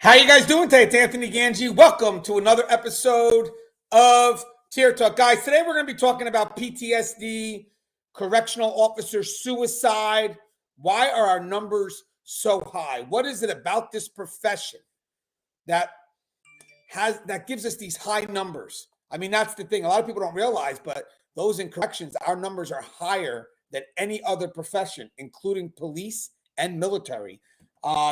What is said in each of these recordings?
How you guys doing today? It's Anthony Gangi. Welcome to another episode of Tier Talk. Guys, today we're going to be talking about PTSD, correctional officer suicide. Why are our numbers so high? What is it about this profession that gives us these high numbers? I mean, that's the thing. A lot of people don't realize, but those in corrections, our numbers are higher than any other profession, including police and military.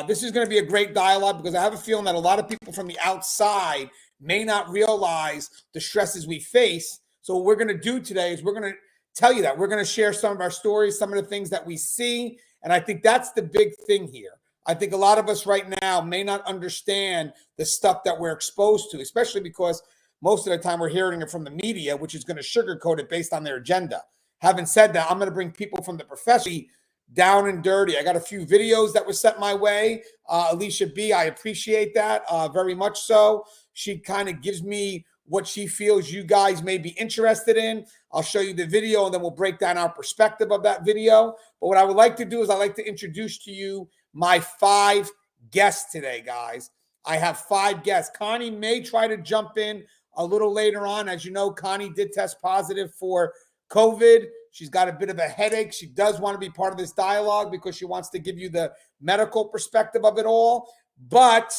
This is going to be a great dialogue because I have a feeling that a lot of people from the outside may not realize the stresses we face. So what we're going to do today is we're going to tell you that. We're going to share some of our stories, some of the things that we see. And I think that's the big thing here. I think a lot of us right now may not understand the stuff that we're exposed to, especially because most of the time we're hearing it from the media, which is going to sugarcoat it based on their agenda. Having said that, I'm going to bring people from the profession down and dirty. I got a few videos that were sent my way. Alicia B, I appreciate that very much so. She kind of gives me what she feels you guys may be interested in. I'll show you the video and then we'll break down our perspective of that video. But what I would like to do is I'd like to introduce to you my 5 guests today, guys. I have 5 guests. Connie may try to jump in a little later on. As you know, Connie did test positive for COVID. She's got a bit of a headache. She does want to be part of this dialogue because she wants to give you the medical perspective of it all. But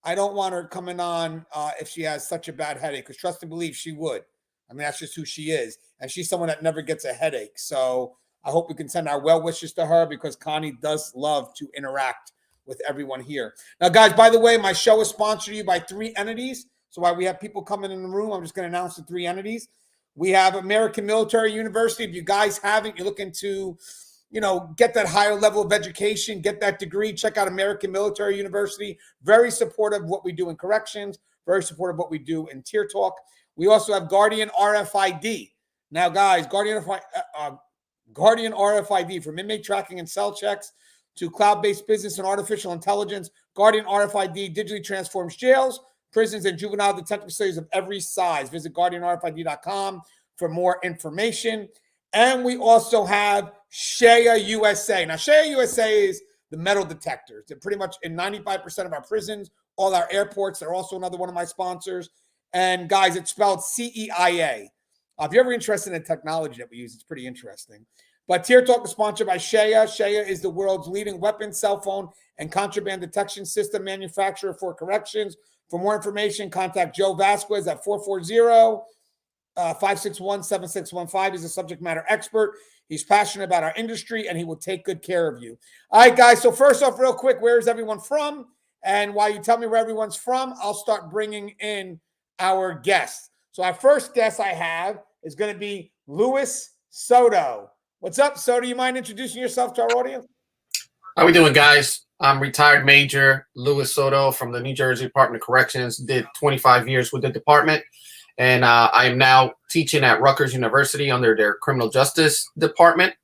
I don't want her coming on if she has such a bad headache, because trust and believe she would. I mean, that's just who she is. And she's someone that never gets a headache. So I hope we can send our well wishes to her because Connie does love to interact with everyone here. Now, guys, by the way, my show is sponsored to you by 3 entities. So while we have people coming in the room, I'm just going to announce the 3 entities. We have American Military University. If you guys haven't, you're looking to, get that higher level of education, get that degree, check out American Military University. Very supportive of what we do in corrections, very supportive of what we do in Tier Talk. We also have Guardian RFID. Now, guys, Guardian RFID, from inmate tracking and cell checks to cloud-based business and artificial intelligence. Guardian RFID digitally transforms jails, prisons, and juvenile detention facilities of every size. Visit guardianrfid.com for more information. And we also have Shea USA. Now, Shea USA is the metal detectors. They're pretty much in 95% of our prisons, all our airports. They're also another one of my sponsors. And guys, it's spelled CEIA. If you're ever interested in the technology that we use, it's pretty interesting. But Tier Talk is sponsored by Shea. Shea is the world's leading weapon, cell phone, and contraband detection system manufacturer for corrections. For more information, contact Joe Vasquez at 440-561-7615. He's a subject matter expert. He's passionate about our industry, and he will take good care of you. All right, guys, so first off, real quick, where is everyone from? And while you tell me where everyone's from, I'll start bringing in our guests. So our first guest I have is going to be Louis Soto. What's up, Soto? You mind introducing yourself to our audience? How we doing, guys? I'm retired Major Louis Soto from the New Jersey Department of Corrections. Did 25 years with the department. And I am now teaching at Rutgers University under their criminal justice department.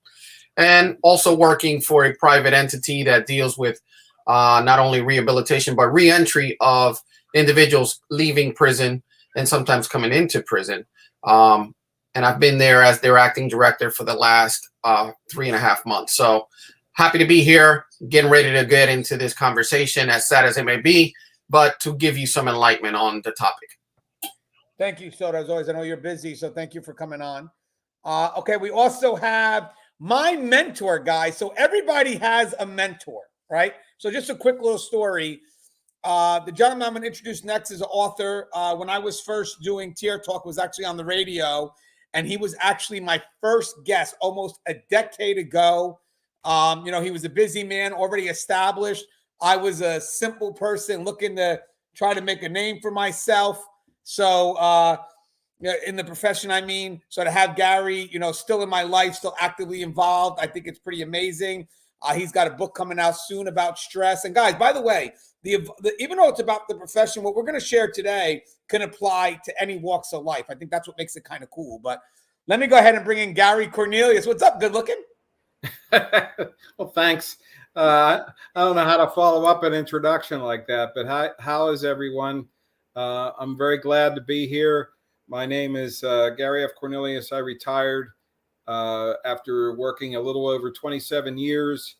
And also working for a private entity that deals with not only rehabilitation, but reentry of individuals leaving prison and sometimes coming into prison. And I've been there as their acting director for the last 3.5 months. So happy to be here, getting ready to get into this conversation, as sad as it may be, but to give you some enlightenment on the topic. Thank you, Soto. As always, I know you're busy, so thank you for coming on. Okay, we also have my mentor, guys. So everybody has a mentor, right? So just a quick little story. The gentleman I'm going to introduce next is an author. When I was first doing Tier Talk, was actually on the radio, and he was actually my first guest almost a decade ago. He was a busy man, already established. I was a simple person looking to try to make a name for myself. So, in the profession, I mean, so to have Gary, still in my life, still actively involved, I think it's pretty amazing. He's got a book coming out soon about stress. And guys, by the way, even though it's about the profession, what we're going to share today can apply to any walks of life. I think that's what makes it kind of cool. But let me go ahead and bring in Gary Cornelius. What's up? Good looking? Well, thanks. I don't know how to follow up an introduction like that, but how is everyone? I'm very glad to be here. My name is Gary F. Cornelius. I retired after working a little over 27 years.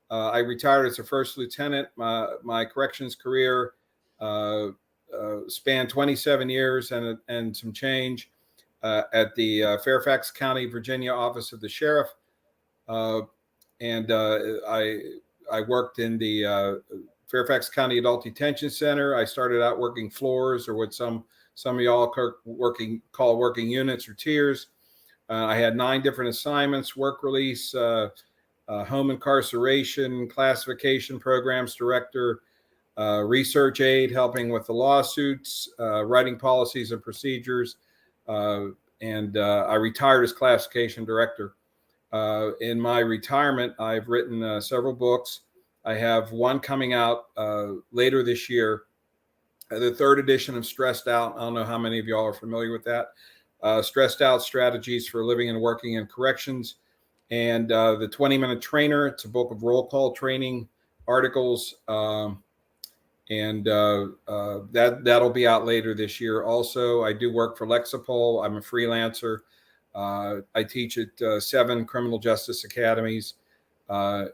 I retired as a first lieutenant. My corrections career spanned 27 years and some change at the Fairfax County, Virginia office of the sheriff. And I worked in the Fairfax County Adult Detention Center. I started out working floors, or what some of y'all call working units or tiers. I had 9 different assignments: work release, home incarceration, classification programs director, research aide, helping with the lawsuits, writing policies and procedures, and I retired as classification director. In my retirement, I've written several books. I have one coming out later this year, the 3rd edition of Stressed Out. I don't know how many of y'all are familiar with that. Stressed Out: Strategies for Living and Working in Corrections. And the 20-Minute Trainer. It's a book of roll call training articles. And that'll be out later this year. Also, I do work for Lexapol. I'm a freelancer. I teach at 7 criminal justice academies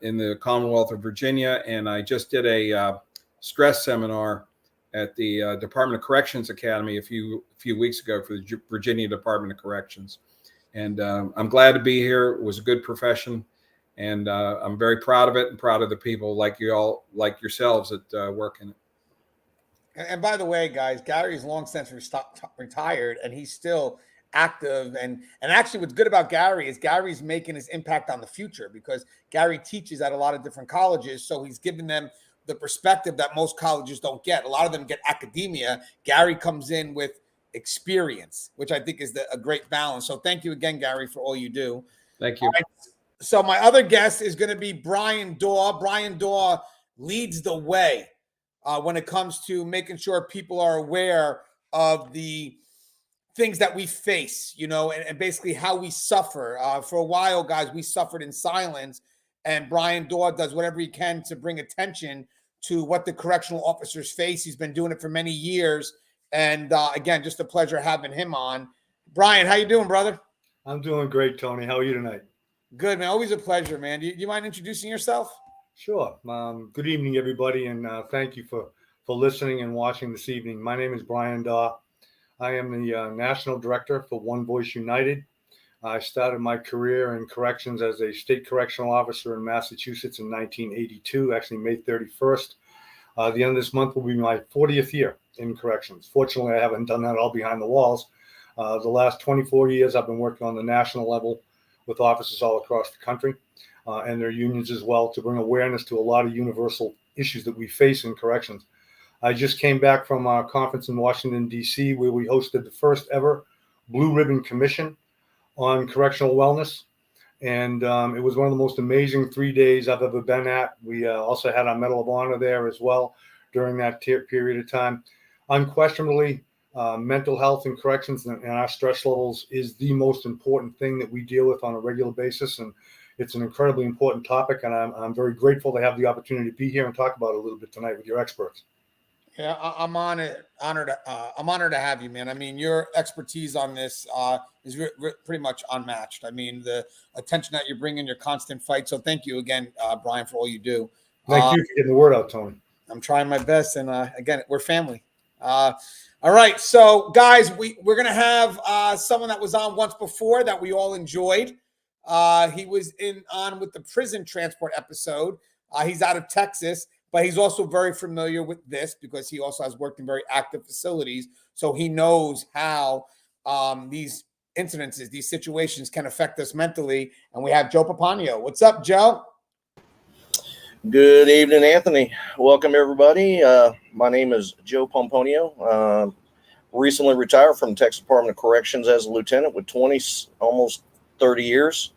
in the Commonwealth of Virginia, and I just did a stress seminar at the Department of Corrections Academy a few weeks ago for the Virginia Department of Corrections. And I'm glad to be here. It was a good profession, and I'm very proud of it, and proud of the people like you all, like yourselves, that work in it. And by the way, guys, Gary's long since retired, and he's still active. And actually, what's good about Gary is Gary's making his impact on the future, because Gary teaches at a lot of different colleges. So he's giving them the perspective that most colleges don't get. A lot of them get academia. Gary comes in with experience, which I think is a great balance. So thank you again, Gary, for all you do. Thank you. Right. So my other guest is going to be Brian Daw. Brian Daw leads the way when it comes to making sure people are aware of the things that we face, and basically how we suffer. For a while, guys, we suffered in silence, and Brian Daw does whatever he can to bring attention to what the correctional officers face. He's been doing it for many years, and again, just a pleasure having him on. Brian, how you doing, brother? I'm doing great, Tony. How are you tonight? Good, man. Always a pleasure, man. Do you mind introducing yourself? Sure. Good evening, everybody, and thank you for listening and watching this evening. My name is Brian Daw. I am the National Director for One Voice United. I started my career in corrections as a state correctional officer in Massachusetts in 1982, actually May 31st. The end of this month will be my 40th year in corrections. Fortunately, I haven't done that all behind the walls. The last 24 years, I've been working on the national level with officers all across the country and their unions as well, to bring awareness to a lot of universal issues that we face in corrections. I just came back from a conference in Washington, D.C., where we hosted the first ever Blue Ribbon Commission on correctional wellness. And it was one of the most amazing 3 days I've ever been at. We also had our Medal of Honor there as well during that period of time. Unquestionably, mental health in corrections and our stress levels is the most important thing that we deal with on a regular basis. And it's an incredibly important topic. And I'm very grateful to have the opportunity to be here and talk about it a little bit tonight with your experts. Yeah, I'm honored to have you, man. I mean, your expertise on this is pretty much unmatched. I mean, the attention that you're bringing, your constant fight. So thank you again, Brian, for all you do. Thank you for getting the word out, Tony. I'm trying my best. And again, we're family. All right. So, guys, we're going to have someone that was on once before that we all enjoyed. He was on with the prison transport episode. He's out of Texas. But he's also very familiar with this because he also has worked in very active facilities. So he knows how these incidences, these situations can affect us mentally. And we have Joe Papanio. What's up, Joe? Good evening, Anthony. Welcome, everybody. My name is Joe Pomponio. Recently retired from the Texas Department of Corrections as a lieutenant with almost 30 years,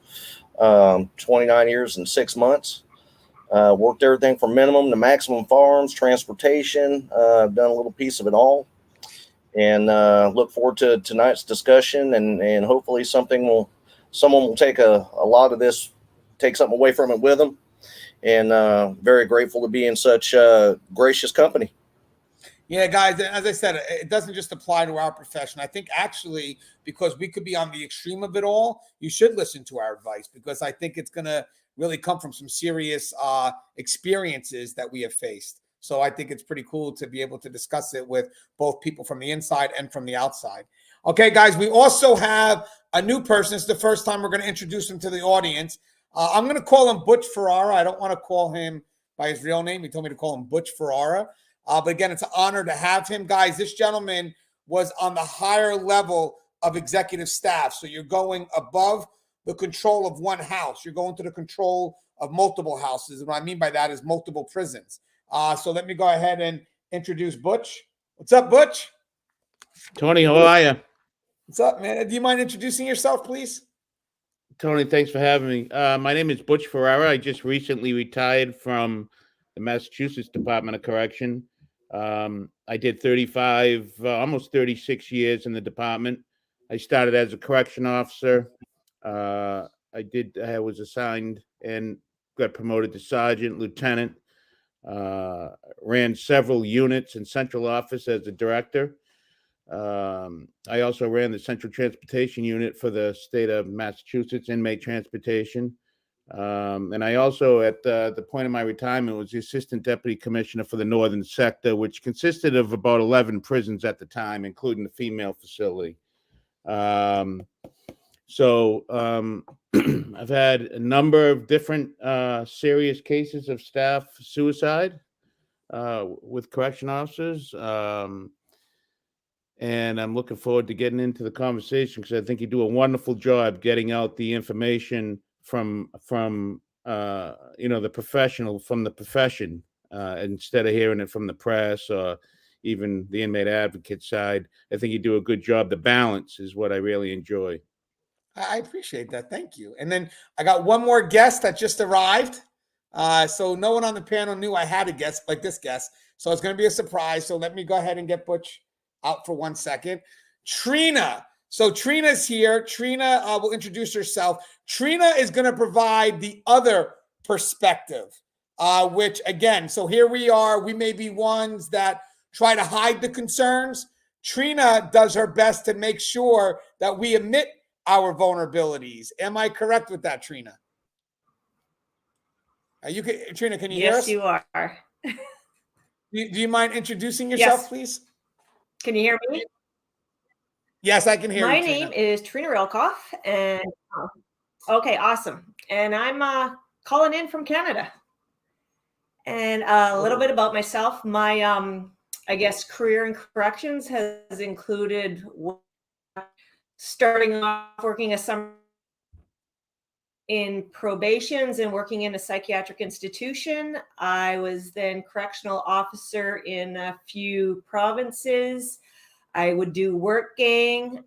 29 years and 6 months. Worked everything from minimum to maximum farms, transportation. I've done a little piece of it all, and look forward to tonight's discussion. And hopefully, someone will take a lot of this, take something away from it with them. And very grateful to be in such gracious company. Yeah, guys, as I said, it doesn't just apply to our profession. I think actually, because we could be on the extreme of it all, you should listen to our advice, because I think it's going to really come from some serious experiences that we have faced. So I think it's pretty cool to be able to discuss it with both people from the inside and from the outside. Okay, guys, we also have a new person. It's the first time we're going to introduce him to the audience. I'm going to call him Butch Ferrara. I don't want to call him by his real name. He told me to call him Butch Ferrara. But again, it's an honor to have him. Guys, this gentleman was on the higher level of executive staff. So you're going above the control of one house. You're going to the control of multiple houses. And what I mean by that is multiple prisons. So let me go ahead and introduce Butch. What's up, Butch? Tony, how are you? What's up, man? Do you mind introducing yourself, please? Tony, thanks for having me. My name is Butch Ferrara. I just recently retired from the Massachusetts Department of Correction. I did 35, almost 36 years in the department. I started as a correction officer. I was assigned and got promoted to sergeant, lieutenant. Ran several units in central office as a director. I also ran the central transportation unit for the state of Massachusetts, inmate transportation. And I also, at the point of my retirement, was the assistant deputy commissioner for the northern sector, which consisted of about 11 prisons at the time, including the female facility. I've had a number of different serious cases of staff suicide with correction officers. And I'm looking forward to getting into the conversation because I think you do a wonderful job getting out the information from the professional, from the profession, instead of hearing it from the press or even the inmate advocate side. I think you do a good job. The balance is what I really enjoy. I appreciate that. Thank you. And then I got one more guest that just arrived. So no one on the panel knew I had a guest like this guest. So it's going to be a surprise. So let me go ahead and get Butch out for 1 second. Trina. So Trina's here. Trina will introduce herself. Trina is going to provide the other perspective, which again, so here we are. We may be ones that try to hide the concerns. Trina does her best to make sure that we admit our vulnerabilities. Am I correct with that, Trina? Trina, can you hear us? Yes, you are. Do you mind introducing yourself, Yes. please? Can you hear me? Yes, I can hear you. My name is Trina Rilkoff, and okay, awesome. And I'm calling in from Canada. And a little bit about myself. My, I guess, career in corrections has included starting off working as summer in probations and working in a psychiatric institution. I was then correctional officer in a few provinces. I would do work gang.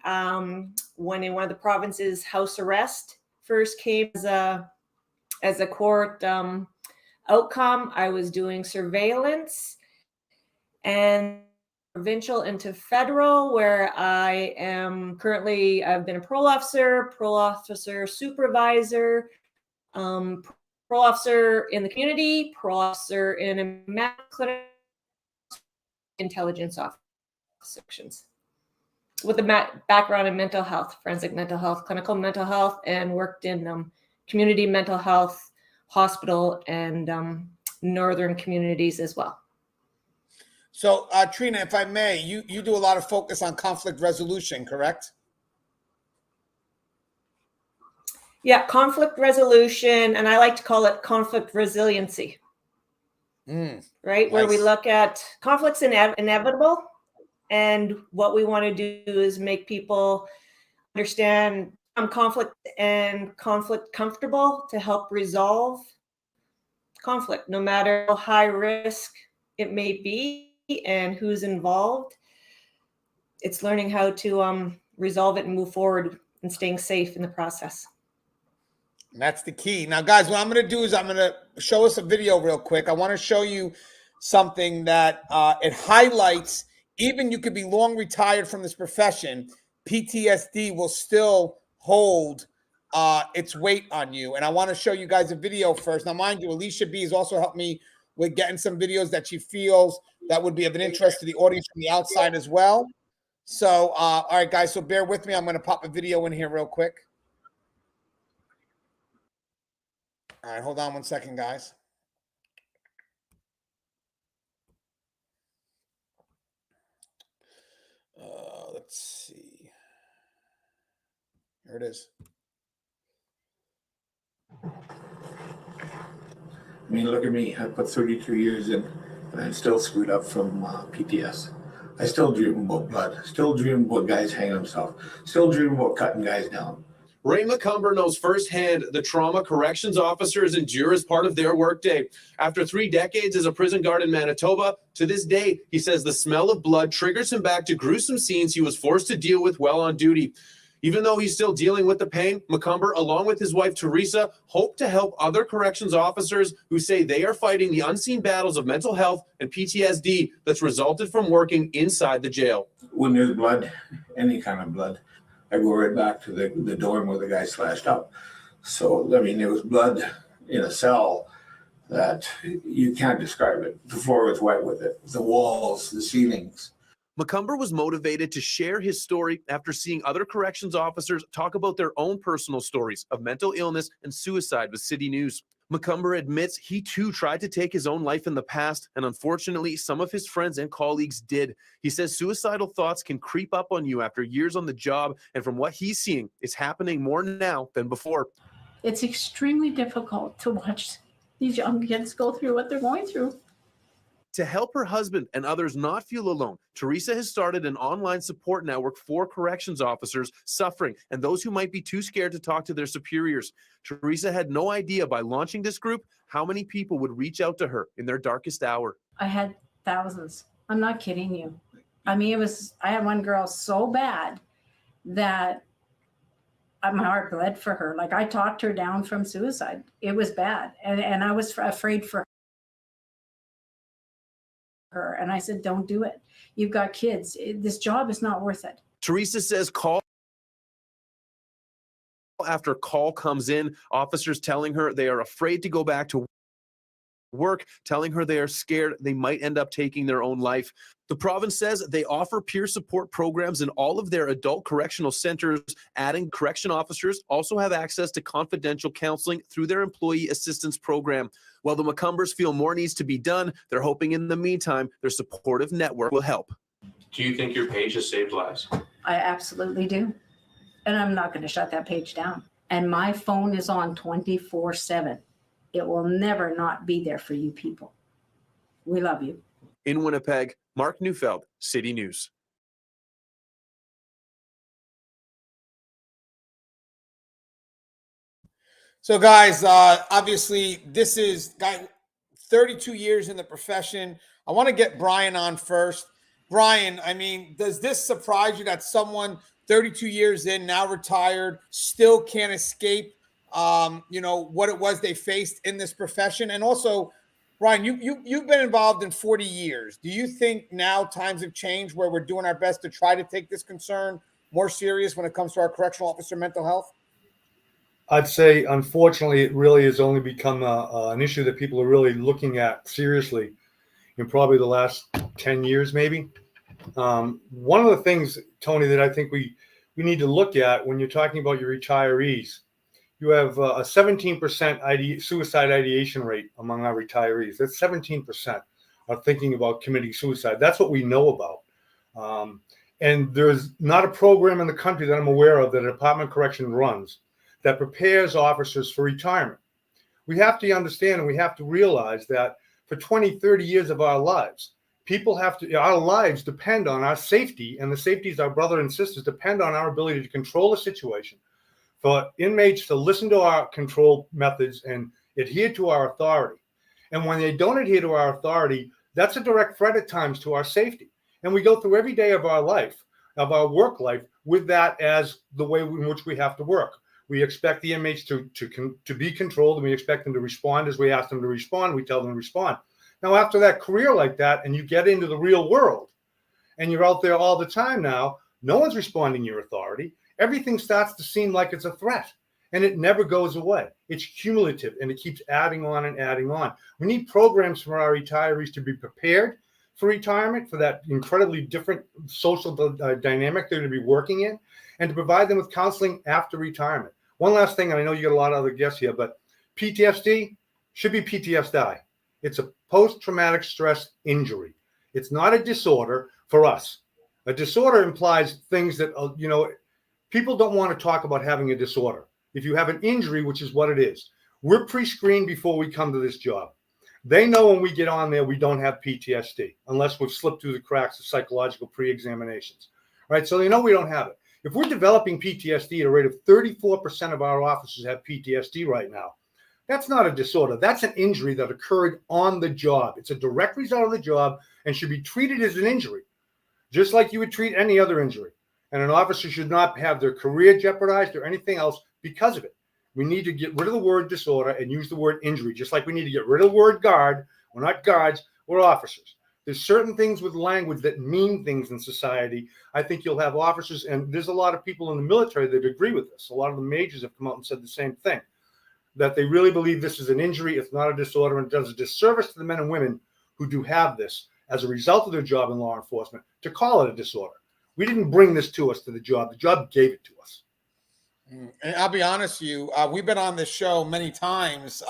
When in one of the provinces, house arrest first came as a court outcome, I was doing surveillance, and provincial into federal, where I am currently, I've been a parole officer, supervisor, parole officer in the community, parole officer in a medical clinic, intelligence officer sections, with a background in mental health, forensic mental health, clinical mental health, and worked in community mental health, hospital, and northern communities as well. So, Trina, if I may, you do a lot of focus on conflict resolution, correct? Yeah, conflict resolution, and I like to call it conflict resiliency. Right? Nice. Where we look at conflicts inevitable, and what we want to do is make people understand conflict and conflict comfortable to help resolve conflict, no matter how high risk it may be and who's involved. It's learning how to resolve it and move forward and staying safe in the process. And that's the key. Now, guys, what I'm going to do is I'm going to show us a video real quick. I want to show you something that it highlights. Even you could be long retired from this profession, PTSD will still hold its weight on you. And I want to show you guys a video first. Now, mind you, Alicia B has also helped me with getting some videos that she feels that would be of an interest to the audience from the outside as well. So, all right, guys, so bear with me. I'm going to pop a video in here real quick. All right, hold on 1 second, guys. let's see. Here it is. I mean, look at me. I put 32 years in, and I'm still screwed up from PTS. I still dream about blood. Still dream about guys hanging themselves. Still dream about cutting guys down. Ray McCumber knows firsthand the trauma corrections officers endure as part of their workday. After 3 decades as a prison guard in Manitoba, to this day, he says the smell of blood triggers him back to gruesome scenes he was forced to deal with while on duty. Even though he's still dealing with the pain, McCumber, along with his wife Teresa, hope to help other corrections officers who say they are fighting the unseen battles of mental health and PTSD that's resulted from working inside the jail. When there's blood, any kind of blood, I go right back to the dorm where the guy slashed up. So, I mean, there was blood in a cell that you can't describe it. The floor was wet with it, the walls, the ceilings. McCumber was motivated to share his story after seeing other corrections officers talk about their own personal stories of mental illness and suicide with City News. McCumber admits he too tried to take his own life in the past, and unfortunately, some of his friends and colleagues did. He says suicidal thoughts can creep up on you after years on the job, and from what he's seeing, it's happening more now than before. It's extremely difficult to watch these young kids go through what they're going through. To help her husband and others not feel alone, Teresa has started an online support network for corrections officers suffering and those who might be too scared to talk to their superiors. Teresa had no idea by launching this group how many people would reach out to her in their darkest hour. I had thousands. I'm not kidding you. I mean, I had one girl so bad that my heart bled for her. Like, I talked her down from suicide. It was bad. And I was afraid for her. And I said, don't do it. You've got kids. This job is not worth it. Teresa says call after call comes in, officers telling her they are afraid to go back to work, telling her they are scared they might end up taking their own life. The province says they offer peer support programs in all of their adult correctional centers, adding correction officers also have access to confidential counseling through their employee assistance program. While the McCumbers feel more needs to be done, they're hoping in the meantime their supportive network will help. Do you think your page has saved lives? I absolutely do. And I'm not going to shut that page down. And my phone is on 24/7. It will never not be there for you people. We love you. In Winnipeg, Mark Neufeld, City News. So, guys, obviously, this is guy 32 years in the profession. I want to get Brian on first. Brian, I mean, does this surprise you that someone 32 years in, now retired, still can't escape, what it was they faced in this profession? And also, Brian, you've been involved in 40 years. Do you think now times have changed where we're doing our best to try to take this concern more serious when it comes to our correctional officer mental health? I'd say, unfortunately, it really has only become an issue that people are really looking at seriously in probably the last 10 years, maybe. One of the things, Tony, that I think we need to look at when you're talking about your retirees, you have a 17% suicide ideation rate among our retirees. That's 17% are thinking about committing suicide. That's what we know about. And there's not a program in the country that I'm aware of that the Department of Correction runs that prepares officers for retirement. We have to understand and we have to realize that for 20, 30 years of our lives, our lives depend on our safety, and the safeties of our brothers and sisters depend on our ability to control the situation, for inmates to listen to our control methods and adhere to our authority. And when they don't adhere to our authority, that's a direct threat at times to our safety. And we go through every day of our life, of our work life, with that as the way in which we have to work. We expect the inmates to be controlled, and we expect them to respond as we ask them to respond. We tell them to respond. Now, after that career like that, and you get into the real world, and you're out there all the time now, no one's responding to your authority. Everything starts to seem like it's a threat, and it never goes away. It's cumulative, and it keeps adding on and adding on. We need programs for our retirees to be prepared for retirement, for that incredibly different social dynamic they're going to be working in, and to provide them with counseling after retirement. One last thing, and I know you got a lot of other guests here, but PTSD should be PTSD. It's a post-traumatic stress injury. It's not a disorder for us. A disorder implies things that, people don't want to talk about having a disorder. If you have an injury, which is what it is, we're pre-screened before we come to this job. They know when we get on there, we don't have PTSD unless we've slipped through the cracks of psychological pre-examinations, right? So they know we don't have it. If we're developing PTSD at a rate of 34% of our officers have PTSD right now, that's not a disorder. That's an injury that occurred on the job. It's a direct result of the job and should be treated as an injury, just like you would treat any other injury. And an officer should not have their career jeopardized or anything else because of it. We need to get rid of the word disorder and use the word injury, just like we need to get rid of the word guard. We're not guards, we're officers. There's certain things with language that mean things in society. I think you'll have officers, and there's a lot of people in the military that agree with this. A lot of the majors have come out and said the same thing, that they really believe this is an injury, it's not a disorder, and it does a disservice to the men and women who do have this as a result of their job in law enforcement to call it a disorder. We didn't bring this to us to the job gave it to us. And I'll be honest with you, we've been on this show many times.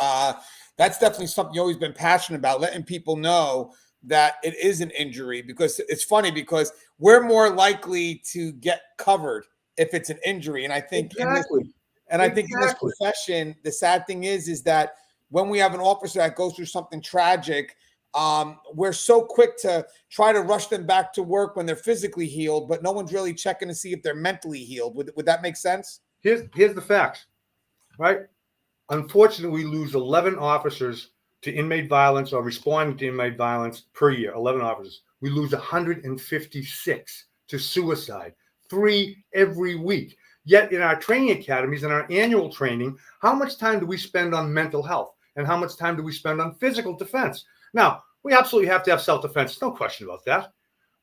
That's definitely something you've always been passionate about, letting people know that it is an injury, because it's funny because we're more likely to get covered if it's an injury. And I think I think in this profession, the sad thing is that when we have an officer that goes through something tragic, we're so quick to try to rush them back to work when they're physically healed, but no one's really checking to see if they're mentally healed. Would that make sense? Here's the facts, right? Unfortunately, we lose 11 officers to inmate violence or responding to inmate violence per year, 11 officers. We lose 156 to suicide, 3 every week. Yet in our training academies and our annual training, how much time do we spend on mental health? And how much time do we spend on physical defense? Now, we absolutely have to have self-defense, no question about that.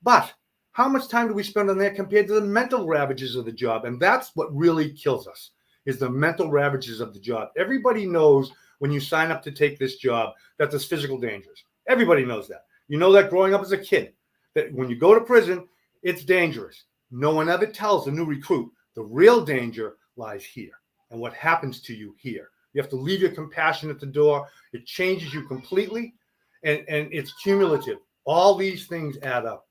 But how much time do we spend on that compared to the mental ravages of the job? And that's what really kills us, is the mental ravages of the job. Everybody knows when you sign up to take this job that there's physical dangers. Everybody knows that. You know that growing up as a kid, that when you go to prison, it's dangerous. No one ever tells the new recruit the real danger lies here and what happens to you here. You have to leave your compassion at the door. It changes you completely, and it's cumulative. All these things add up.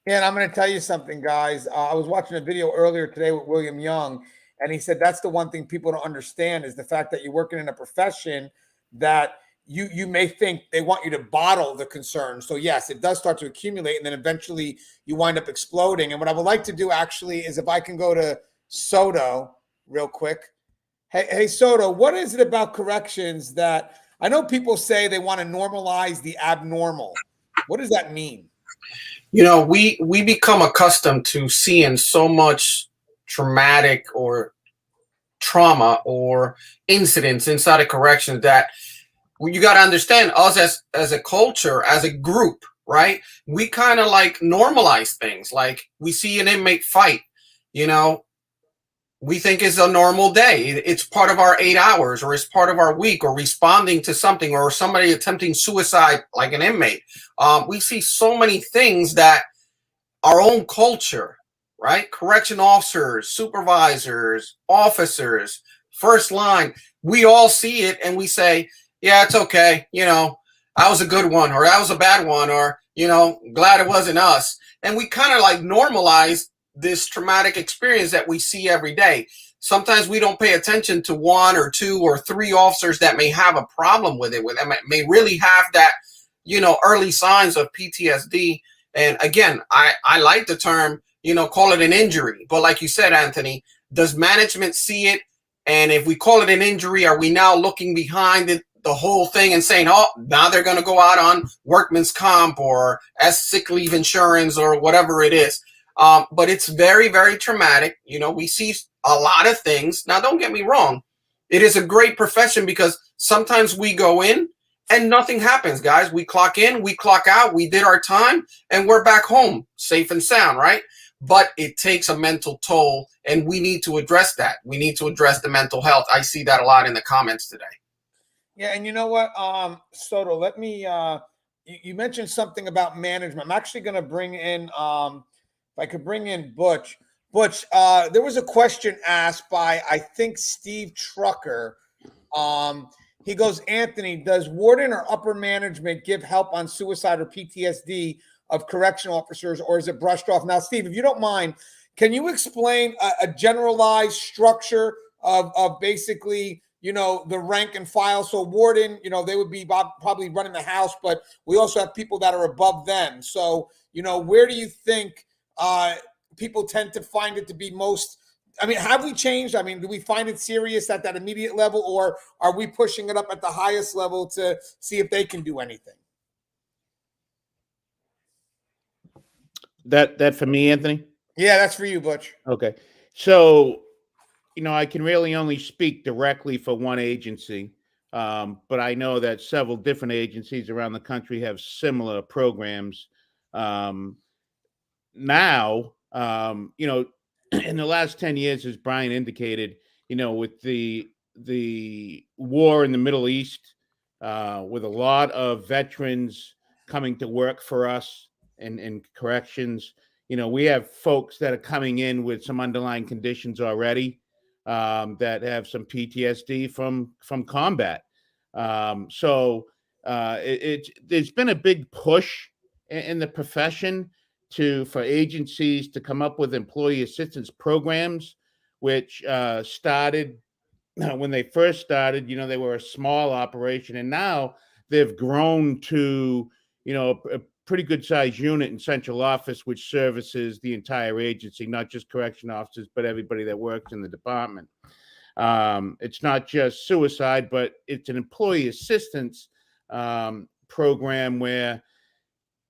Yeah, and I'm going to tell you something, guys. I was watching a video earlier today with William Young, and he said that's the one thing people don't understand is the fact that you're working in a profession that you may think they want you to bottle the concern. So yes, it does start to accumulate, and then eventually you wind up exploding. And what I would like to do actually is if I can go to Soto real quick. Hey, Soto, what is it about corrections that I know people say they want to normalize the abnormal? What does that mean? You know, we become accustomed to seeing so much traumatic or trauma or incidents inside of corrections that you got to understand us as a culture, as a group, right? We kind of like normalize things. Like we see an inmate fight, we think it's a normal day. It's part of our 8 hours, or it's part of our week, or responding to something, or somebody attempting suicide like an inmate. We see so many things that our own culture, right? Correction officers, supervisors, officers, first line, we all see it and we say, yeah, it's okay. That was a good one, or that was a bad one, or, glad it wasn't us. And we kind of like normalize this traumatic experience that we see every day. Sometimes we don't pay attention to 1 or 2 or 3 officers that may have a problem with it, may really have that, early signs of PTSD. And again, I like the term, call it an injury. But like you said, Anthony, does management see it? And if we call it an injury, are we now looking behind it, the whole thing, and saying, oh, now they're going to go out on workman's comp or as sick leave insurance or whatever it is? But it's very, very traumatic. We see a lot of things. Now, don't get me wrong. It is a great profession because sometimes we go in and nothing happens, guys. We clock in, we clock out, we did our time, and we're back home safe and sound, right? But it takes a mental toll, and we need to address that. We need to address the mental health. I see that a lot in the comments today. Yeah, and you know what, Soto, let me, you mentioned something about management. I'm actually going to bring in, if I could bring in Butch. Butch, there was a question asked by, I think, Steve Trucker. He goes, Anthony, does warden or upper management give help on suicide or PTSD of correctional officers, or is it brushed off? Now, Steve, if you don't mind, can you explain a generalized structure of basically, the rank and file? So warden, they would be probably running the house, but we also have people that are above them. So, where do you think people tend to find it to be most? I mean, have we changed? I mean, do we find it serious at that immediate level, or are we pushing it up at the highest level to see if they can do anything? That for me, Anthony? Yeah, that's for you, Butch. Okay. So, I can really only speak directly for one agency, but I know that several different agencies around the country have similar programs. Now, in the last 10 years, as Brian indicated, with the war in the Middle East, with a lot of veterans coming to work for us in corrections, we have folks that are coming in with some underlying conditions already, that have some PTSD from combat. So there's been a big push in the profession for agencies to come up with employee assistance programs, which started when they first started. They were a small operation, and now they've grown to a pretty good sized unit in central office, which services the entire agency, not just correction officers, but everybody that works in the department. It's not just suicide, but it's an employee assistance program where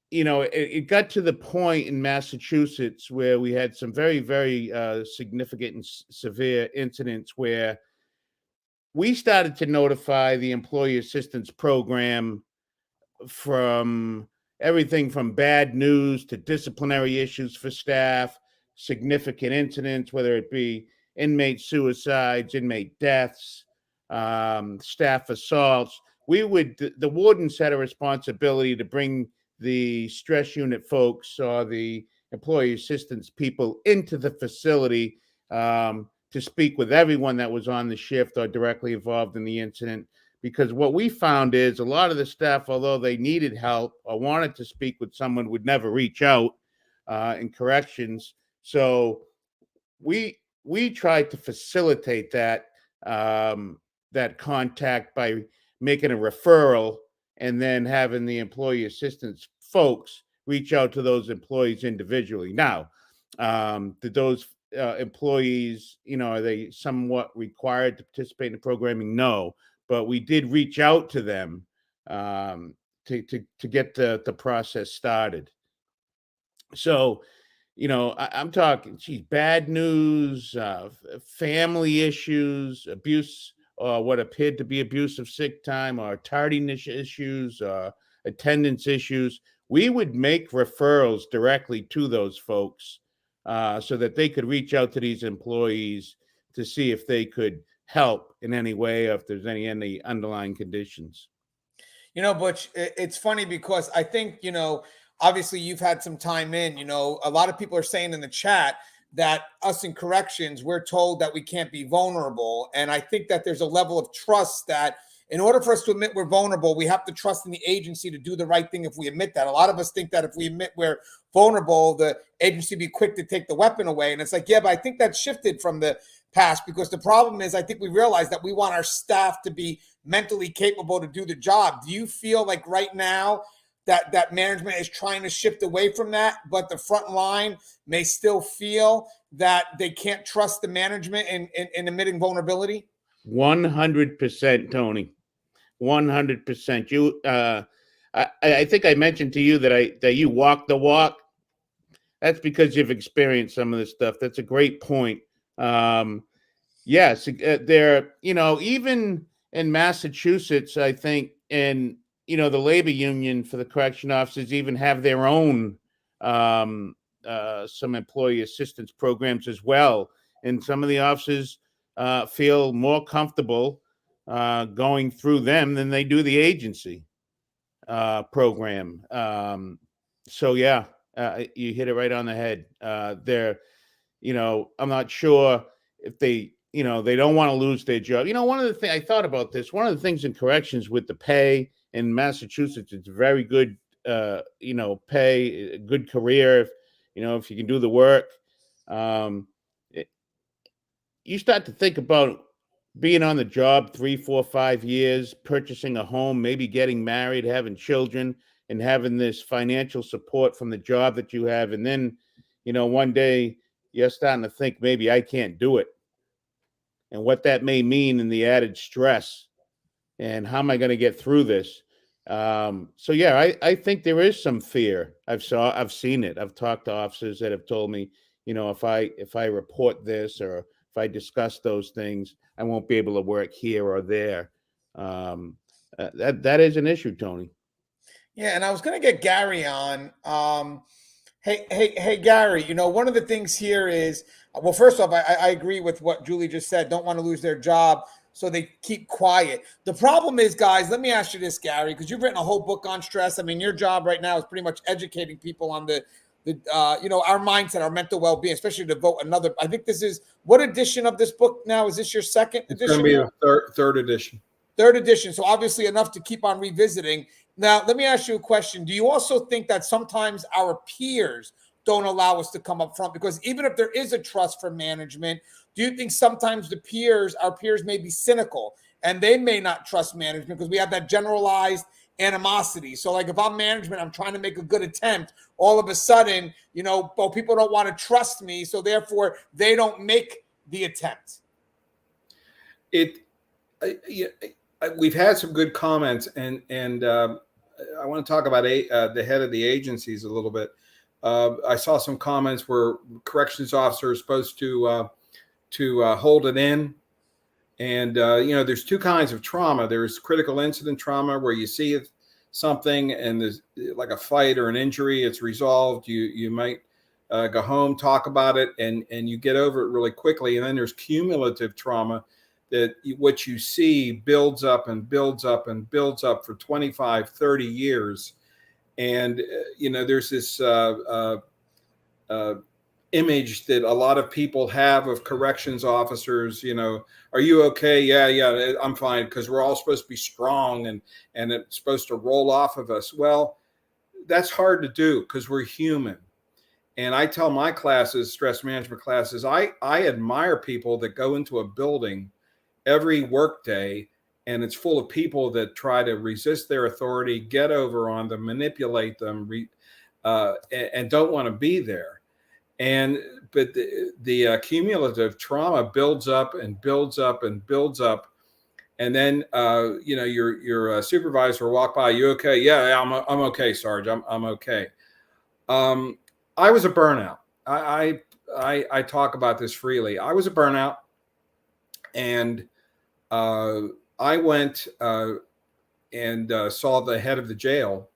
it got to the point in Massachusetts where we had some very, very significant and severe incidents where we started to notify the employee assistance program from everything from bad news to disciplinary issues for staff, significant incidents, whether it be inmate suicides, inmate deaths, staff assaults. The wardens had a responsibility to bring the stress unit folks or the employee assistance people into the facility to speak with everyone that was on the shift or directly involved in the incident. Because what we found is a lot of the staff, although they needed help or wanted to speak with someone, would never reach out in corrections. So we tried to facilitate that contact by making a referral and then having the employee assistance folks reach out to those employees individually. Now, did those employees, are they somewhat required to participate in the programming? No, but we did reach out to them to get the process started. So, I'm talking, bad news, family issues, abuse, or what appeared to be abuse of sick time, or tardiness issues, attendance issues. We would make referrals directly to those folks so that they could reach out to these employees to see if they could help in any way, or if there's any underlying conditions. Butch, it's funny because I think, obviously you've had some time in, a lot of people are saying in the chat that us in corrections, we're told that we can't be vulnerable. And I think that there's a level of trust that in order for us to admit we're vulnerable, we have to trust in the agency to do the right thing if we admit that. A lot of us think that if we admit we're vulnerable, the agency be quick to take the weapon away. And it's like, yeah, but I think that shifted from the past, because the problem is I think we realize that we want our staff to be mentally capable to do the job. Do you feel like right now that management is trying to shift away from that, but the front line may still feel that they can't trust the management in admitting vulnerability? 100%, Tony. 100%. You, I think I mentioned to you that you walk the walk. That's because you've experienced some of this stuff. That's a great point. Yes, there. Even in Massachusetts, I think, and the labor union for the correction officers even have their own some employee assistance programs as well, and some of the officers feel more comfortable going through them than they do the agency program. So yeah, you hit it right on the head. I'm not sure if they they don't want to lose their job. One of the things I thought about this, one of the things in corrections with the pay in Massachusetts, it's very good, pay, a good career. If you can do the work, you start to think about being on the job 3, 4, 5 years, purchasing a home, maybe getting married, having children, and having this financial support from the job that you have. And then, one day you're starting to think maybe I can't do it, and what that may mean in the added stress, and how am I going to get through this? So yeah, I think there is some fear. I've seen it. I've talked to officers that have told me, if I report this, or if I discuss those things, I won't be able to work here or there. That is an issue, Tony. Yeah, and I was going to get Gary on. Hey, Gary. One of the things here is, well, first off, I agree with what Julie just said. Don't want to lose their job, so they keep quiet. The problem is, guys, let me ask you this, Gary, because you've written a whole book on stress. I mean, your job right now is pretty much educating people on our mindset, our mental well-being, especially to vote another. I think this is, what edition of this book now? Is this your second edition? It's going to be a third edition. Third edition. So obviously enough to keep on revisiting. Now, let me ask you a question. Do you also think that sometimes our peers don't allow us to come up front? Because even if there is a trust for management, do you think sometimes our peers may be cynical and they may not trust management because we have that generalized animosity? So like if I'm management, I'm trying to make a good attempt, all of a sudden, people don't want to trust me, so therefore they don't make the attempt. We've had some good comments, and I want to talk about the head of the agencies a little bit. I saw some comments where corrections officers are supposed to hold it in. And, there's two kinds of trauma. There's critical incident trauma, where you see something and there's like a fight or an injury, it's resolved. You might go home, talk about it, and you get over it really quickly. And then there's cumulative trauma, that what you see builds up and builds up and builds up for 25, 30 years. And, there's this image that a lot of people have of corrections officers. Are you okay? Yeah, I'm fine, because we're all supposed to be strong and it's supposed to roll off of us. Well, that's hard to do because we're human. And I tell my classes, stress management classes, I admire people that go into a building every workday and it's full of people that try to resist their authority, get over on them, manipulate them, and don't want to be there. But the cumulative trauma builds up and builds up and builds up. And then, your supervisor will walk by. You okay? Yeah, I'm okay, Sarge. I'm okay. I was a burnout. I talk about this freely. I was a burnout, and I went and saw the head of the jail,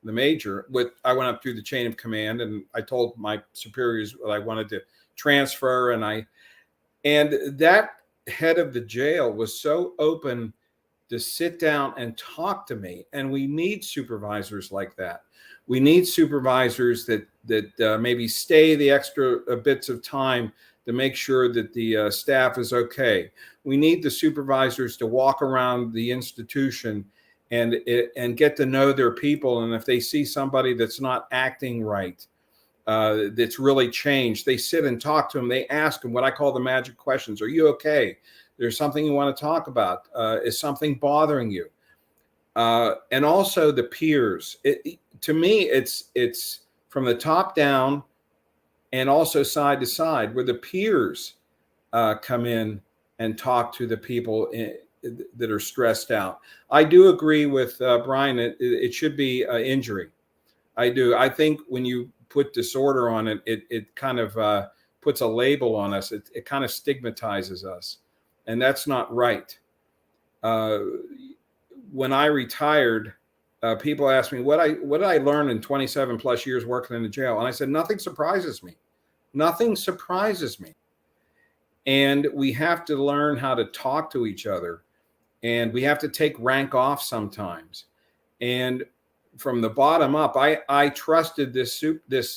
the major. I went up through the chain of command, and I told my superiors that I wanted to transfer, and that head of the jail was so open to sit down and talk to me. And we need supervisors like that. We need supervisors that maybe stay the extra bits of time to make sure that the staff is okay. We need the supervisors to walk around the institution and get to know their people. And if they see somebody that's not acting right, that's really changed, they sit and talk to them. They ask them what I call the magic questions. Are you okay? There's something you want to talk about. Is something bothering you? And also the peers. To me, it's from the top down and also side to side, where the peers come in and talk to the people that are stressed out. I do agree with Brian. It should be injury. I do. I think when you put disorder on it, it kind of puts a label on us. It kind of stigmatizes us, and that's not right. When I retired, people asked me what did I learn in 27 plus years working in the jail, and I said nothing surprises me. Nothing surprises me. And we have to learn how to talk to each other, and we have to take rank off sometimes. And from the bottom up, I trusted this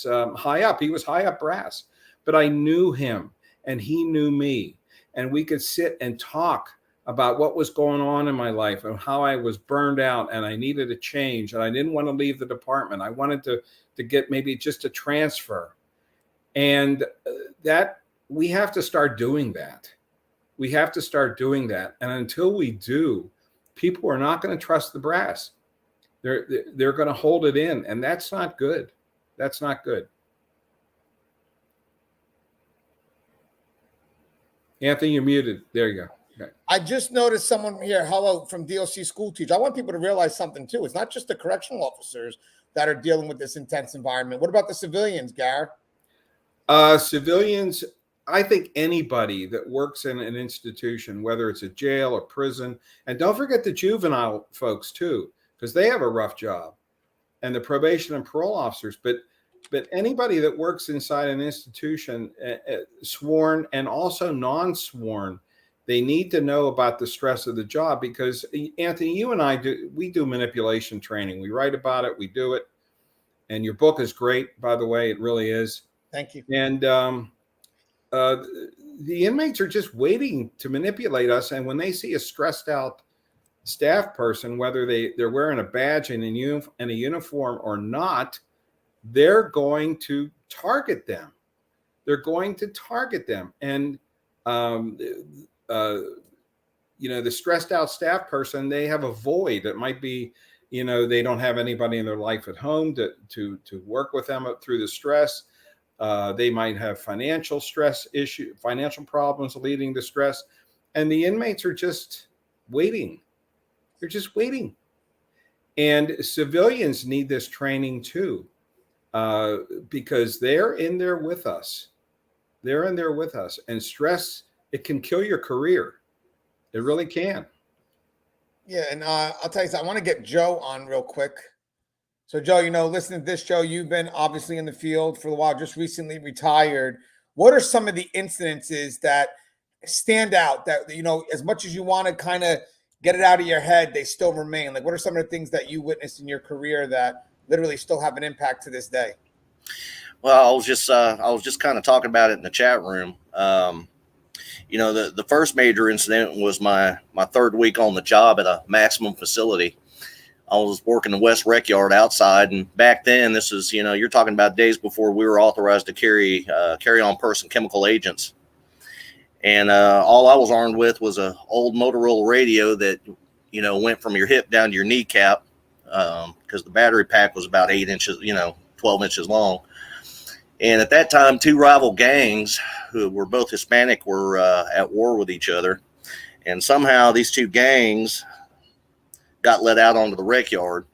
high up. He was high up brass, but I knew him and he knew me. and we could sit and talk about what was going on in my life and how I was burned out and I needed a change and I didn't want to leave the department. I wanted to get maybe just a transfer. And that we have to start doing that. We have to start doing that. And until we do, people are not going to trust the brass. They're going to hold it in. And that's not good. That's not good. Anthony, you're muted. There you go. Okay. I just noticed someone here, hello, from DLC school teacher. I want people to realize something too. It's not just the correctional officers that are dealing with this intense environment. What about the civilians, Gar? Civilians, I think anybody that works in an institution, whether it's a jail or prison, and don't forget the juvenile folks too, because they have a rough job, and the probation and parole officers, but anybody that works inside an institution, sworn and also non-sworn, they need to know about the stress of the job, because Anthony, you and I do manipulation training. We write about it, we do it. And your book is great, by the way, it really is. Thank you. And the inmates are just waiting to manipulate us. And when they see a stressed out staff person, whether they're wearing a badge and a uniform or not, they're going to target them. They're going to target them. And, the stressed out staff person, they have a void. It might be, they don't have anybody in their life at home to work with them through the stress. They might have financial problems leading to stress. And the inmates are just waiting. They're just waiting. And civilians need this training too, because they're in there with us. They're in there with us. And stress, it can kill your career. It really can. Yeah, and I'll tell you something. I want to get Joe on real quick. So, Joe, listening to this show, you've been obviously in the field for a while, just recently retired. What are some of the incidences that stand out that, as much as you want to kind of get it out of your head, they still remain? Like, what are some of the things that you witnessed in your career that literally still have an impact to this day? Well, I was just kind of talking about it in the chat room. The first major incident was my third week on the job at a maximum facility. I was working the West Rec Yard outside, and back then, this is, you're talking about days before we were authorized to carry on person chemical agents. And all I was armed with was an old Motorola radio that, went from your hip down to your kneecap, because the battery pack was about 8 inches, 12 inches long. And at that time, two rival gangs who were both Hispanic were at war with each other. And somehow these two gangs got let out onto the rec yard.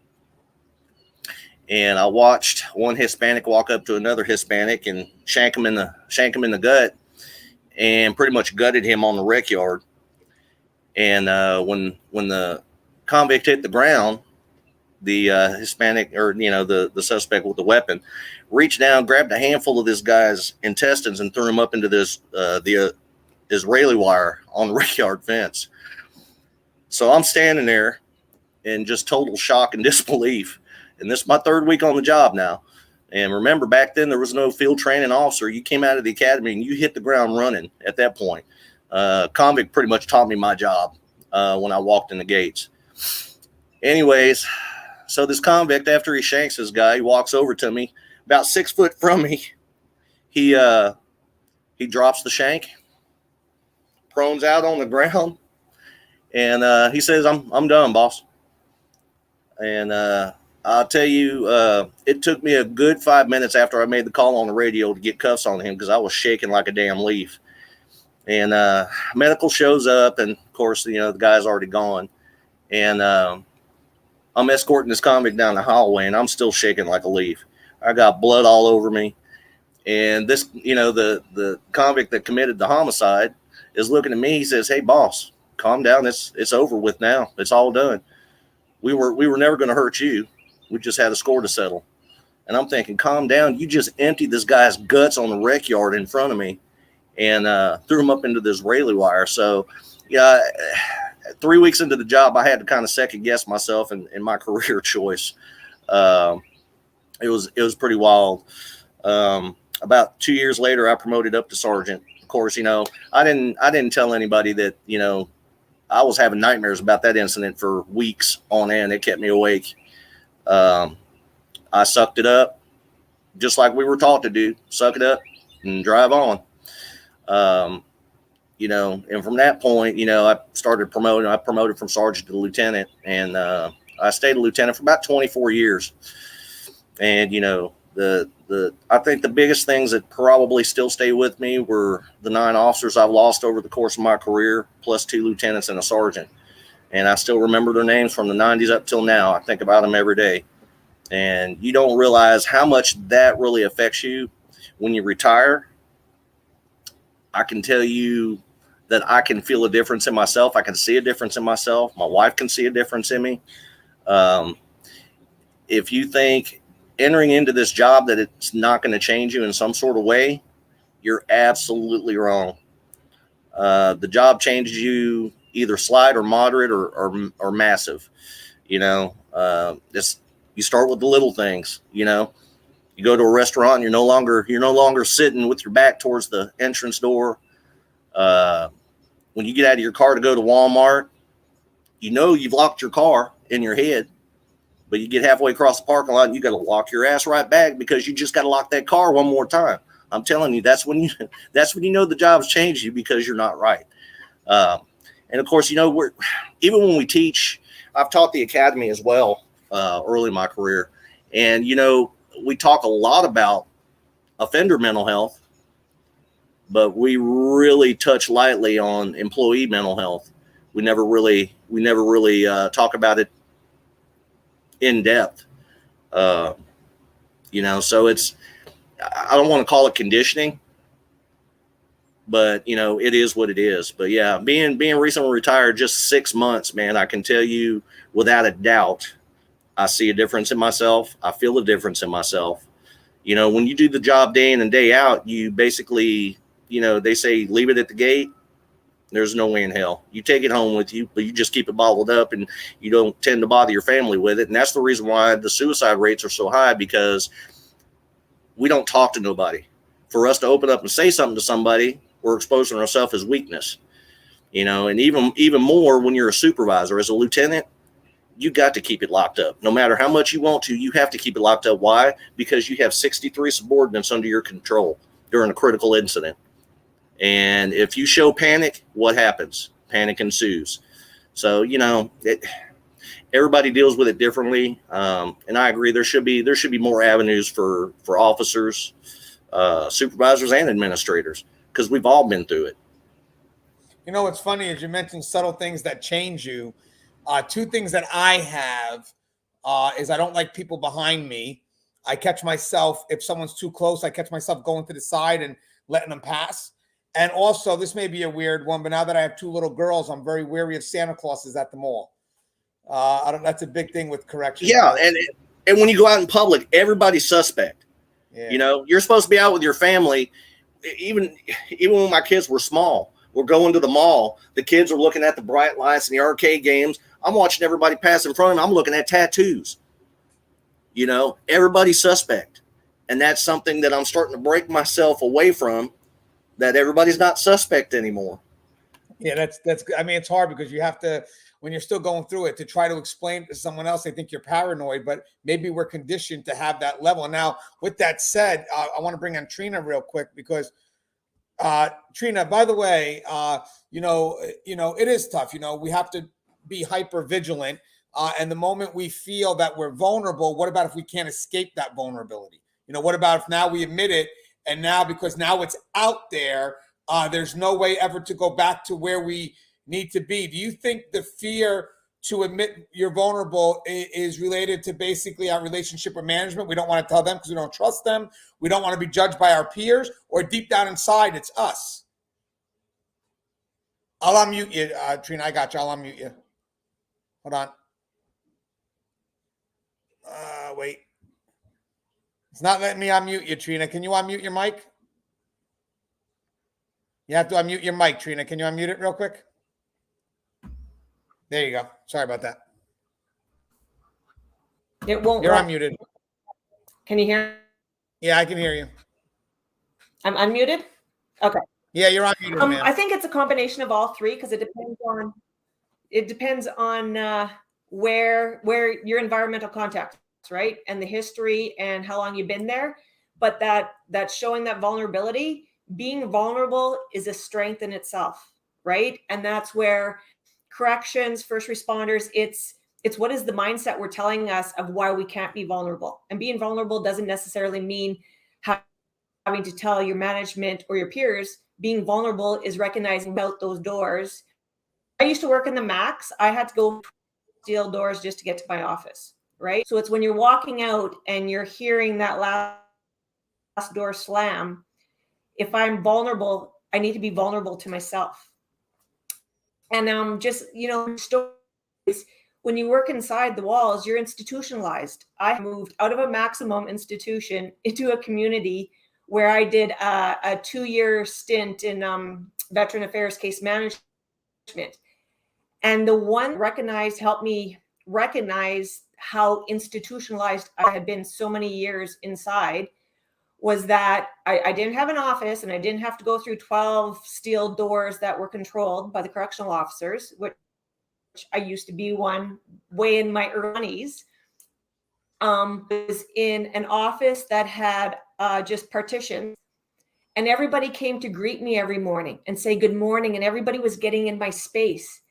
And I watched one Hispanic walk up to another Hispanic and shank him in the gut, and pretty much gutted him on the rec yard. And when the convict hit the ground, the Hispanic, or the suspect with the weapon, reached down, grabbed a handful of this guy's intestines and threw him up into this the Israeli wire on the rec yard fence. So I'm standing there in just total shock and disbelief. And this is my third week on the job now. And remember, back then there was no field training officer. You came out of the academy and you hit the ground running at that point. Convict pretty much taught me my job when I walked in the gates. Anyways, so this convict, after he shanks this guy, he walks over to me about 6 foot from me. He drops the shank, prones out on the ground, and he says, I'm done, boss. And I'll tell you, it took me a good 5 minutes after I made the call on the radio to get cuffs on him, because I was shaking like a damn leaf. And medical shows up, and of course, the guy's already gone. And I'm escorting this convict down the hallway, and I'm still shaking like a leaf. I got blood all over me. And this, the convict that committed the homicide is looking at me. He says, "Hey, boss, calm down. It's over with now. It's all done. We were never going to hurt you. We just had a score to settle." And I'm thinking, calm down. You just emptied this guy's guts on the rec yard in front of me and threw him up into this Israeli wire. So, yeah, 3 weeks into the job, I had to kind of second guess myself in my career choice. It was pretty wild. About 2 years later, I promoted up to sergeant, Of course, I didn't tell anybody that, I was having nightmares about that incident for weeks on end. It kept me awake. I sucked it up, just like we were taught to do. Suck it up and drive on. And from that point, I started promoting. I promoted from sergeant to lieutenant, and I stayed a lieutenant for about 24 years. And I think the biggest things that probably still stay with me were the 9 officers I've lost over the course of my career, plus 2 lieutenants and a sergeant. And I still remember their names from the 90s up till now. I think about them every day. And you don't realize how much that really affects you when you retire. I can tell you that I can feel a difference in myself. I can see a difference in myself. My wife can see a difference in me. If you think entering into this job that it's not going to change you in some sort of way, you're absolutely wrong. The job changes you either slight or moderate or massive. You start with the little things. You go to a restaurant and you're no longer sitting with your back towards the entrance door. When you get out of your car to go to Walmart, you've locked your car in your head, but you get halfway across the parking lot and you got to lock your ass right back because you just got to lock that car one more time. I'm telling you, that's when you know the job's changed you because you're not right. And of course, even when we teach, I've taught the academy as well early in my career, and we talk a lot about offender mental health, but we really touch lightly on employee mental health. We never really talk about it in depth. So I don't want to call it conditioning, but it is what it is. But yeah, being recently retired just 6 months, man, I can tell you without a doubt, I see a difference in myself. I feel a difference in myself. When you do the job day in and day out, you basically, they say, leave it at the gate. There's no way in hell. You take it home with you, but you just keep it bottled up and you don't tend to bother your family with it. And that's the reason why the suicide rates are so high, because we don't talk to nobody. For us to open up and say something to somebody, we're exposing ourselves as weakness. And even more when you're a supervisor. As a lieutenant, you got to keep it locked up. No matter how much you want to, you have to keep it locked up. Why? Because you have 63 subordinates under your control during a critical incident. And if you show panic, what happens? Panic ensues. So, everybody deals with it differently. And I agree, there should be more avenues for officers, supervisors, and administrators, because we've all been through it. What's funny is you mentioned subtle things that change you. 2 things that I have is I don't like people behind me. I catch myself, if someone's too close, I catch myself going to the side and letting them pass. And also, this may be a weird one, but now that I have 2 little girls, I'm very wary of Santa Clauses at the mall. That's a big thing with corrections. Yeah, and when you go out in public, everybody's suspect. Yeah. You're supposed to be out with your family. Even when my kids were small, we're going to the mall. The kids are looking at the bright lights and the arcade games. I'm watching everybody pass in front of them. I'm looking at tattoos. Everybody's suspect. And that's something that I'm starting to break myself away from, that everybody's not suspect anymore. Yeah, that's it's hard because you have to, when you're still going through it, to try to explain to someone else, they think you're paranoid, but maybe we're conditioned to have that level. Now, with that said, I want to bring on Trina real quick, because Trina, by the way, it is tough. We have to be hyper vigilant. And the moment we feel that we're vulnerable, what about if we can't escape that vulnerability? What about if now we admit it, and now, because now it's out there, there's no way ever to go back to where we need to be? Do you think the fear to admit you're vulnerable is related to basically our relationship with management? We don't want to tell them because we don't trust them. We don't want to be judged by our peers, or deep down inside, it's us? I'll unmute you, Trina. I got you. I'll unmute you. Hold on. Wait. It's not letting me unmute you, Trina. Can you unmute your mic? You have to unmute your mic, Trina. Can you unmute it real quick? There you go. Sorry about that. It won't. You're unmuted. Can you hear? Yeah, I can hear you. I'm unmuted? Okay. Yeah, you're on mute, ma'am. I think it's a combination of all three because it depends on where your environmental context, right, and the history and how long you've been there. But that's showing that vulnerability. Being vulnerable is a strength in itself, right? And that's where corrections, first responders, it's what is the mindset we're telling us of why we can't be vulnerable. And being vulnerable doesn't necessarily mean having to tell your management or your peers. Being vulnerable is recognizing out those doors. I used to work in the Max. I had to go steel doors just to get to my office, right? So it's when you're walking out and you're hearing that last door slam. If I'm vulnerable, I need to be vulnerable to myself. And just, stories. When you work inside the walls, you're institutionalized. I moved out of a maximum institution into a community where I did a 2-year stint in veteran affairs case management. And the one helped me recognize how institutionalized I had been so many years inside was that I didn't have an office and I didn't have to go through 12 steel doors that were controlled by the correctional officers, which I used to be one way in my early 20s. Was in an office that had just partitions, and everybody came to greet me every morning and say good morning, and everybody was getting in my space.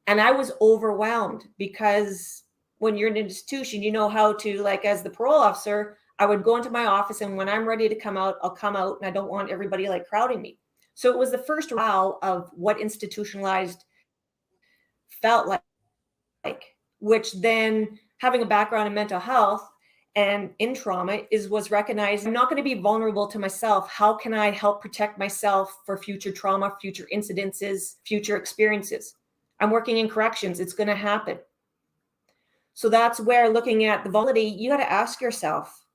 And I was overwhelmed because when you're in an institution, you know how to, like, as the parole officer, I would go into my office, and when I'm ready to come out, I'll come out, and I don't want everybody like crowding me. So it was the first round of what institutionalized felt like, which then having a background in mental health and in trauma was recognized. I'm not going to be vulnerable to myself. How can I help protect myself for future trauma, future incidences, future experiences? I'm working in corrections. It's going to happen. So that's where, looking at the vulnerability, you got to ask yourself,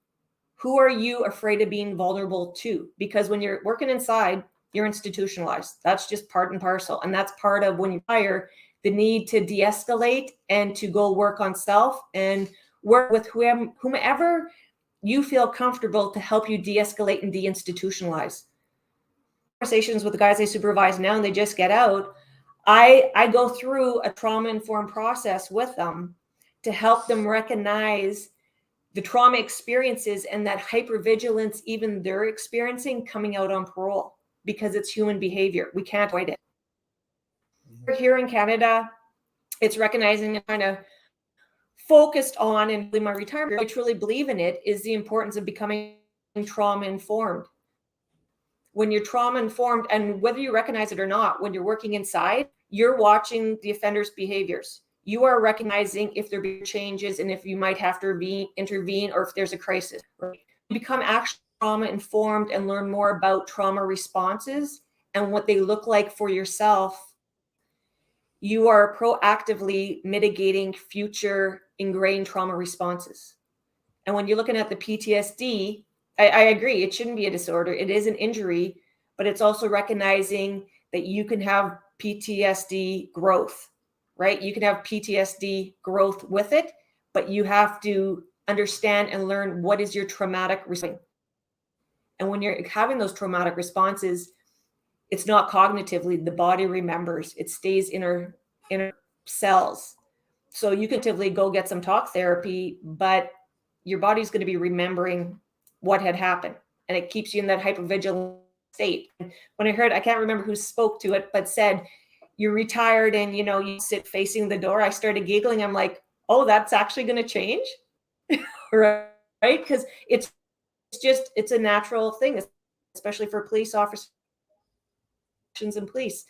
who are you afraid of being vulnerable to? Because when you're working inside, you're institutionalized. That's just part and parcel. And that's part of when you hire the need to de-escalate and to go work on self and work with whomever you feel comfortable to help you de-escalate and de-institutionalize. Conversations with the guys I supervise now, and they just get out, I go through a trauma-informed process with them to help them recognize the trauma experiences and that hypervigilance even they're experiencing coming out on parole, because it's human behavior. We can't avoid it. Here in Canada, it's recognizing and kind of focused on, and my retirement, I truly believe in it, is the importance of becoming trauma-informed. When you're trauma-informed, and whether you recognize it or not, when you're working inside, you're watching the offender's behaviors. You are recognizing if there be changes and if you might have to intervene or if there's a crisis. Right? You become actually trauma-informed and learn more about trauma responses and what they look like for yourself. You are proactively mitigating future ingrained trauma responses. And when you're looking at the PTSD, I agree, it shouldn't be a disorder. It is an injury, but it's also recognizing that you can have PTSD growth, right? You can have PTSD growth with it, but you have to understand and learn what is your traumatic response. And when you're having those traumatic responses, it's not cognitively, the body remembers, it stays in our cells. So you can actively go get some talk therapy, but your body's going to be remembering what had happened, and it keeps you in that hypervigilant state. When I heard, I can't remember who spoke to it, but said, you're retired and, you sit facing the door. I started giggling. I'm like, oh, that's actually going to change. Right? Because it's a natural thing, especially for police officers and police.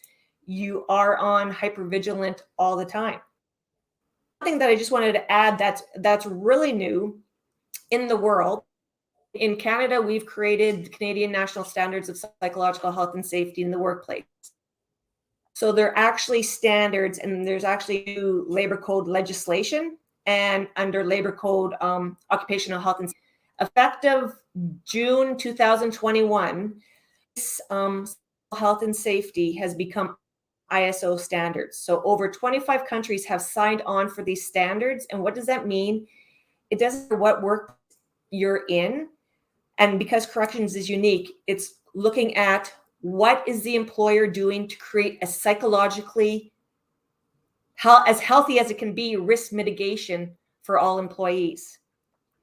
You are on hypervigilant all the time. One thing that I just wanted to add that's really new in the world. In Canada, we've created the Canadian National Standards of Psychological Health and Safety in the Workplace. So they're actually standards, and there's actually new labor code legislation, and under labor code, occupational health and safety. Effective June 2021, health and safety has become ISO standards. So over 25 countries have signed on for these standards. And what does that mean? It doesn't matter what work you're in. And because corrections is unique, it's looking at What is the employer doing to create a psychologically as healthy as it can be risk mitigation for all employees?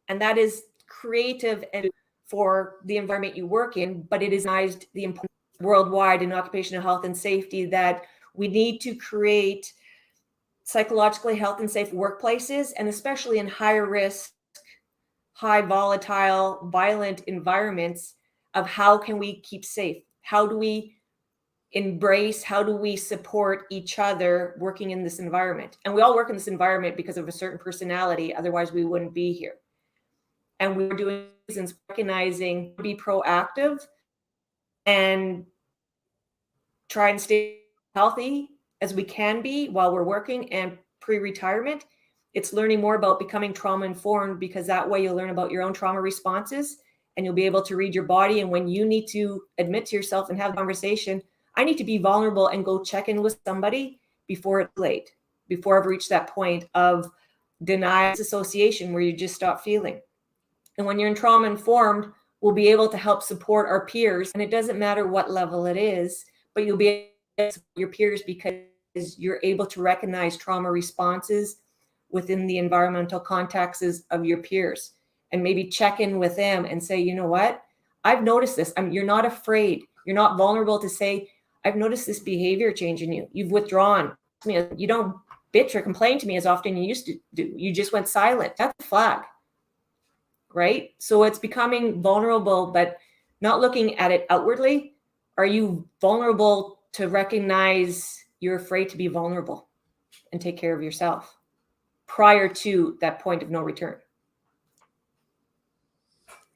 And that is creative and for the environment you work in, but it is the worldwide in occupational health and safety that we need to create psychologically health and safe workplaces, and especially in higher risk, high volatile, violent environments of how can we keep safe? How do we embrace, how do we support each other working in this environment? And we all work in this environment because of a certain personality, otherwise we wouldn't be here. And we're doing reasons, recognizing, be proactive and try and stay healthy as we can be while we're working and pre-retirement. It's learning more about becoming trauma informed, because that way you'll learn about your own trauma responses and you'll be able to read your body. And when you need to admit to yourself and have a conversation, I need to be vulnerable and go check in with somebody before it's late, before I've reached that point of denial association where you just stop feeling. And when you're in trauma informed, we'll be able to help support our peers. And it doesn't matter what level it is, but you'll be able to support your peers because you're able to recognize trauma responses within the environmental contexts of your peers, and maybe check in with them and say, you know what, I've noticed this. You're not afraid. You're not vulnerable to say, I've noticed this behavior change in you. You've withdrawn. You don't bitch or complain to me as often as you used to do. You just went silent. That's a flag, right? So it's becoming vulnerable, but not looking at it outwardly. Are you vulnerable to recognize you're afraid to be vulnerable and take care of yourself prior to that point of no return?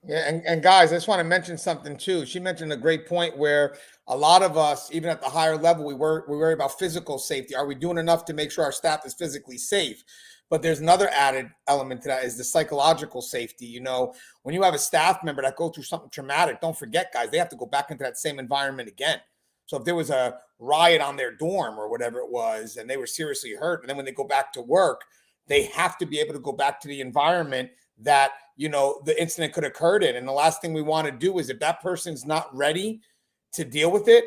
Yeah, and guys, I just want to mention something too. She mentioned a great point where a lot of us, even at the higher level, we worry about physical safety. Are we doing enough to make sure our staff is physically safe? But there's another added element to that, is the psychological safety. You know, when you have a staff member that go through something traumatic, don't forget, guys, they have to go back into that same environment again. So if there was a riot on their dorm or whatever it was, and they were seriously hurt, and then when they go back to work, they have to be able to go back to the environment that, you know, the incident could occur in. And the last thing we want to do is, if that person's not ready to deal with it,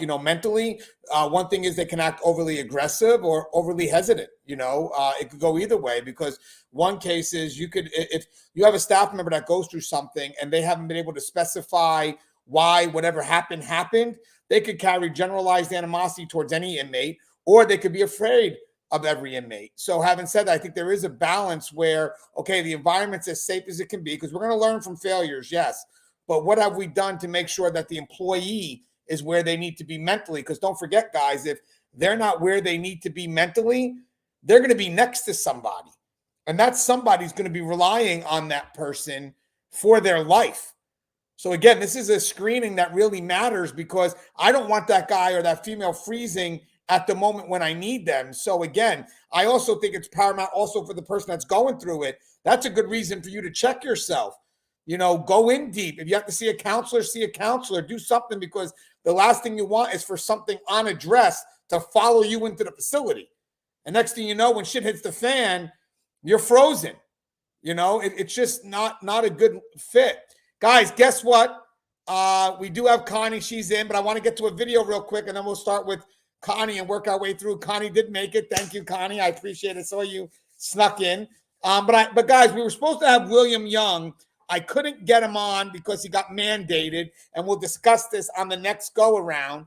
you know, mentally, one thing is they can act overly aggressive or overly hesitant. You know, it could go either way, because one case is if you have a staff member that goes through something and they haven't been able to specify why whatever happened, they could carry generalized animosity towards any inmate, or they could be afraid of every inmate. So having said that, I think there is a balance where, okay, the environment's as safe as it can be, because we're going to learn from failures, yes. But what have we done to make sure that the employee is where they need to be mentally? Because don't forget, guys, if they're not where they need to be mentally, they're going to be next to somebody. And that somebody's going to be relying on that person for their life. So again, this is a screening that really matters, because I don't want that guy or that female freezing at the moment when I need them. So again, I also think it's paramount also for the person that's going through it. That's a good reason for you to check yourself. You know, go in deep. If you have to see a counselor, do something, because the last thing you want is for something unaddressed to follow you into the facility. And next thing you know, when shit hits the fan, you're frozen. You know, it's just not a good fit. Guys, guess what? We do have Connie. She's in, but I want to get to a video real quick, and then we'll start with Connie and work our way through. Connie did make it. Thank you, Connie. I appreciate it. Saw you snuck in. But guys, we were supposed to have William Young. I couldn't get him on because he got mandated, and we'll discuss this on the next go around.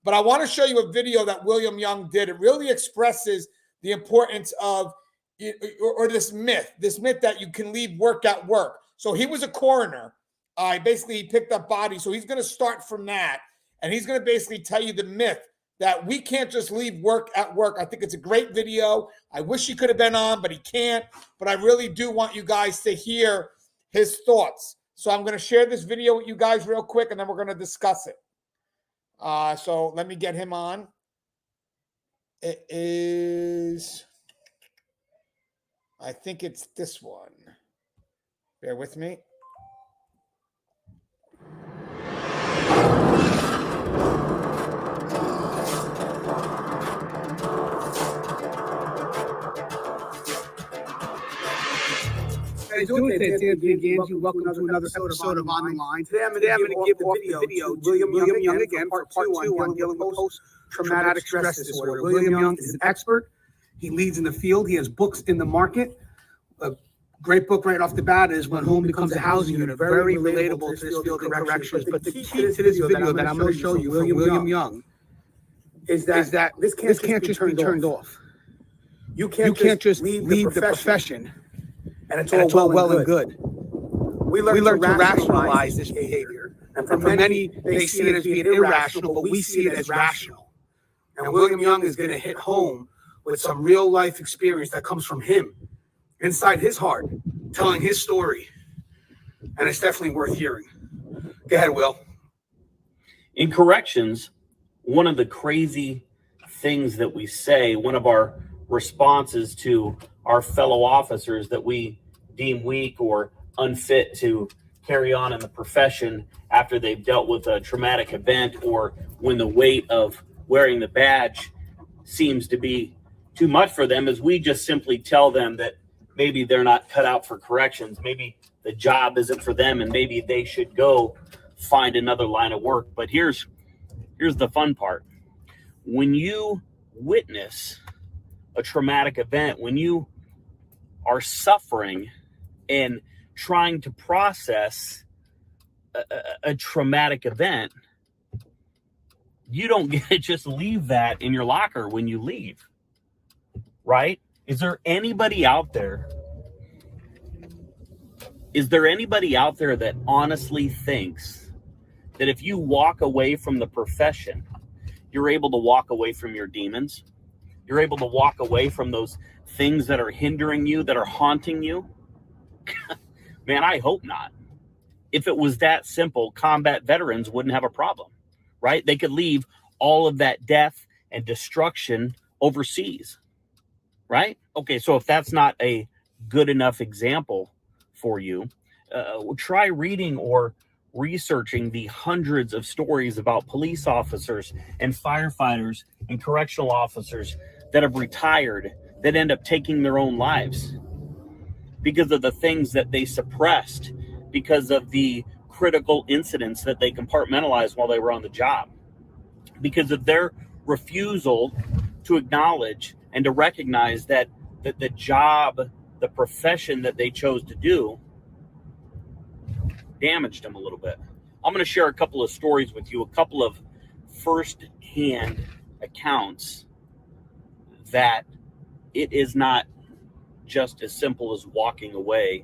But I want to show you a video that William Young did. It really expresses the importance of, or this myth that you can leave work at work. So he was a coroner. Basically, he picked up bodies. So he's going to start from that, and he's going to basically tell you the myth that we can't just leave work at work. I think it's a great video. I wish he could have been on, but he can't. But I really do want you guys to hear his thoughts. So I'm going to share this video with you guys real quick, and then we're going to discuss it. So let me get him on. It is, I think it's this one. Bear with me. guys doing today? It's Anthony Gangi. Welcome to another episode of On the Line. Today I'm going to give the video to William Young again for part two on dealing with post-traumatic stress disorder. William Young is an expert. He leads in the field. He has books in the market. A great book right off the bat is When Home Becomes a Housing Unit. Very relatable to this field of corrections. But the key to this video that I'm going to show you from William Young is that this can't just be turned off. You can't just leave the profession and it's all well and good. We learn to rationalize this behavior. And for many, they see it as being irrational, but we see it as rational. And William Young is going to hit home with some real life experience that comes from him, inside his heart, telling his story. And it's definitely worth hearing. Go ahead, Will. In corrections, one of the crazy things that we say, one of our responses to our fellow officers that we deem weak or unfit to carry on in the profession after they've dealt with a traumatic event, or when the weight of wearing the badge seems to be too much for them, is we just simply tell them that maybe they're not cut out for corrections, maybe the job isn't for them, and maybe they should go find another line of work. But here's the fun part. When you witness a traumatic event, when you are suffering and trying to process a traumatic event, you don't get to just leave that in your locker when you leave, right? Is there anybody out there that honestly thinks that if you walk away from the profession, you're able to walk away from your demons? You're able to walk away from those things that are hindering you, that are haunting you? Man, I hope not. If it was that simple, combat veterans wouldn't have a problem, right? They could leave all of that death and destruction overseas, right? Okay, so if that's not a good enough example for you, try reading or researching the hundreds of stories about police officers and firefighters and correctional officers that have retired, that end up taking their own lives because of the things that they suppressed, because of the critical incidents that they compartmentalized while they were on the job, because of their refusal to acknowledge and to recognize that the job, the profession that they chose to do damaged them a little bit. I'm going to share a couple of stories with you, a couple of first-hand accounts that it is not just as simple as walking away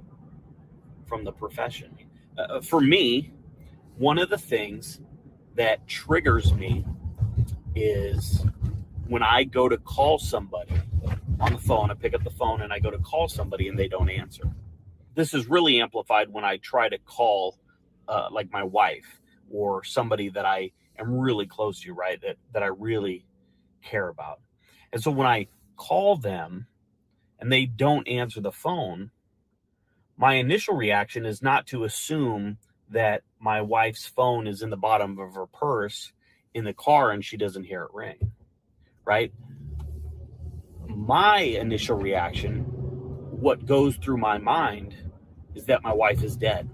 from the profession. For me, one of the things that triggers me is when I go to call somebody on the phone. I pick up the phone and I go to call somebody and they don't answer. This is really amplified when I try to call like my wife or somebody that I am really close to, right? That I really care about. And so when I call them and they don't answer the phone, my initial reaction is not to assume that my wife's phone is in the bottom of her purse in the car and she doesn't hear it ring, right? My initial reaction, what goes through my mind, is that my wife is dead,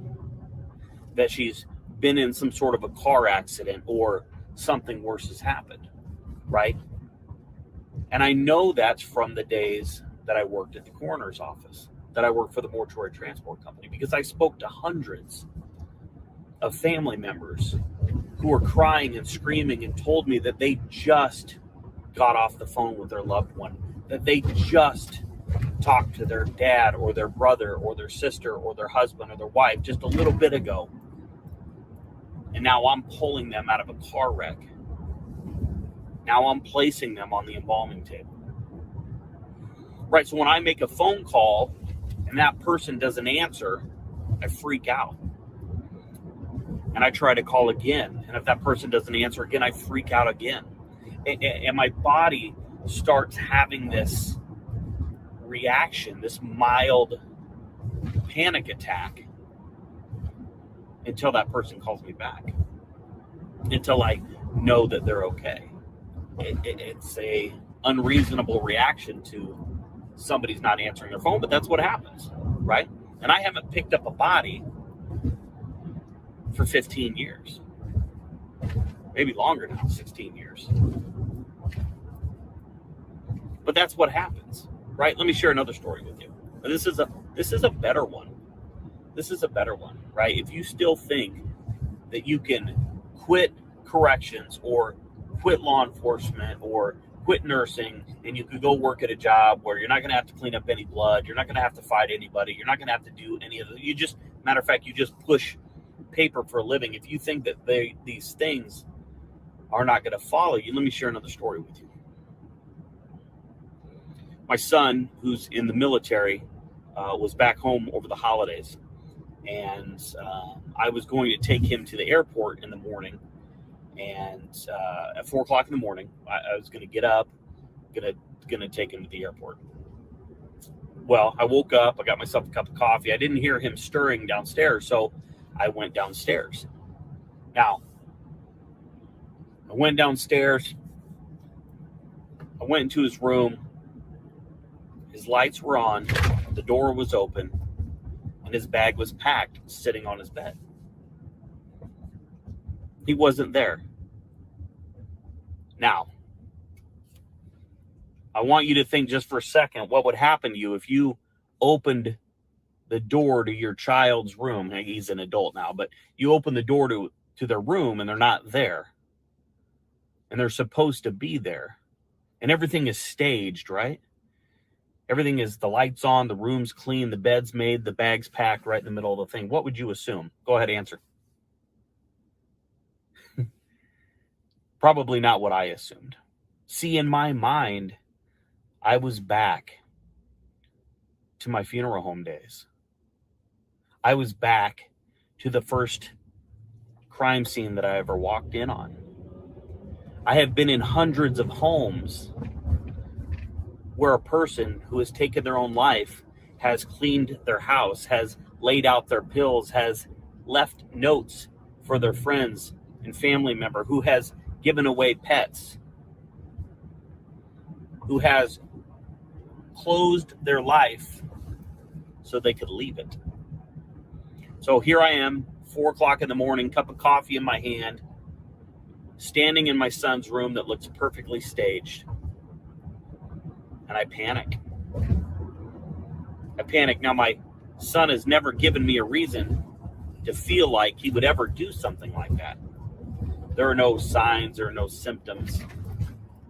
that she's been in some sort of a car accident or something worse has happened, right? And I know that's from the days that I worked at the coroner's office, that I worked for the mortuary transport company, because I spoke to hundreds of family members who were crying and screaming and told me that they just got off the phone with their loved one, that they just talked to their dad or their brother or their sister or their husband or their wife just a little bit ago. And now I'm pulling them out of a car wreck. Now I'm placing them on the embalming table. Right, so when I make a phone call and that person doesn't answer, I freak out. And I try to call again. And if that person doesn't answer again, I freak out again. And my body starts having this reaction, this mild panic attack, until that person calls me back, until I know that they're okay. It's a unreasonable reaction to somebody's not answering their phone, but that's what happens, right? And I haven't picked up a body for 15 years. Maybe longer now, 16 years. But that's what happens, right? Let me share another story with you. This is a better one. This is a better one, right? If you still think that you can quit corrections or quit law enforcement or quit nursing and you could go work at a job where you're not going to have to clean up any blood, you're not going to have to fight anybody, you're not going to have to do any of the, matter of fact, you just push paper for a living. If you think that these things are not going to follow you, let me share another story with you. My son, who's in the military, was back home over the holidays, and I was going to take him to the airport in the morning. And at 4 o'clock in the morning, I was going to get up, gonna take him to the airport. Well, I woke up, I got myself a cup of coffee. I didn't hear him stirring downstairs, so I went downstairs. Now, I went downstairs. I went into his room. His lights were on, the door was open, and his bag was packed, sitting on his bed. He wasn't there. Now, I want you to think just for a second what would happen to you if you opened the door to your child's room. He's an adult now, but you open the door to their room and they're not there. And they're supposed to be there. And everything is staged, right? Everything is, the lights on, the room's clean, the bed's made, the bag's packed right in the middle of the thing. What would you assume? Go ahead, answer. Probably not what I assumed. See, in my mind, I was back to my funeral home days. I was back to the first crime scene that I ever walked in on. I have been in hundreds of homes where a person who has taken their own life has cleaned their house, has laid out their pills, has left notes for their friends and family member, who has given away pets, who has closed their life so they could leave it. So here I am, 4 o'clock in the morning, cup of coffee in my hand, standing in my son's room that looks perfectly staged. And I panic. Now, my son has never given me a reason to feel like he would ever do something like that. There are no signs, there are no symptoms.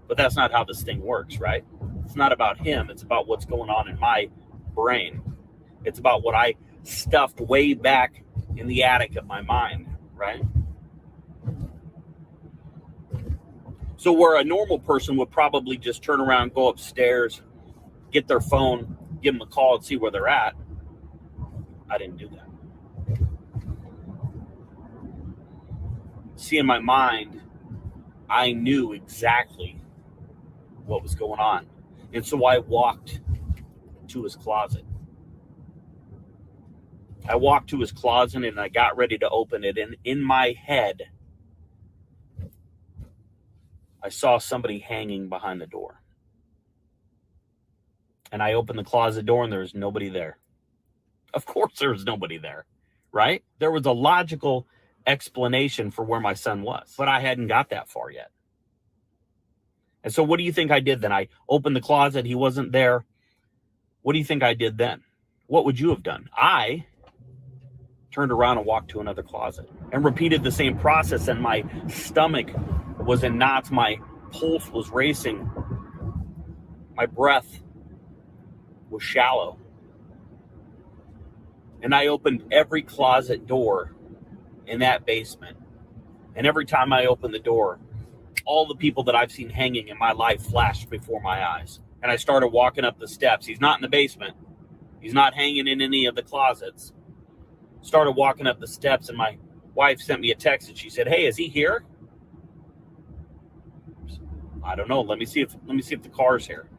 But that's not how this thing works, right? It's not about him. It's about what's going on in my brain. It's about what I stuffed way back in the attic of my mind, right? So where a normal person would probably just turn around, go upstairs, get their phone, give them a call and see where they're at, I didn't do that. See, in my mind, I knew exactly what was going on. And so I walked to his closet. I walked to his closet and I got ready to open it. And in my head, I saw somebody hanging behind the door. And I opened the closet door and there was nobody there. Of course there was nobody there, right? There was a logical explanation for where my son was, but I hadn't got that far yet. And so what do you think I did then? I opened the closet, he wasn't there. What do you think I did then? What would you have done? I turned around and walked to another closet and repeated the same process, and my stomach was in knots, my pulse was racing, my breath was shallow. And I opened every closet door in that basement. And every time I opened the door, all the people that I've seen hanging in my life flashed before my eyes. And I started walking up the steps. He's not in the basement. He's not hanging in any of the closets. Started walking up the steps, and my wife sent me a text and she said, "Hey, is he here?" I don't know. Let me see if the car's here.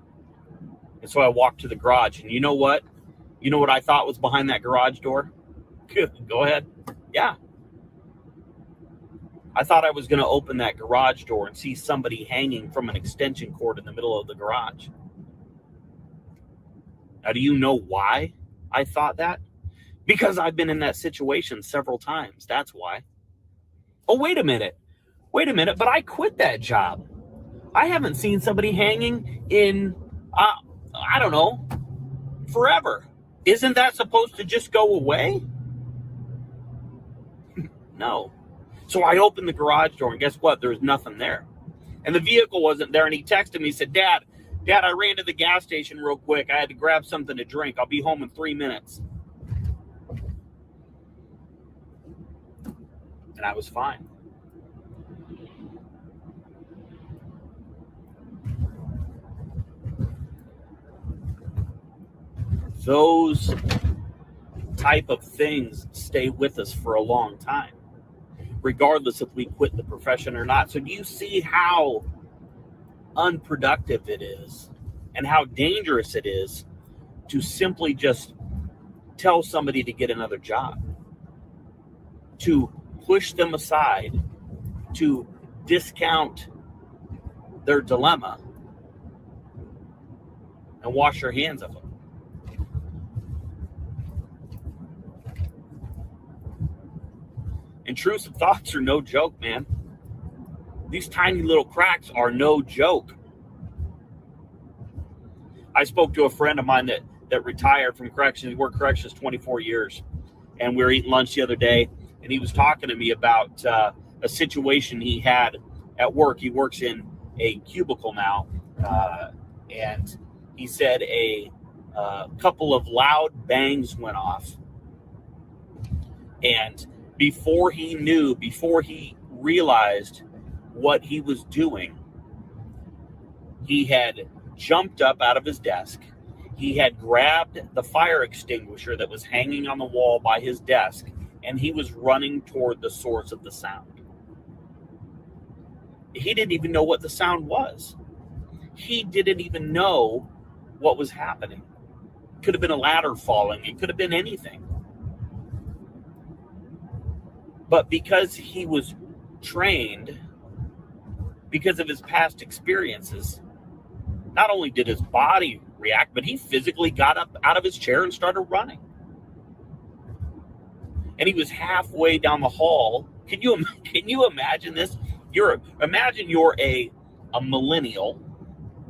And so I walked to the garage, and you know what? You know what I thought was behind that garage door? Go ahead. Yeah. I thought I was going to open that garage door and see somebody hanging from an extension cord in the middle of the garage. Now, do you know why I thought that? Because I've been in that situation several times. That's why. Oh, wait a minute. But I quit that job. I haven't seen somebody hanging in, I don't know, forever. Isn't that supposed to just go away? No. So I opened the garage door, and guess what? There was nothing there. And the vehicle wasn't there. And he texted me, he said, Dad, I ran to the gas station real quick. I had to grab something to drink. I'll be home in 3 minutes. And I was fine. Those type of things stay with us for a long time, regardless if we quit the profession or not. So do you see how unproductive it is and how dangerous it is to simply just tell somebody to get another job, to push them aside, to discount their dilemma and wash your hands of them? Intrusive thoughts are no joke, man. These tiny little cracks are no joke. I spoke to a friend of mine that retired from corrections. He worked corrections 24 years. And we were eating lunch the other day, and he was talking to me about a situation he had at work. He works in a cubicle now. And he said a couple of loud bangs went off. And before he realized what he was doing, he had jumped up out of his desk. He had grabbed the fire extinguisher that was hanging on the wall by his desk, and he was running toward the source of the sound. He didn't even know what the sound was. He didn't even know what was happening. It could have been a ladder falling. It could have been anything. But because he was trained, because of his past experiences, not only did his body react, but he physically got up out of his chair and started running. And he was halfway down the hall. Can you imagine this? Imagine you're a millennial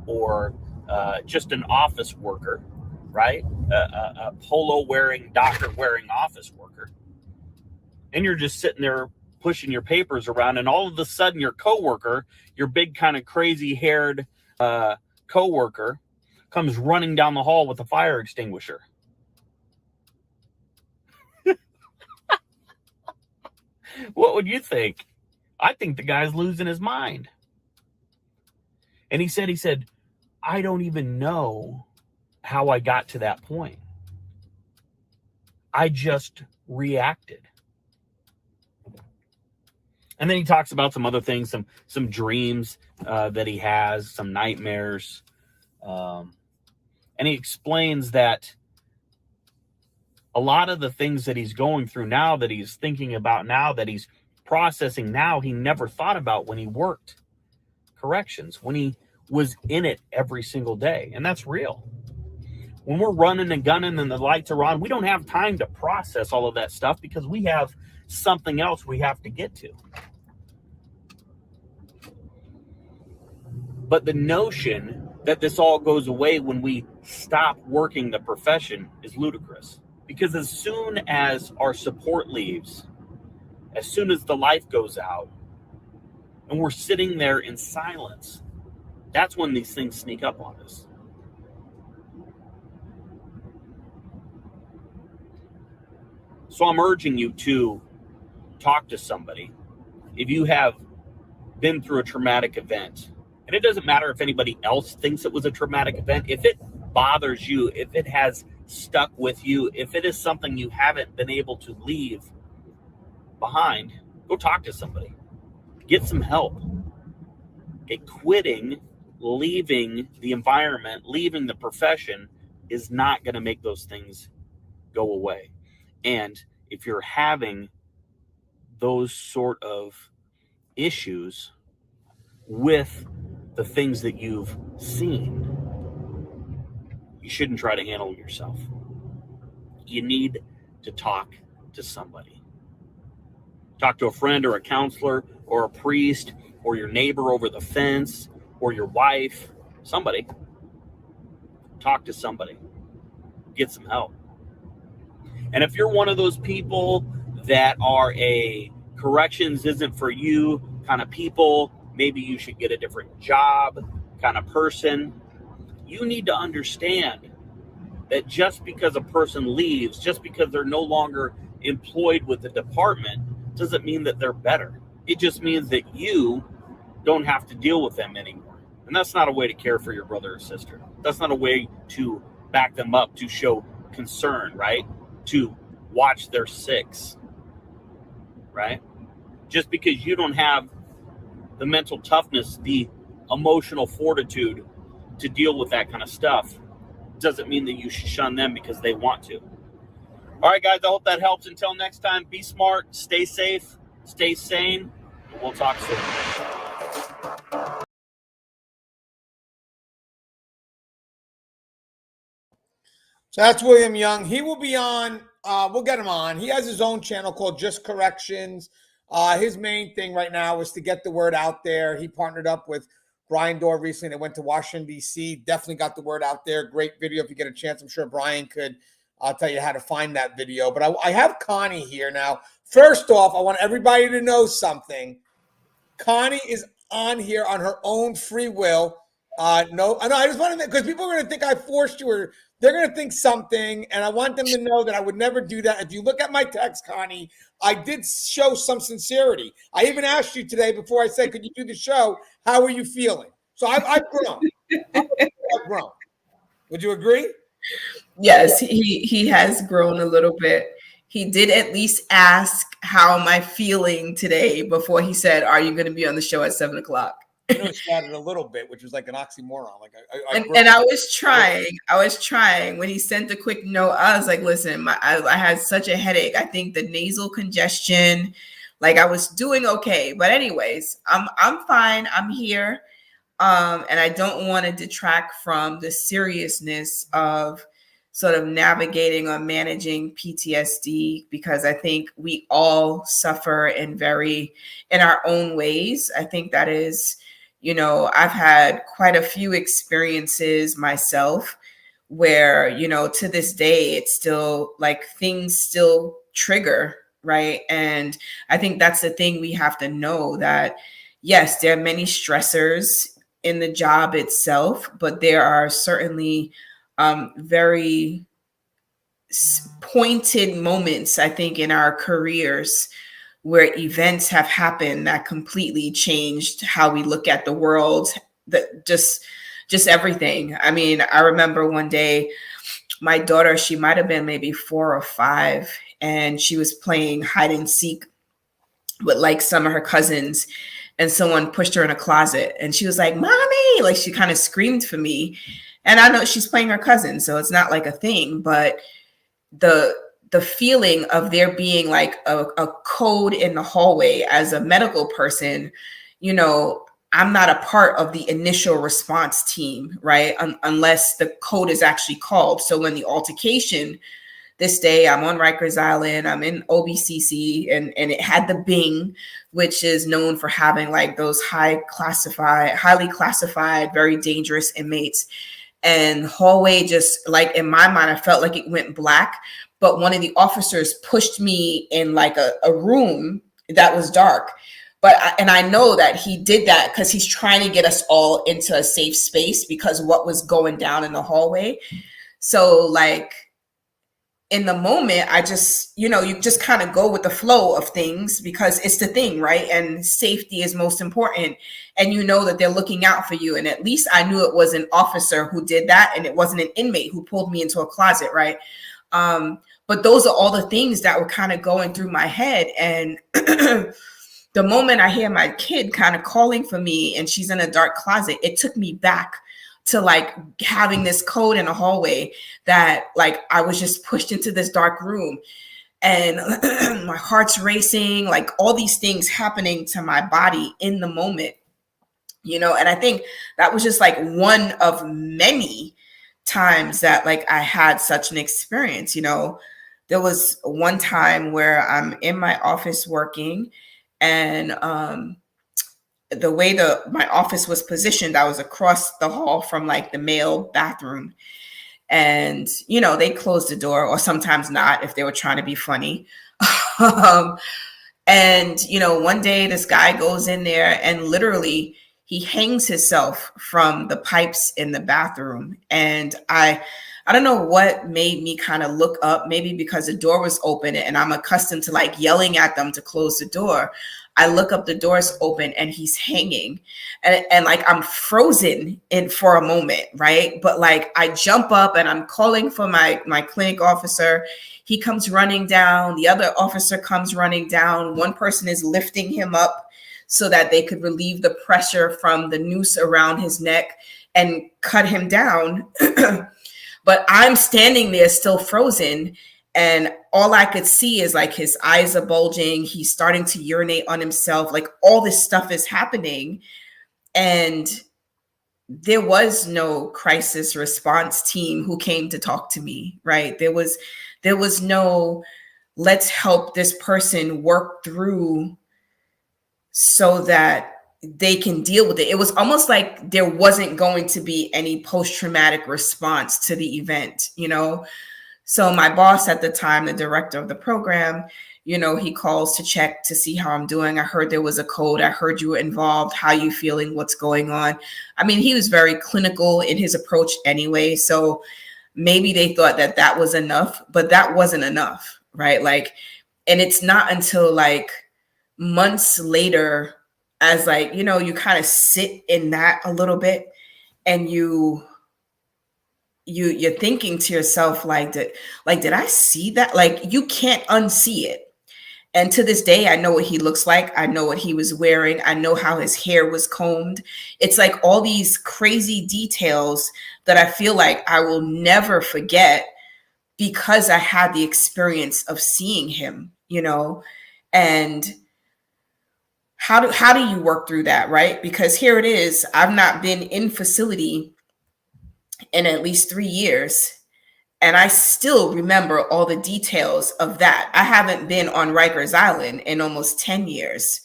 or just an office worker, right? A polo wearing, doctor wearing office worker. And you're just sitting there pushing your papers around, and all of a sudden your coworker, your big kind of crazy haired coworker, comes running down the hall with a fire extinguisher. What would you think? I think the guy's losing his mind. And he said, I don't even know how I got to that point. I just reacted. And then he talks about some other things, some dreams that he has, some nightmares. And he explains that a lot of the things that he's going through now, that he's thinking about now, that he's processing now, he never thought about when he worked corrections, when he was in it every single day. And that's real. When we're running and gunning and the lights are on, we don't have time to process all of that stuff because we have something else we have to get to. But the notion that this all goes away when we stop working the profession is ludicrous. Because as soon as our support leaves, as soon as the life goes out, and we're sitting there in silence, that's when these things sneak up on us. So I'm urging you to talk to somebody. If you have been through a traumatic event, and it doesn't matter if anybody else thinks it was a traumatic event, if it bothers you, if it has stuck with you, if it is something you haven't been able to leave behind, go talk to somebody. Get some help. Okay, quitting, leaving the environment, leaving the profession is not going to make those things go away. And if you're having those sort of issues with the things that you've seen, you shouldn't try to handle yourself. You need to talk to somebody. Talk to a friend or a counselor or a priest or your neighbor over the fence or your wife, somebody. Talk to somebody. Get some help. And if you're one of those people that are a corrections isn't for you kind of people, maybe you should get a different job kind of person, you need to understand that just because a person leaves, just because they're no longer employed with the department, doesn't mean that they're better. It just means that you don't have to deal with them anymore. And that's not a way to care for your brother or sister. That's not a way to back them up, to show concern, right? To watch their six, right? Just because you don't have the mental toughness, the emotional fortitude to deal with that kind of stuff, doesn't mean that you should shun them because they want to. All right, guys, I hope that helps. Until next time, be smart, stay safe, stay sane, and we'll talk soon. So that's William Young. He will be on. We'll get him on. He has his own channel called Just Corrections. His main thing right now is to get the word out there. He partnered up with Brian Dorr recently. They went to Washington, D.C. Definitely got the word out there. Great video. If you get a chance, I'm sure Brian could tell you how to find that video. But I have Connie here now. First off, I want everybody to know something. Connie is on here on her own free will. I just want to, because people are going to think I forced you, or they're going to think something, and I want them to know that I would never do that. If you look at my text, Connie, I did show some sincerity. I even asked you today before I said, could you do the show? How are you feeling? So I've grown. I've grown. Would you agree? Yes, he has grown a little bit. He did at least ask, how am I feeling today, before he said, are you going to be on the show at 7:00? You know, she added a little bit, which was like an oxymoron. Like I was trying. When he sent the quick note, I was like, listen, I had such a headache. I think the nasal congestion, like I was doing okay. But anyways, I'm fine. I'm here. And I don't want to detract from the seriousness of sort of navigating or managing PTSD, because I think we all suffer in our own ways. I think that is, I've had quite a few experiences myself where, to this day, it's still like things still trigger, right? And I think that's the thing we have to know, that yes, there are many stressors in the job itself, but there are certainly very pointed moments, I think, in our careers where events have happened that completely changed how we look at the world, that just everything. I mean, I remember one day my daughter, she might have been maybe 4 or 5, and she was playing hide and seek with like some of her cousins, and someone pushed her in a closet, and she was like, "Mommy," like she kind of screamed for me. And I know she's playing her cousin, so it's not like a thing, but the feeling of there being like a code in the hallway as a medical person, I'm not a part of the initial response team, right? Unless the code is actually called. So when the altercation this day, I'm on Rikers Island, I'm in OBCC, and it had the Bing, which is known for having like those highly classified, very dangerous inmates. And hallway, just like in my mind, I felt like it went black. But one of the officers pushed me in like a room that was dark. And I know that he did that because he's trying to get us all into a safe space because of what was going down in the hallway. So like in the moment, I just, you just kind of go with the flow of things because it's the thing, right? And safety is most important. And that they're looking out for you. And at least I knew it was an officer who did that, and it wasn't an inmate who pulled me into a closet, right? But those are all the things that were kind of going through my head. And the moment I hear my kid kind of calling for me and she's in a dark closet, it took me back to like having this code in a hallway that like I was just pushed into this dark room, and my heart's racing, like all these things happening to my body in the moment, and I think that was just like one of many times that like I had such an experience. there was one time where I'm in my office working, and the way my office was positioned, I was across the hall from like the male bathroom. And, you know, they closed the door, or sometimes not, if they were trying to be funny. And, you know, one day this guy goes in there and literally he hangs himself from the pipes in the bathroom. And I don't know what made me kind of look up, maybe because the door was open and I'm accustomed to like yelling at them to close the door. I look up, the door's open and he's hanging, and like I'm frozen in for a moment, right? But like I jump up and I'm calling for my clinic officer. He comes running down. The other officer comes running down. One person is lifting him up so that they could relieve the pressure from the noose around his neck and cut him down. But I'm standing there still frozen. And all I could see is like his eyes are bulging. He's starting to urinate on himself. Like all this stuff is happening. And there was no crisis response team who came to talk to me, right? There was no, let's help this person work through so that they can deal with it. It was almost like there wasn't going to be any post-traumatic response to the event, you know? So my boss at the time, the director of the program, you know, he calls to check to see how I'm doing. I heard there was a code. I heard you were involved. How you feeling? What's going on? I mean, he was very clinical in his approach anyway. So maybe they thought that that was enough, but that wasn't enough, right? Like, and it's not until like months later, as like, you know, you kind of sit in that a little bit and you're thinking to yourself, like, did I see that? Like, you can't unsee it. And to this day, I know what he looks like. I know what he was wearing. I know how his hair was combed. It's like all these crazy details that I feel like I will never forget because I had the experience of seeing him, you know. And how do you work through that, right? Because here it is. I've not been in facility in at least 3 years. And I still remember all the details of that. I haven't been on Rikers Island in almost 10 years.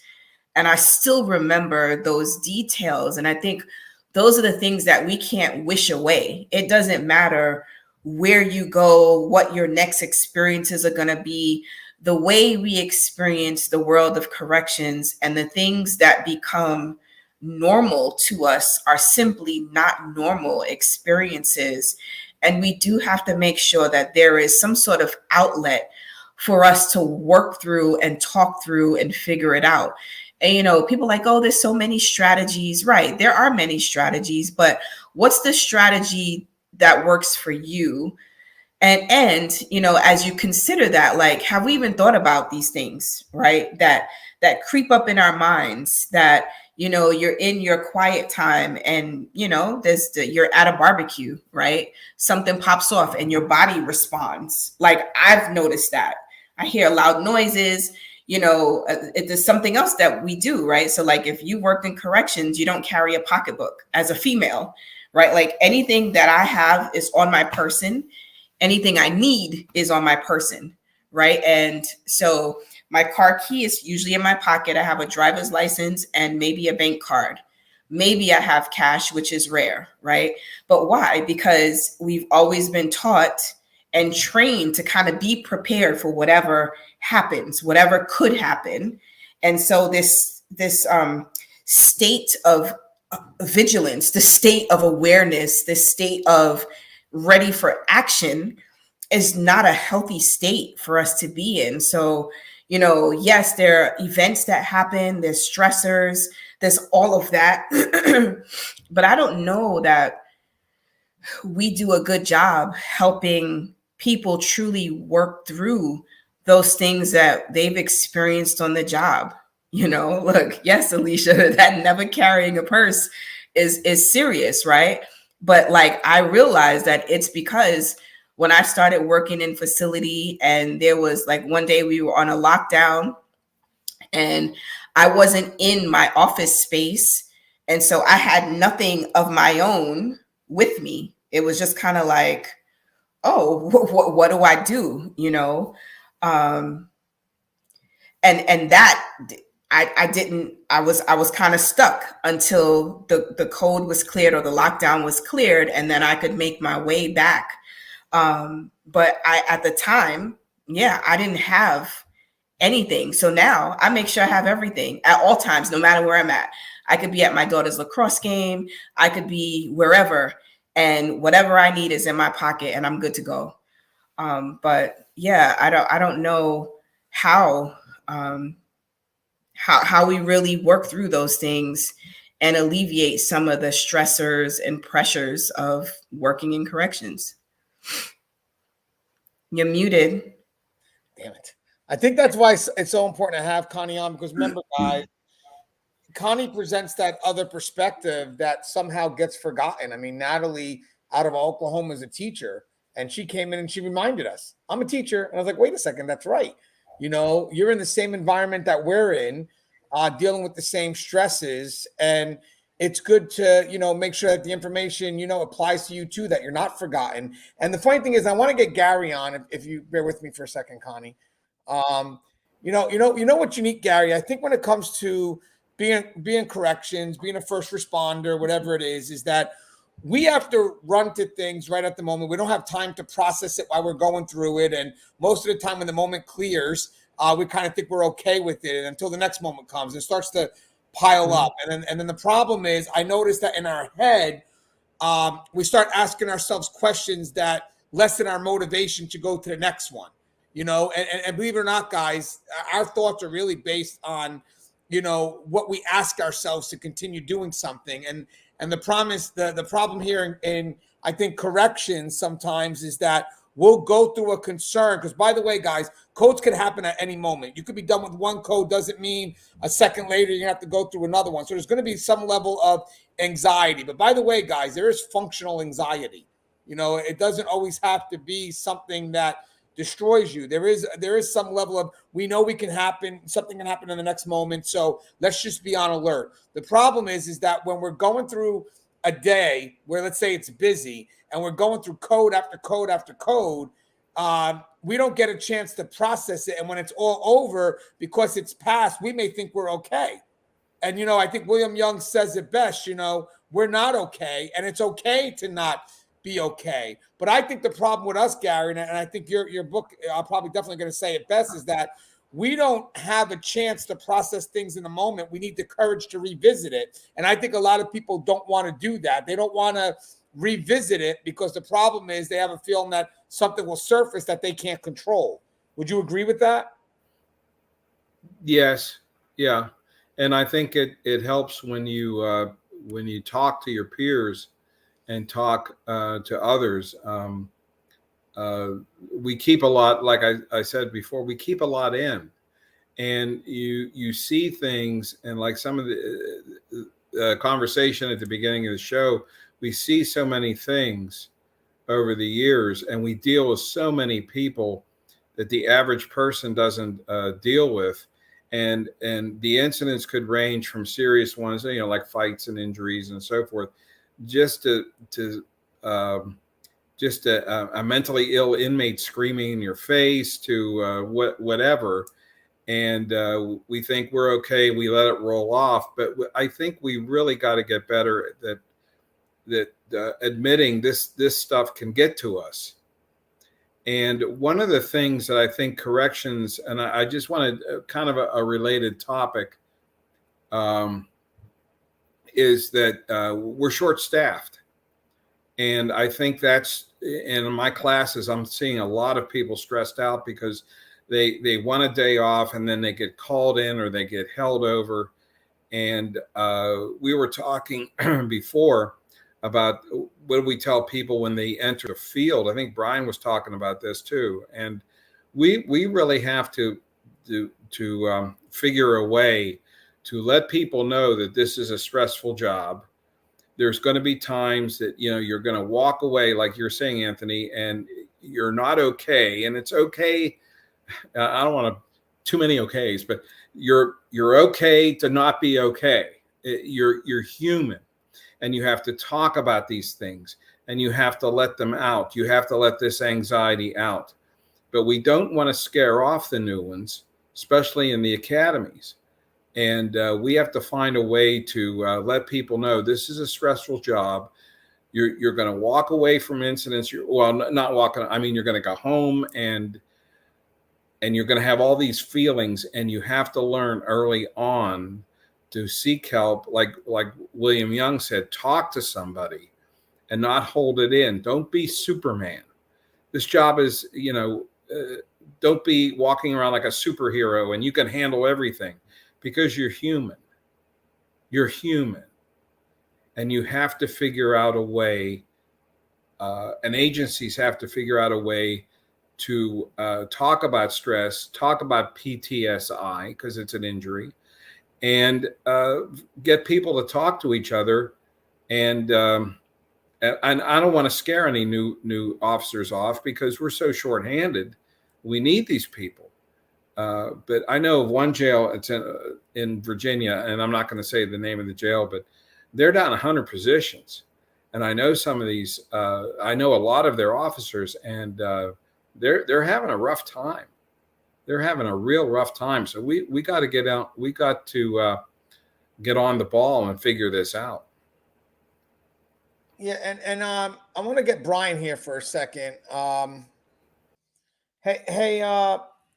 And I still remember those details. And I think those are the things that we can't wish away. It doesn't matter where you go, what your next experiences are going to be. The way we experience the world of corrections and the things that become normal to us are simply not normal experiences. And we do have to make sure that there is some sort of outlet for us to work through and talk through and figure it out. And, you know, people like, oh, there's so many strategies, right? There are many strategies, but what's the strategy that works for you? And, you know, as you consider that, like, have we even thought about these things, right? That creep up in our minds that, you know, you're in your quiet time and, you know, you're at a barbecue, right? Something pops off and your body responds. Like, I've noticed that. I hear loud noises, you know, there's something else that we do, right? So like if you worked in corrections, you don't carry a pocketbook as a female, right? Like anything that I have is on my person. Anything I need is on my person, right? And so my car key is usually in my pocket. I have a driver's license and maybe a bank card. Maybe I have cash, which is rare, right? But why? Because we've always been taught and trained to kind of be prepared for whatever happens, whatever could happen. And so this state of vigilance, the state of awareness, this state of ready for action is not a healthy state for us to be in. So, you know, yes, there are events that happen, there's stressors, there's all of that. But I don't know that we do a good job helping people truly work through those things that they've experienced on the job. You know, look, yes, Alicia, that never carrying a purse is serious, right? But like, I realized that it's because when I started working in facility and there was like one day we were on a lockdown and I wasn't in my office space. And so I had nothing of my own with me. It was just kind of like oh, what do I do? You know, and that I was kind of stuck until the code was cleared or the lockdown was cleared, and then I could make my way back. But at the time, I didn't have anything. So now I make sure I have everything at all times, no matter where I'm at. I could be at my daughter's lacrosse game. I could be wherever, and whatever I need is in my pocket, and I'm good to go. But yeah, I don't know how we really work through those things and alleviate some of the stressors and pressures of working in corrections. You're muted. Damn it. I think that's why it's so important to have Connie on, because remember, guys, Connie presents that other perspective that somehow gets forgotten. I mean, Natalie out of Oklahoma is a teacher, and she came in and she reminded us, I'm a teacher. And I was like, wait a second, that's right. You know, you're in the same environment that we're in, dealing with the same stresses. And it's good to, you know, make sure that the information, you know, applies to you too, that you're not forgotten. And the funny thing is, I want to get Gary on, if you bear with me for a second, Connie. You know what's unique, Gary? I think when it comes to being corrections, being a first responder, whatever it is that we have to run to things right at the moment. We don't have time to process it while we're going through it. And most of the time when the moment clears, we kind of think we're okay with it until the next moment comes and starts to pile up. And then the problem is, I noticed that in our head, we start asking ourselves questions that lessen our motivation to go to the next one. You know, and believe it or not, guys, our thoughts are really based on, you know, what we ask ourselves to continue doing something. And the problem here in I think corrections sometimes is that we'll go through a concern, because by the way, guys, codes can happen at any moment. You could be done with one code, doesn't mean a second later you have to go through another one. So there's going to be some level of anxiety. But by the way, guys, there is functional anxiety. You know, it doesn't always have to be something that destroys you. There is some level of, we know something can happen in the next moment. So let's just be on alert. The problem is that when we're going through a day where, let's say it's busy and we're going through code after code after code, we don't get a chance to process it. And when it's all over, because it's past, we may think we're okay. And, you know, I think William Young says it best, you know, we're not okay. And it's okay to not be okay. But I think the problem with us, Gary, and I think your book, I'm probably definitely going to say it best, is that we don't have a chance to process things in the moment. We need the courage to revisit it. And I think a lot of people don't want to do that. They don't want to revisit it because the problem is they have a feeling that something will surface that they can't control. Would you agree with that? Yes. Yeah. And I think it helps when you talk to your peers and talk to others. We keep a lot, like I said before, we keep a lot in, and you see things, and like some of the conversation at the beginning of the show, we see so many things over the years, and we deal with so many people that the average person doesn't deal with. And the incidents could range from serious ones, you know, like fights and injuries and so forth, just a mentally ill inmate screaming in your face to whatever. And we think we're okay. We let it roll off. But I think we really got to get better at admitting this stuff can get to us. And one of the things that I think corrections, and I just wanted kind of a related topic, is that we're short-staffed. And I think that's, in my classes, I'm seeing a lot of people stressed out because they want a day off and then they get called in or they get held over. And we were talking before about what do we tell people when they enter the field. I think Brian was talking about this too. And we really have to figure a way to let people know that this is a stressful job. There's going to be times that, you know, you're going to walk away, like you're saying, Anthony, and you're not okay. And it's okay. I don't want too many okays, but you're okay to not be okay. You're human, and you have to talk about these things. and you have to let them out. You have to let this anxiety out. But we don't want to scare off the new ones, especially in the academies. And we have to find a way to let people know this is a stressful job. You're going to walk away from incidents. Not walking. I mean, you're going to go home and you're going to have all these feelings, and you have to learn early on to seek help. Like William Young said, talk to somebody and not hold it in. Don't be Superman. This job is, don't be walking around like a superhero and you can handle everything, because you're human. You're human. And you have to figure out a way, and agencies have to figure out a way to talk about stress, talk about PTSD, because it's an injury, and get people to talk to each other. And I don't want to scare any new officers off, because we're so shorthanded. We need these people. But I know of one jail, it's in Virginia, and I'm not going to say the name of the jail, but they're down 100 positions. And I know some of these, I know a lot of their officers, and they're having a rough time. They're having a real rough time. So we got to get out. We got to get on the ball and figure this out. Yeah, and I want to get Brian here for a second.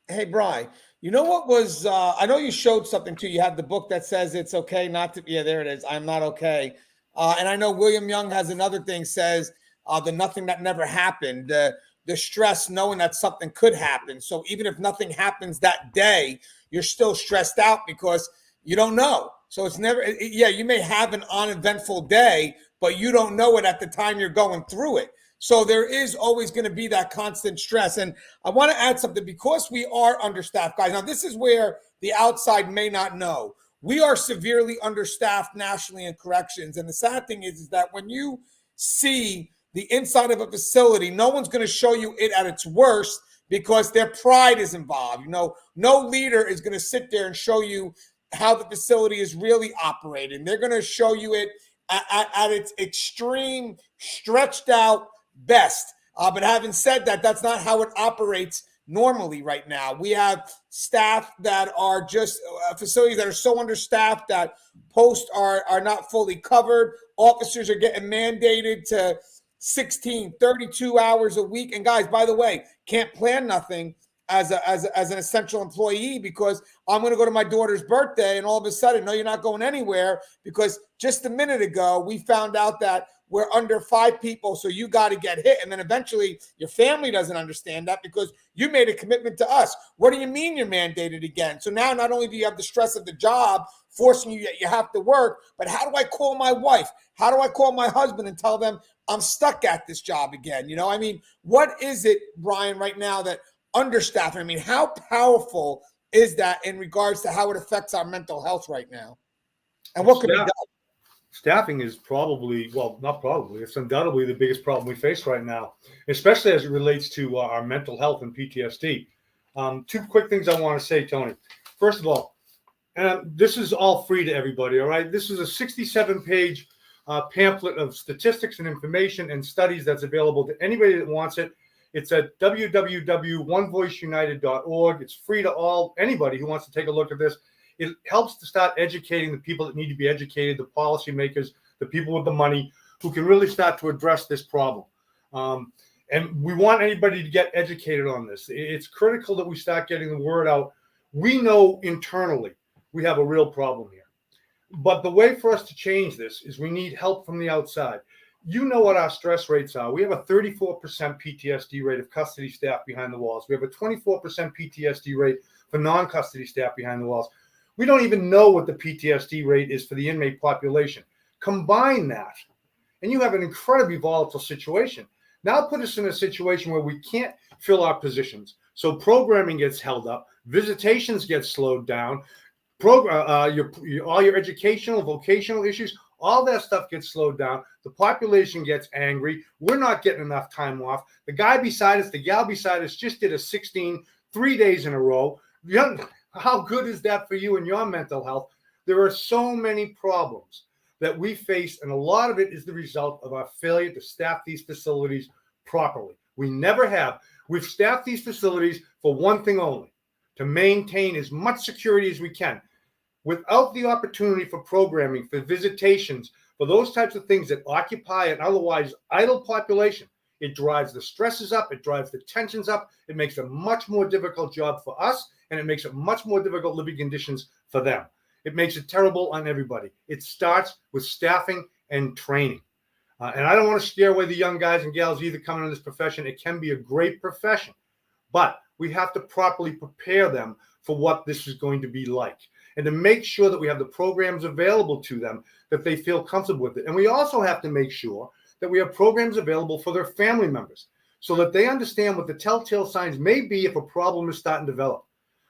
Hey, Brian, you know what was, I know you showed something too. You have the book that says it's okay not to, yeah, there it is. I'm not okay. And I know William Young has another thing, says the nothing that never happened, the stress knowing that something could happen. So even if nothing happens that day, you're still stressed out because you don't know. So it's never, yeah, you may have an uneventful day, but you don't know it at the time you're going through it. So there is always going to be that constant stress. And I want to add something, because we are understaffed, guys. Now, this is where the outside may not know. We are severely understaffed nationally in corrections. And the sad thing is that when you see the inside of a facility, no one's going to show you it at its worst, because their pride is involved. No leader is going to sit there and show you how the facility is really operating. They're going to show you it at its extreme, stretched out best. But having said that, that's not how it operates normally right now. We have staff that are just facilities that are so understaffed that posts are not fully covered. Officers are getting mandated to 16, 32 hours a week. And guys, by the way, can't plan nothing as an essential employee, because I'm going to go to my daughter's birthday and all of a sudden, no, you're not going anywhere, because just a minute ago, we found out that we're under 5 people, so you got to get hit. And then eventually your family doesn't understand that, because you made a commitment to us. What do you mean you're mandated again? So now not only do you have the stress of the job forcing you that you have to work, but how do I call my wife? How do I call my husband and tell them I'm stuck at this job again? I mean, what is it, Brian, right now that understaffing? I mean, how powerful is that in regards to how it affects our mental health right now? And what could be done? Staffing is probably, well, not probably, it's undoubtedly the biggest problem we face right now, especially as it relates to our mental health and PTSD. 2 quick things I want to say, Tony. First of all, this is all free to everybody, all right? This is a 67-page pamphlet of statistics and information and studies that's available to anybody that wants it. It's at www.onevoiceunited.org. It's free to anybody who wants to take a look at this. It helps to start educating the people that need to be educated, the policymakers, the people with the money, who can really start to address this problem. And we want anybody to get educated on this. It's critical that we start getting the word out. We know internally we have a real problem here. But the way for us to change this is we need help from the outside. You know what our stress rates are. We have a 34% PTSD rate of custody staff behind the walls. We have a 24% PTSD rate for non-custody staff behind the walls. We don't even know what the PTSD rate is for the inmate population. Combine that, and you have an incredibly volatile situation. Now put us in a situation where we can't fill our positions. So programming gets held up, visitations get slowed down, all your educational, vocational issues, all that stuff gets slowed down. The population gets angry. We're not getting enough time off. The guy beside us, the gal beside us just did a 16, 3 days in a row. How good is that for you and your mental health? There are so many problems that we face, and a lot of it is the result of our failure to staff these facilities properly. We never have. We've staffed these facilities for one thing only, to maintain as much security as we can. Without the opportunity for programming, for visitations, for those types of things that occupy an otherwise idle population, it drives the stresses up, it drives the tensions up, it makes a much more difficult job for us, and it makes it much more difficult living conditions for them. It makes it terrible on everybody. It starts with staffing and training. And I don't want to scare away the young guys and gals either coming in this profession. It can be a great profession, but we have to properly prepare them for what this is going to be like, and to make sure that we have the programs available to them that they feel comfortable with it. And we also have to make sure that we have programs available for their family members so that they understand what the telltale signs may be if a problem is starting to develop.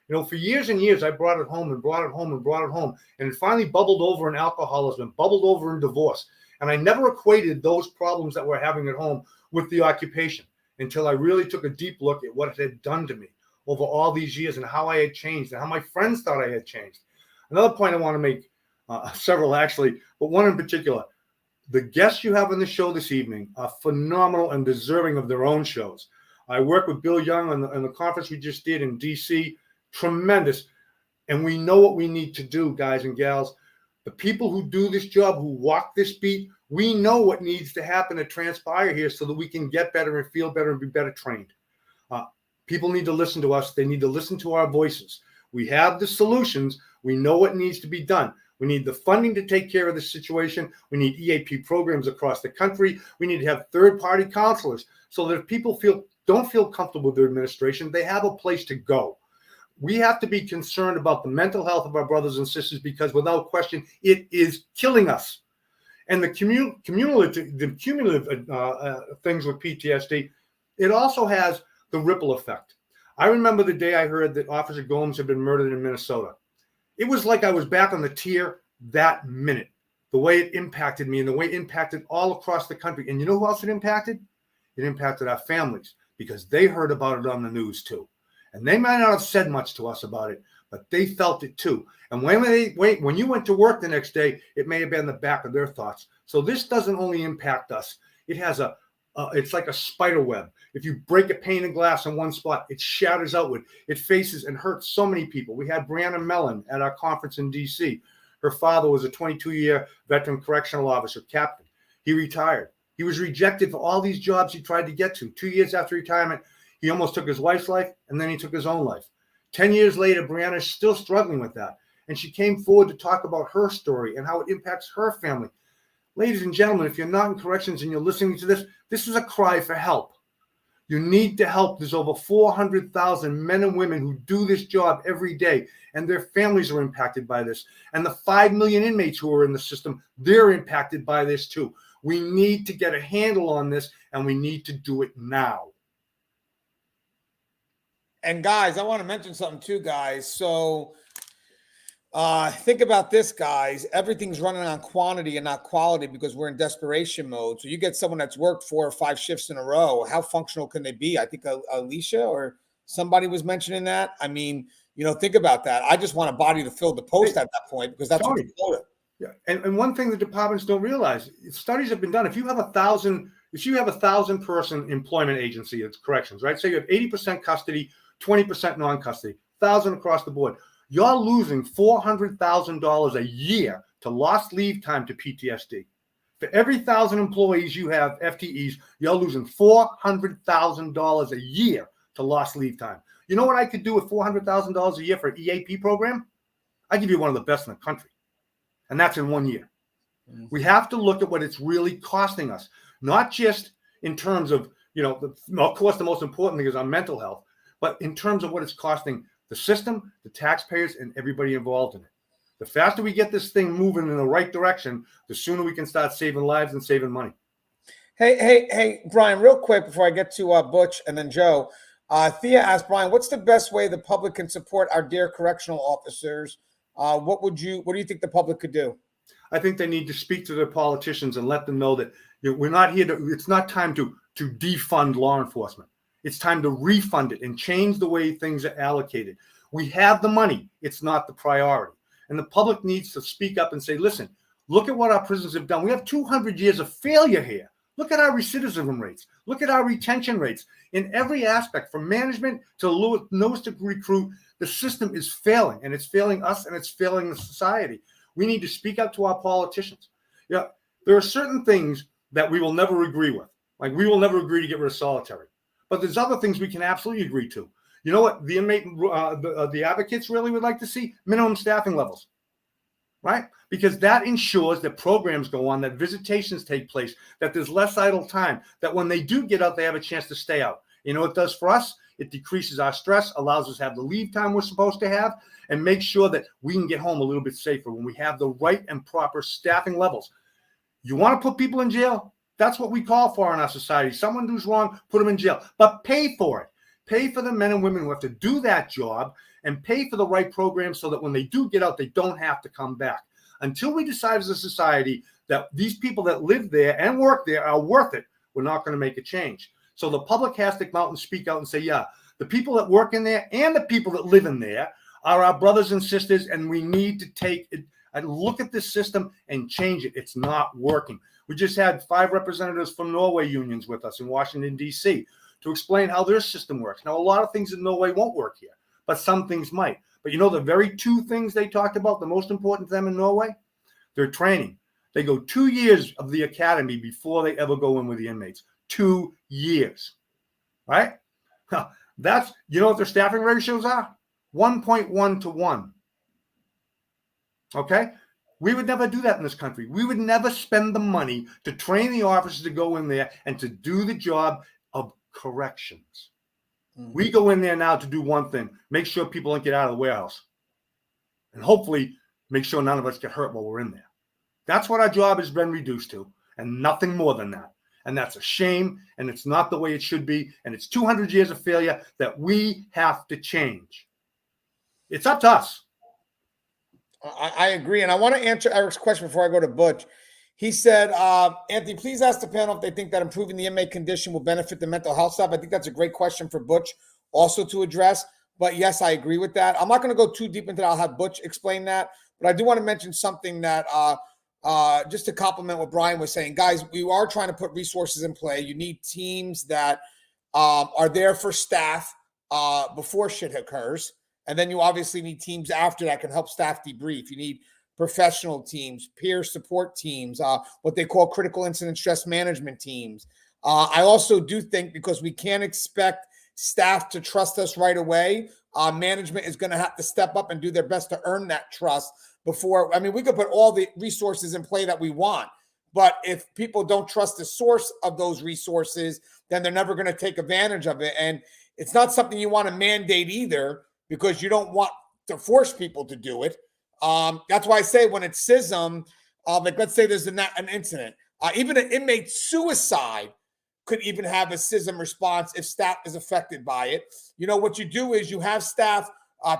You know, for years and years, I brought it home and brought it home and brought it home, and it finally bubbled over in alcoholism, bubbled over in divorce. And I never equated those problems that we're having at home with the occupation until I really took a deep look at what it had done to me over all these years and how I had changed and how my friends thought I had changed. Another point I want to make, several actually, but one in particular, the guests you have on the show this evening are phenomenal and deserving of their own shows. I worked with Bill Young on the conference we just did in DC, tremendous. And we know what we need to do, guys and gals. The people who do this job, who walk this beat, we know what needs to happen to transpire here so that we can get better and feel better and be better trained. People need to listen to us. They need to listen to our voices. We have the solutions. We know what needs to be done. We need the funding to take care of the situation. We need EAP programs across the country. We need to have third-party counselors so that if people don't feel comfortable with their administration, they have a place to go. We have to be concerned about the mental health of our brothers and sisters because without question, it is killing us. And the cumulative things with PTSD, it also has the ripple effect. I remember the day I heard that Officer Gomes had been murdered in Minnesota. It was like I was back on the tier that minute, the way it impacted me and the way it impacted all across the country. And you know who else it impacted? It impacted our families because they heard about it on the news too. And they might not have said much to us about it, but they felt it too. And when you went to work the next day, it may have been in the back of their thoughts. So this doesn't only impact us. It has it's like a spider web. If you break a pane of glass in one spot, it shatters outward. It faces and hurts so many people. We had Brianna Mellon at our conference in DC. Her father was a 22-year veteran correctional officer, captain. He retired. He was rejected for all these jobs he tried to get to. 2 years after retirement, he almost took his wife's life, and then he took his own life. 10 years later, Brianna is still struggling with that. And she came forward to talk about her story and how it impacts her family. Ladies and gentlemen, if you're not in corrections and you're listening to this, this is a cry for help. You need to help. There's over 400,000 men and women who do this job every day, and their families are impacted by this. And the 5 million inmates who are in the system, they're impacted by this too. We need to get a handle on this, and we need to do it now. And guys, I want to mention something too, guys. So think about this, guys. Everything's running on quantity and not quality because we're in desperation mode. So you get someone that's worked 4 or 5 shifts in a row. How functional can they be? I think Alicia or somebody was mentioning that. I mean, you know, think about that. I just want a body to fill the post at that point because that's what the quota. Yeah, and one thing the departments don't realize, studies have been done. If you have 1,000 person employment agency, it's corrections, right? So you have 80% custody, 20% non-custody, 1,000 across the board. You're losing $400,000 a year to lost leave time to PTSD. For every 1,000 employees you have, FTEs, you're losing $400,000 a year to lost leave time. You know what I could do with $400,000 a year for an EAP program? I give you one of the best in the country. And that's in 1 year. We have to look at what it's really costing us, not just in terms of, you know, of course, the most important thing is our mental health, but in terms of what it's costing the system, the taxpayers, and everybody involved in it. The faster we get this thing moving in the right direction, the sooner we can start saving lives and saving money. Hey, Brian, real quick before I get to Butch and then Joe, Thea asked Brian, what's the best way the public can support our dear correctional officers? What do you think the public could do? I think they need to speak to their politicians and let them know that we're not here to, it's not time to defund law enforcement. It's time to refund it and change the way things are allocated. We have the money. It's not the priority. And the public needs to speak up and say, listen, Look at what our prisons have done. We have 200 years of failure here. Look at our recidivism rates. Look at our retention rates. In every aspect, from management to lowest to recruit, the system is failing, and it's failing us, and it's failing the society. We need to speak up to our politicians. Yeah, there are certain things that we will never agree with. Like, we will never agree to get rid of solitary. But there's other things we can absolutely agree to. You know what the inmate, the advocates really would like to see? Minimum staffing levels, right? Because that ensures that programs go on, that visitations take place, that there's less idle time, that when they do get out, they have a chance to stay out. You know what it does for us? It decreases our stress, allows us to have the leave time we're supposed to have, and makes sure that we can get home a little bit safer when we have the right and proper staffing levels. You want to put people in jail? That's what we call for in our society. Someone who's wrong, put them in jail, but pay for it. Pay for the men and women who have to do that job, and pay for the right programs so that when they do get out, they don't have to come back. Until we decide as a society that these people that live there and work there are worth it, we're not going to make a change. So the public has to come out and speak out and say, yeah, the people that work in there and the people that live in there are our brothers and sisters, and we need to take it and look at this system and change it. It's not working. We just had 5 representatives from Norway unions with us in Washington, D.C. to explain how their system works. Now, a lot of things in Norway won't work here, but some things might. But you know, the very 2 things they talked about, the most important to them in Norway, their training. They go 2 years of the academy before they ever go in with the inmates. 2 years, right? That's, you know what their staffing ratios are? 1.1 to 1. Okay? We would never do that in this country. We would never spend the money to train the officers to go in there and to do the job of corrections. We go in there now to do one thing: make sure people don't get out of the warehouse, and hopefully make sure none of us get hurt while we're in there. That's what our job has been reduced to, and nothing more than that. And that's a shame, and it's not the way it should be, and it's 200 years of failure that we have to change. It's up to us. I agree, and I want to answer Eric's question before I go to Butch. He said, Anthony, please ask the panel if they think that improving the inmate condition will benefit the mental health staff. I think that's a great question for Butch also to address. But yes, I agree with that. I'm not going to go too deep into that. I'll have Butch explain that. But I do want to mention something that just to complement what Brian was saying. Guys, we are trying to put resources in play. You need teams that are there for staff before shit occurs. And then you obviously need teams after that can help staff debrief. You need professional teams, peer support teams, what they call critical incident stress management teams. I also do think, because we can't expect staff to trust us right away, management is going to have to step up and do their best to earn that trust before. I mean, we could put all the resources in play that we want, but if people don't trust the source of those resources, then they're never going to take advantage of it. And it's not something you want to mandate either, because you don't want to force people to do it. That's why I say when it's SISM, like let's say there's an incident, even an inmate suicide could even have a SISM response if staff is affected by it. You know, what you do is you have staff,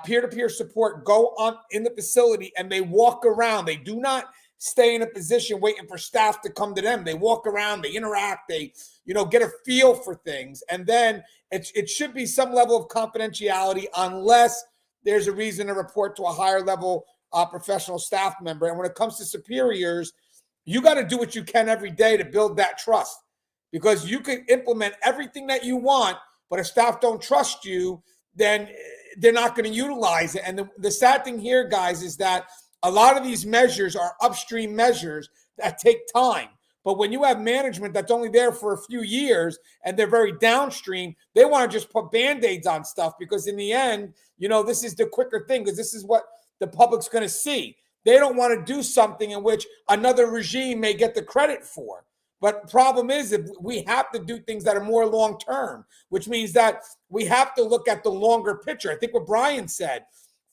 peer-to-peer support, go on in the facility, and they walk around. They do not stay in a position waiting for staff to come to them. They walk around, they interact, they, you know, get a feel for things. And then it should be some level of confidentiality unless there's a reason to report to a higher level professional staff member. And when it comes to superiors, you got to do what you can every day to build that trust, because you can implement everything that you want, but if staff don't trust you, then they're not going to utilize it. And the sad thing here, guys, is that a lot of these measures are upstream measures that take time. But when you have management that's only there for a few years and they're very downstream, they want to just put Band-Aids on stuff, because in the end, you know, this is the quicker thing, because this is what the public's going to see. They don't want to do something in which another regime may get the credit for. But the problem is, if we have to do things that are more long-term, which means that we have to look at the longer picture. I think what Brian said,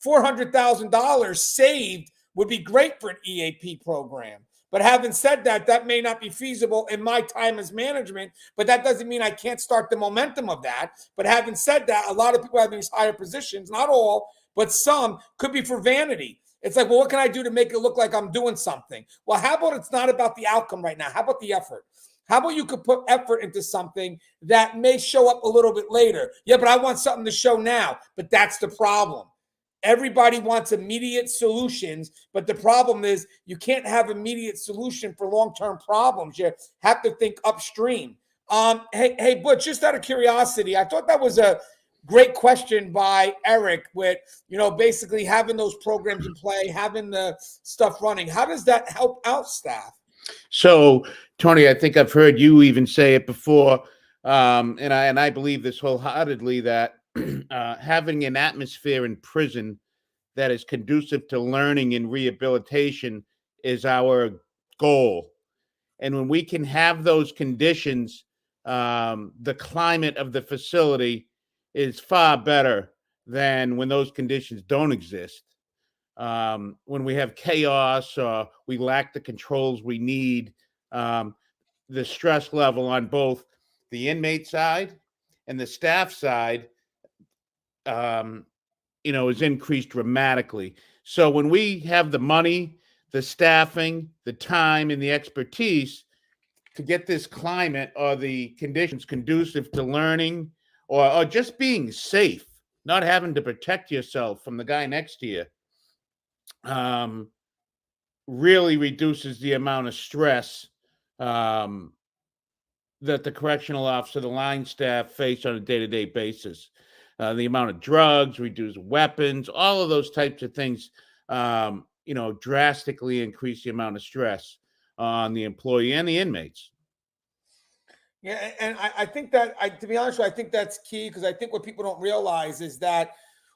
$400,000 saved would be great for an EAP program. But having said that, that may not be feasible in my time as management, but that doesn't mean I can't start the momentum of that. But having said that, a lot of people have these higher positions, not all, but some could be for vanity. It's like, well, what can I do to make it look like I'm doing something? Well, how about it's not about the outcome right now? How about the effort? How about you could put effort into something that may show up a little bit later? Yeah, but I want something to show now. But that's the problem. Everybody wants immediate solutions, but the problem is you can't have immediate solution for long-term problems. You have to think upstream. Hey, Butch, just out of curiosity, I thought that was a great question by Eric with, basically having those programs in play, having the stuff running. How does that help out staff? So, Tony, I think I've heard you even say it before, and I believe this wholeheartedly, that having an atmosphere in prison that is conducive to learning and rehabilitation is our goal. And when we can have those conditions, the climate of the facility is far better than when those conditions don't exist. When we have chaos or we lack the controls we need, the stress level on both the inmate side and the staff side, is increased dramatically. So when we have the money, the staffing, the time, and the expertise to get this climate or the conditions conducive to learning or just being safe, not having to protect yourself from the guy next to you, really reduces the amount of stress that the correctional officer, the line staff face on a day-to-day basis. The amount of drugs, reduce weapons, all of those types of things, drastically increase the amount of stress on the employee and the inmates. Yeah, and I think that, to be honest with you, I think that's key, because I think what people don't realize is that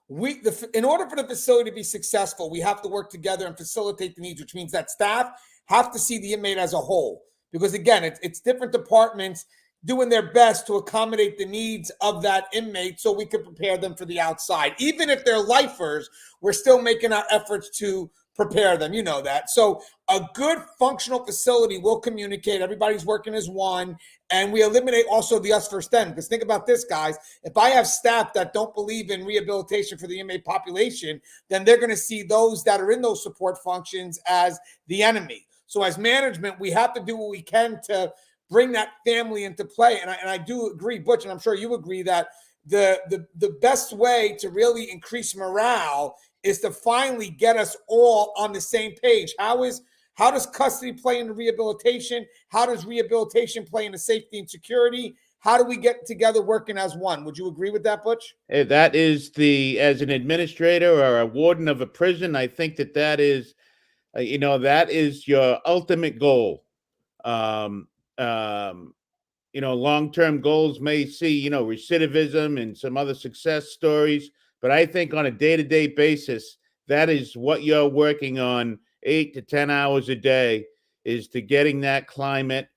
in order for the facility to be successful, we have to work together and facilitate the needs, which means that staff have to see the inmate as a whole. Because again, it's different departments doing their best to accommodate the needs of that inmate so we can prepare them for the outside. Even if they're lifers, we're still making our efforts to prepare them. You know that. So a good functional facility will communicate. Everybody's working as one. And we eliminate also the us versus them. Because think about this, guys. If I have staff that don't believe in rehabilitation for the inmate population, then they're going to see those that are in those support functions as the enemy. So as management, we have to do what we can to bring that family into play. And I do agree, Butch, and I'm sure you agree, that the best way to really increase morale is to finally get us all on the same page. How does custody play into rehabilitation? How does rehabilitation play into safety and security? How do we get together working as one? Would you agree with that, Butch? That is as an administrator or a warden of a prison, I think that is, that is your ultimate goal. Long-term goals may see, recidivism and some other success stories, but I think on a day-to-day basis, that is what you're working on 8 to 10 hours a day, is to getting that climate,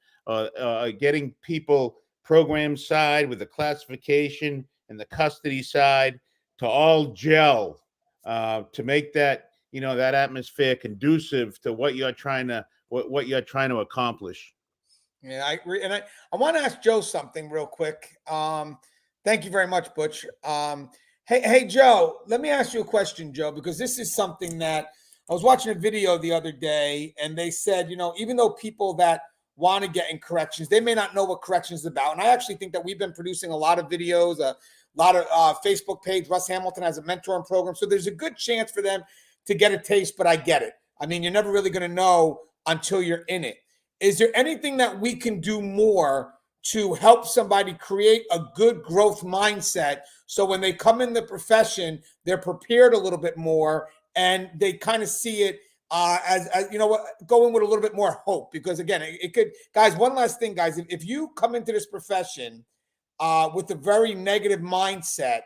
getting people program side with the classification and the custody side to all gel, to make that, that atmosphere conducive to what you're trying to accomplish. Yeah, I agree. And I want to ask Joe something real quick. Thank you very much, Butch. Hey, Joe, let me ask you a question, Joe, because this is something that I was watching a video the other day, and they said, even though people that want to get in corrections, they may not know what corrections is about. And I actually think that we've been producing a lot of videos, a lot of Facebook page. Russ Hamilton has a mentoring program. So there's a good chance for them to get a taste, but I get it. I mean, you're never really going to know until you're in it. Is there anything that we can do more to help somebody create a good growth mindset so when they come in the profession, they're prepared a little bit more and they kind of see it as going with a little bit more hope? Because again, it could, guys, one last thing, guys, if you come into this profession with a very negative mindset,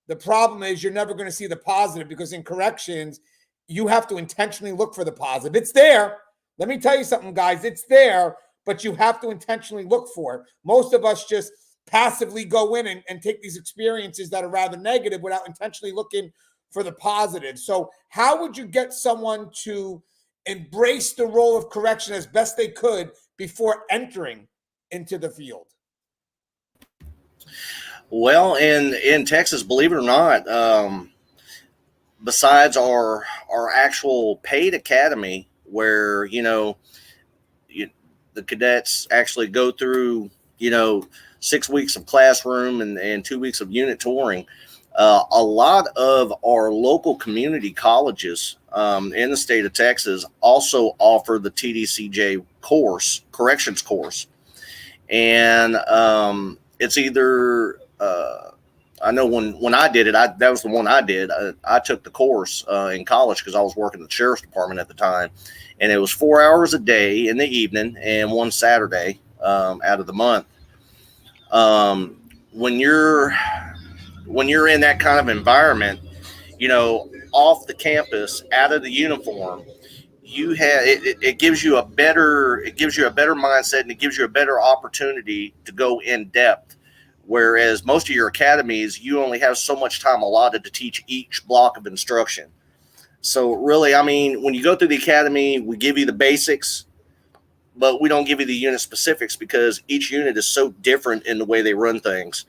the problem is you're never going to see the positive, because in corrections, you have to intentionally look for the positive. It's there. Let me tell you something, guys. It's there, but you have to intentionally look for it. Most of us just passively go in and take these experiences that are rather negative without intentionally looking for the positive. So how would you get someone to embrace the role of correction as best they could before entering into the field? Well, in Texas, believe it or not, besides our actual paid academy, where the cadets actually go through 6 weeks of classroom and 2 weeks of unit touring, A lot of our local community colleges in the state of Texas also offer the TDCJ course, corrections course. And it's either, I know when I did it, that was the one I did. I took the course in college because I was working at the sheriff's department at the time. And it was 4 hours a day in the evening and one Saturday out of the month. When you're in that kind of environment, you know, off the campus, out of the uniform, it gives you a better mindset, and it gives you a better opportunity to go in depth. Whereas most of your academies, you only have so much time allotted to teach each block of instruction. So really, I mean, when you go through the academy, we give you the basics, but we don't give you the unit specifics because each unit is so different in the way they run things.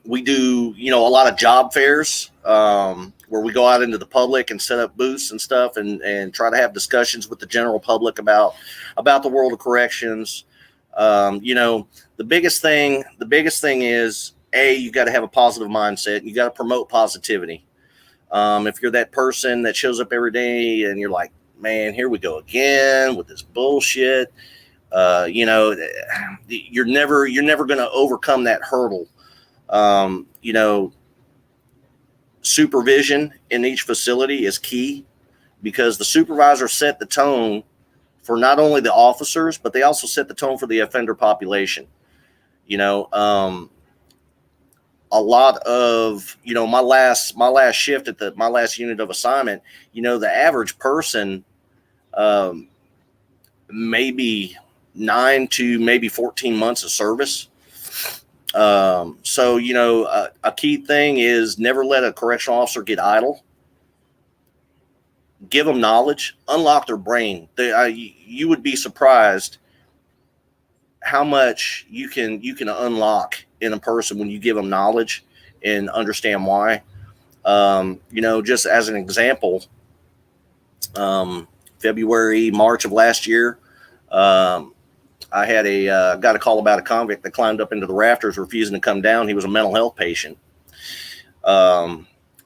We do, you know, a lot of job fairs where we go out into the public and set up booths and stuff and try to have discussions with the general public about the world of corrections. You know, the biggest thing is, you got to have a positive mindset. You got to promote positivity. If you're that person that shows up every day and you're like, man, here we go again with this bullshit, you know, you're never going to overcome that hurdle. You know, supervision in each facility is key because the supervisor set the tone for not only the officers, but they also set the tone for the offender population. You know, a lot of, you know, my last shift at my last unit of assignment, you know, the average person, maybe 9 to maybe 14 months of service. So, you know, a key thing is never let a correctional officer get idle. Give them knowledge, unlock their brain. You would be surprised how much you can unlock in a person when you give them knowledge and understand why. You know, just as an example, February, March of last year, I had got a call about a convict that climbed up into the rafters, refusing to come down. He was a mental health patient.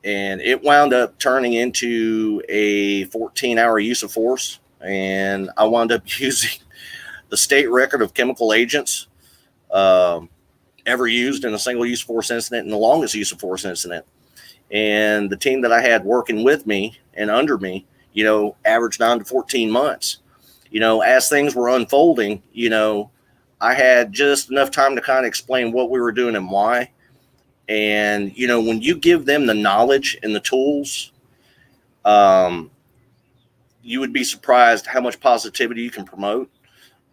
And it wound up turning into a 14-hour use of force. And I wound up using the state record of chemical agents ever used in a single use of force incident and the longest use of force incident. And the team that I had working with me and under me, you know, averaged 9 to 14 months. You know, as things were unfolding, you know, I had just enough time to kind of explain what we were doing and why. And, you know, when you give them the knowledge and the tools, you would be surprised how much positivity you can promote.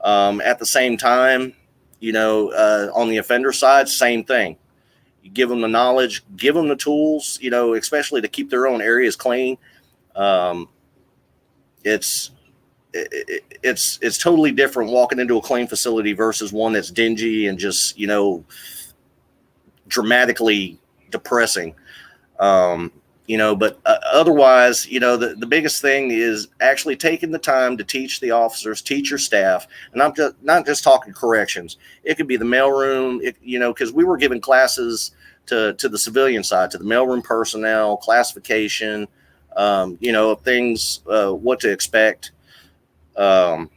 At the same time, you know, on the offender side, same thing. You give them the knowledge, give them the tools, you know, especially to keep their own areas clean. It's totally different walking into a clean facility versus one that's dingy and just, you know, dramatically depressing. You know, but otherwise, you know, the biggest thing is actually taking the time to teach the officers, teach your staff. And I'm just not just talking corrections. It could be the mailroom, you know, because we were giving classes to the civilian side, to the mailroom personnel, classification, you know, things, what to expect. You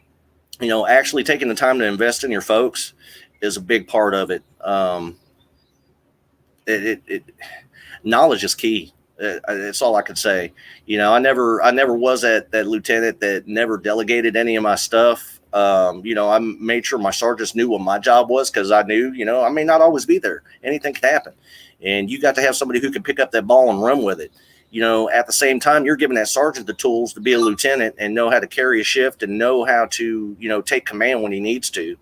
know, actually taking the time to invest in your folks is a big part of it. Knowledge is key. It's all I could say. You know, I never was that lieutenant that never delegated any of my stuff. You know, I made sure my sergeants knew what my job was because I knew, you know, I may not always be there. Anything could happen. And you got to have somebody who can pick up that ball and run with it. You know, at the same time, you're giving that sergeant the tools to be a lieutenant and know how to carry a shift and know how to, you know, take command when he needs to.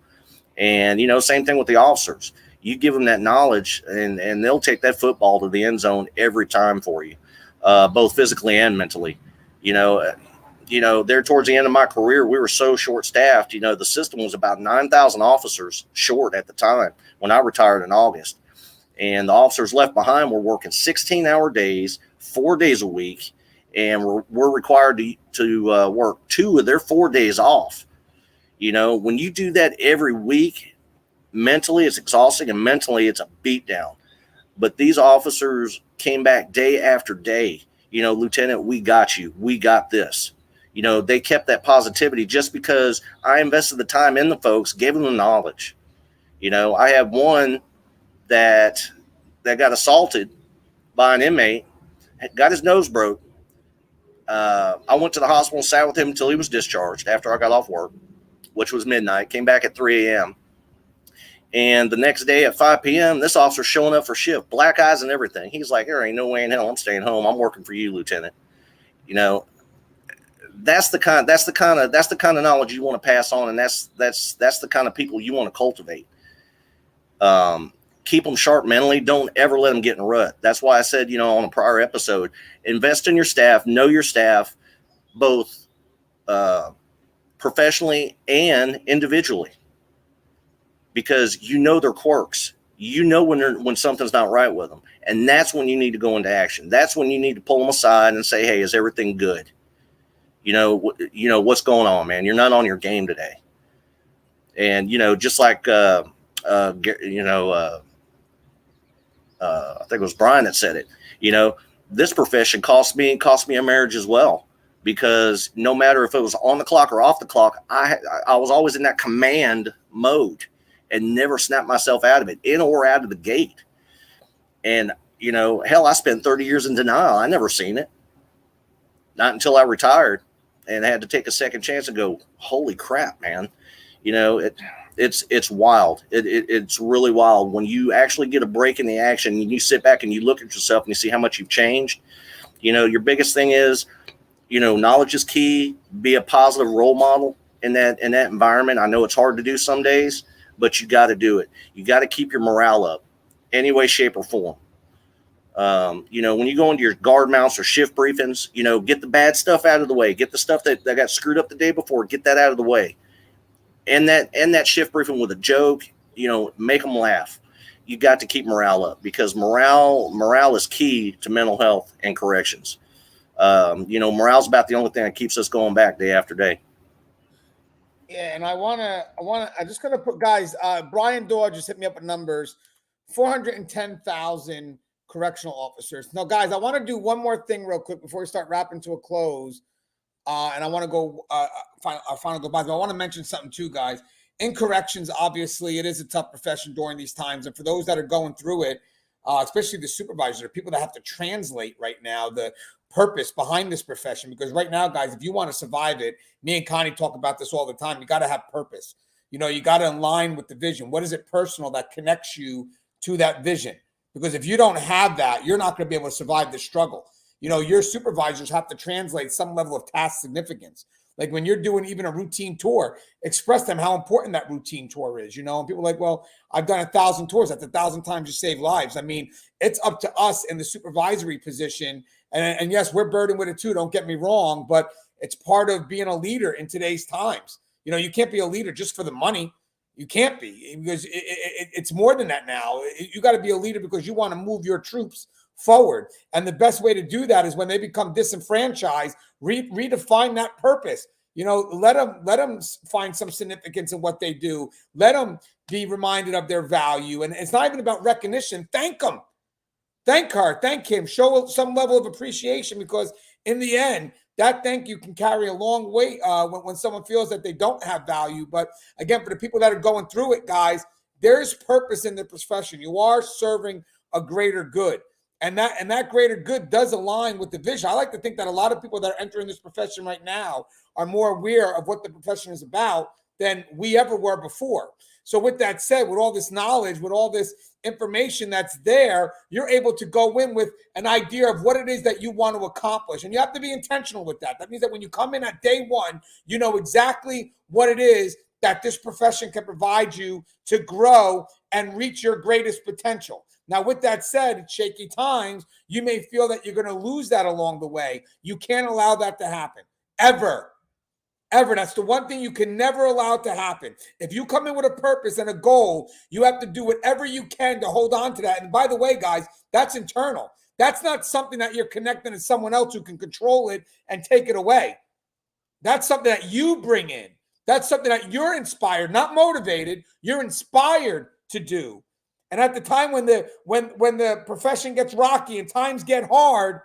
And, you know, same thing with the officers. You give them that knowledge and they'll take that football to the end zone every time for you, both physically and mentally. You know, there towards the end of my career, we were so short staffed. You know, the system was about 9,000 officers short at the time when I retired in August. And the officers left behind were working 16-hour days, 4 days a week, and we're required to work 2 of their 4 days off. You know, when you do that every week, mentally it's exhausting and mentally it's a beatdown. But these officers came back day after day. You know, Lieutenant, we got you. We got this. You know, they kept that positivity just because I invested the time in the folks, gave them the knowledge. You know, I have one that got assaulted by an inmate, got his nose broke. I went to the hospital and sat with him until he was discharged after I got off work, which was midnight, came back at 3 a.m. And the next day at 5 p.m., this officer's showing up for shift, black eyes and everything. He's like, there ain't no way in hell I'm staying home. I'm working for you, Lieutenant. You know, that's the kind of knowledge you want to pass on, and that's the kind of people you want to cultivate. Keep them sharp mentally. Don't ever let them get in a rut. That's why I said, you know, on a prior episode, invest in your staff, know your staff, both professionally and individually, because you know their quirks. You know when something's not right with them, and that's when you need to go into action. That's when you need to pull them aside and say, "Hey, is everything good? You know what's going on, man. You're not on your game today." And you know, just like I think it was Brian that said it. You know, this profession cost me a marriage as well, because no matter if it was on the clock or off the clock, I was always in that command mode and never snapped myself out of it, in or out of the gate. And you know, hell, I spent 30 years in denial. I never seen it, not until I retired and had to take a second chance and go, holy crap, man. You know, it's wild. It's really wild when you actually get a break in the action and you sit back and you look at yourself and you see how much you've changed. You know, your biggest thing is, you know, knowledge is key. Be a positive role model in that environment. I know it's hard to do some days, but you got to do it. You got to keep your morale up any way, shape, or form. You know, when you go into your guard mounts or shift briefings, you know, get the bad stuff out of the way. Get the stuff that got screwed up the day before. Get that out of the way. And that shift briefing with a joke, you know, make them laugh. You got to keep morale up, because morale is key to mental health and corrections. You know, morale's about the only thing that keeps us going back day after day. Yeah, and I just gotta put, guys, Brian Dorr just hit me up with numbers, 410,000 correctional officers. Now, guys, I want to do one more thing real quick before we start wrapping to a close. And I want to go final goodbyes. But I want to mention something too, guys. In corrections, obviously, it is a tough profession during these times. And for those that are going through it, especially the supervisors, or people that have to translate right now the purpose behind this profession. Because right now, guys, if you want to survive it, me and Connie talk about this all the time. You got to have purpose. You know, you got to align with the vision. What is it personal that connects you to that vision? Because if you don't have that, you're not going to be able to survive the struggle. You know, your supervisors have to translate some level of task significance. Like when you're doing even a routine tour, express them how important that routine tour is, you know, and people are like, well, I've done 1,000 tours. That's 1,000 times you save lives. I mean, it's up to us in the supervisory position. And yes, we're burdened with it too. Don't get me wrong, but it's part of being a leader in today's times. You know, you can't be a leader just for the money. You can't be, because it's more than that now. You got to be a leader because you want to move your troops forward. And the best way to do that is when they become disenfranchised, redefine that purpose. You know, let them find some significance in what they do. Let them be reminded of their value. And it's not even about recognition. Thank them. Thank her. Thank him. Show some level of appreciation, because in the end, that thank you can carry a long way when someone feels that they don't have value. But again, for the people that are going through it, guys, there's purpose in the profession. You are serving a greater good. And that greater good does align with the vision. I like to think that a lot of people that are entering this profession right now are more aware of what the profession is about than we ever were before. So with that said, with all this knowledge, with all this information that's there, you're able to go in with an idea of what it is that you want to accomplish. And you have to be intentional with that. That means that when you come in at day one, you know exactly what it is that this profession can provide you to grow and reach your greatest potential. Now, with that said, it's shaky times. You may feel that you're going to lose that along the way. You can't allow that to happen. Ever. That's the one thing you can never allow to happen. If you come in with a purpose and a goal, you have to do whatever you can to hold on to that. And by the way, guys, that's internal. That's not something that you're connecting to someone else who can control it and take it away. That's something that you bring in. That's something that you're inspired, not motivated. You're inspired to do. And at the time when the profession gets rocky and times get hard,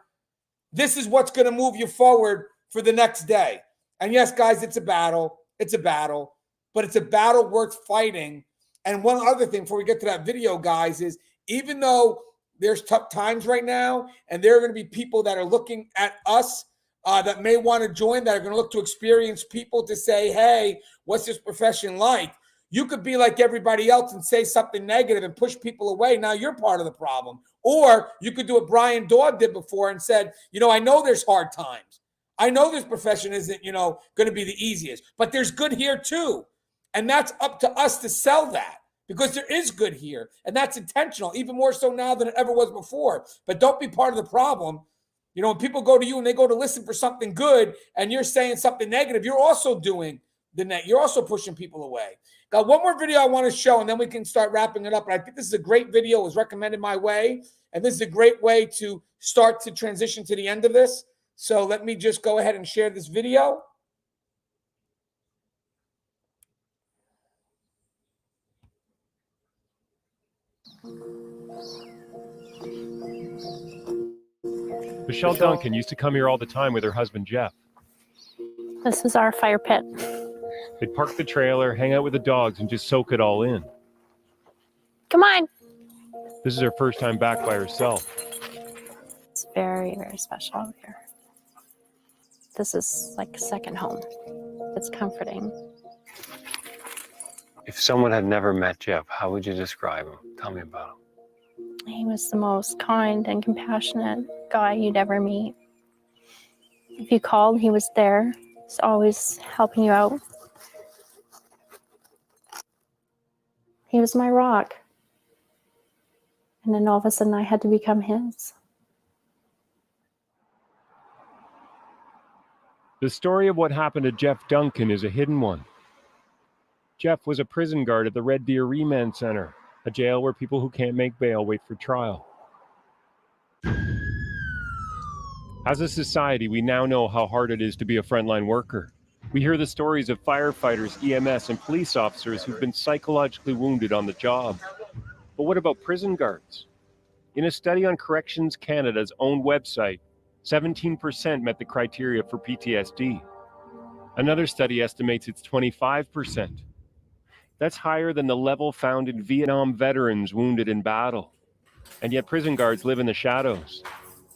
this is what's going to move you forward for the next day. And yes, guys, it's a battle. It's a battle, but it's a battle worth fighting. And one other thing before we get to that video, guys, is even though there's tough times right now, and there are going to be people that are looking at us that may want to join, that are going to look to experienced people to say, hey, what's this profession like? You could be like everybody else and say something negative and push people away. Now you're part of the problem. Or you could do what Brian Daw did before and said, I know there's hard times. I know this profession isn't, going to be the easiest, but there's good here too. And that's up to us to sell that, because there is good here. And that's intentional, even more so now than it ever was before. But don't be part of the problem. When people go to you and they go to listen for something good and you're saying something negative, you're also doing the net. You're also pushing people away. Got one more video I want to show, and then we can start wrapping it up. But I think this is a great video. It was recommended my way. And this is a great way to start to transition to the end of this. So let me just go ahead and share this video. Michelle Duncan used to come here all the time with her husband, Jeff. This is our fire pit. They'd park the trailer, hang out with the dogs, and just soak it all in. Come on. This is her first time back by herself. It's very, very special out here. This is like a second home. It's comforting. If someone had never met Jeff, how would you describe him? Tell me about him. He was the most kind and compassionate guy you'd ever meet. If you called, he was there. He's always helping you out. He was my rock. And then all of a sudden I had to become his. The story of what happened to Jeff Duncan is a hidden one. Jeff was a prison guard at the Red Deer Remand Center, a jail where people who can't make bail wait for trial. As a society, we now know how hard it is to be a frontline worker. We hear the stories of firefighters, EMS, and police officers who've been psychologically wounded on the job. But what about prison guards? In a study on Corrections Canada's own website, 17% met the criteria for PTSD. Another study estimates it's 25%. That's higher than the level found in Vietnam veterans wounded in battle. And yet prison guards live in the shadows.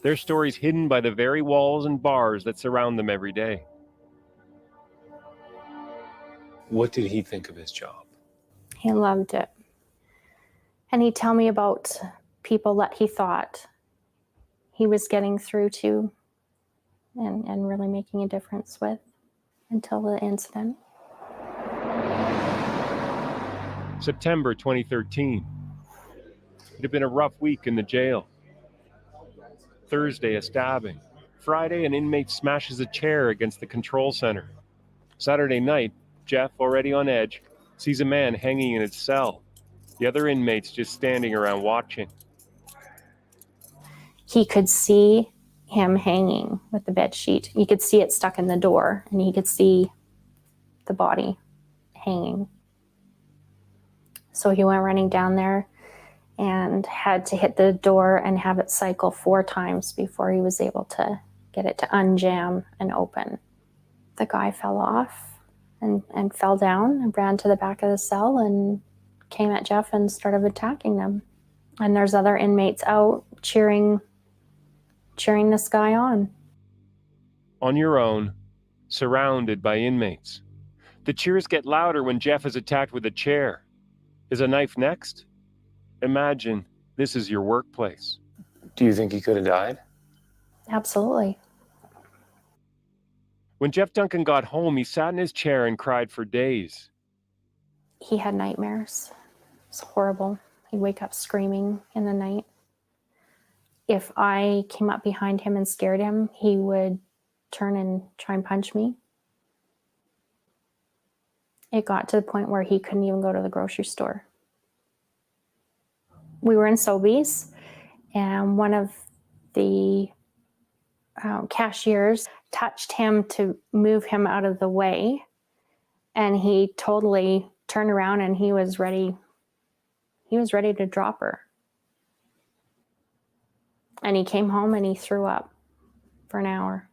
Their stories hidden by the very walls and bars that surround them every day. What did he think of his job? He loved it. And he'd tell me about people that he thought he was getting through to and really making a difference with until the incident. September 2013. It had been a rough week in the jail. Thursday, a stabbing. Friday, an inmate smashes a chair against the control center. Saturday night, Jeff, already on edge, sees a man hanging in his cell. The other inmates just standing around watching. He could see him hanging with the bed sheet. You could see it stuck in the door, and he could see the body hanging. So he went running down there and had to hit the door and have it cycle 4 times before he was able to get it to unjam and open. The guy fell off and fell down and ran to the back of the cell and came at Jeff and started attacking them. And there's other inmates out cheering this guy on. On your own, surrounded by inmates. The cheers get louder when Jeff is attacked with a chair. Is a knife next? Imagine this is your workplace. Do you think he could have died? Absolutely. When Jeff Duncan got home, he sat in his chair and cried for days. He had nightmares. It was horrible. He'd wake up screaming in the night. If I came up behind him and scared him, he would turn and try and punch me. It got to the point where he couldn't even go to the grocery store. We were in Sobeys, and one of the cashiers touched him to move him out of the way, and he totally turned around and he was ready He was ready to drop her. And he came home and he threw up for an hour.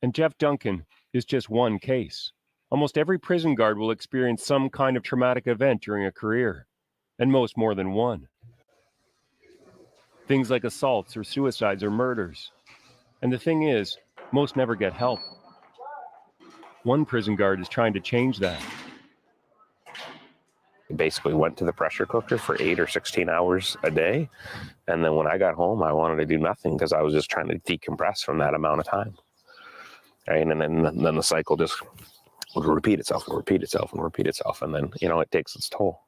And Jeff Duncan is just one case. Almost every prison guard will experience some kind of traumatic event during a career, and most more than one. Things like assaults or suicides or murders. And the thing is, most never get help. One prison guard is trying to change that. Basically went to the pressure cooker for 8 or 16 hours a day. And then when I got home, I wanted to do nothing because I was just trying to decompress from that amount of time. Right? And then the cycle just would repeat itself and repeat itself and repeat itself. And then, it takes its toll.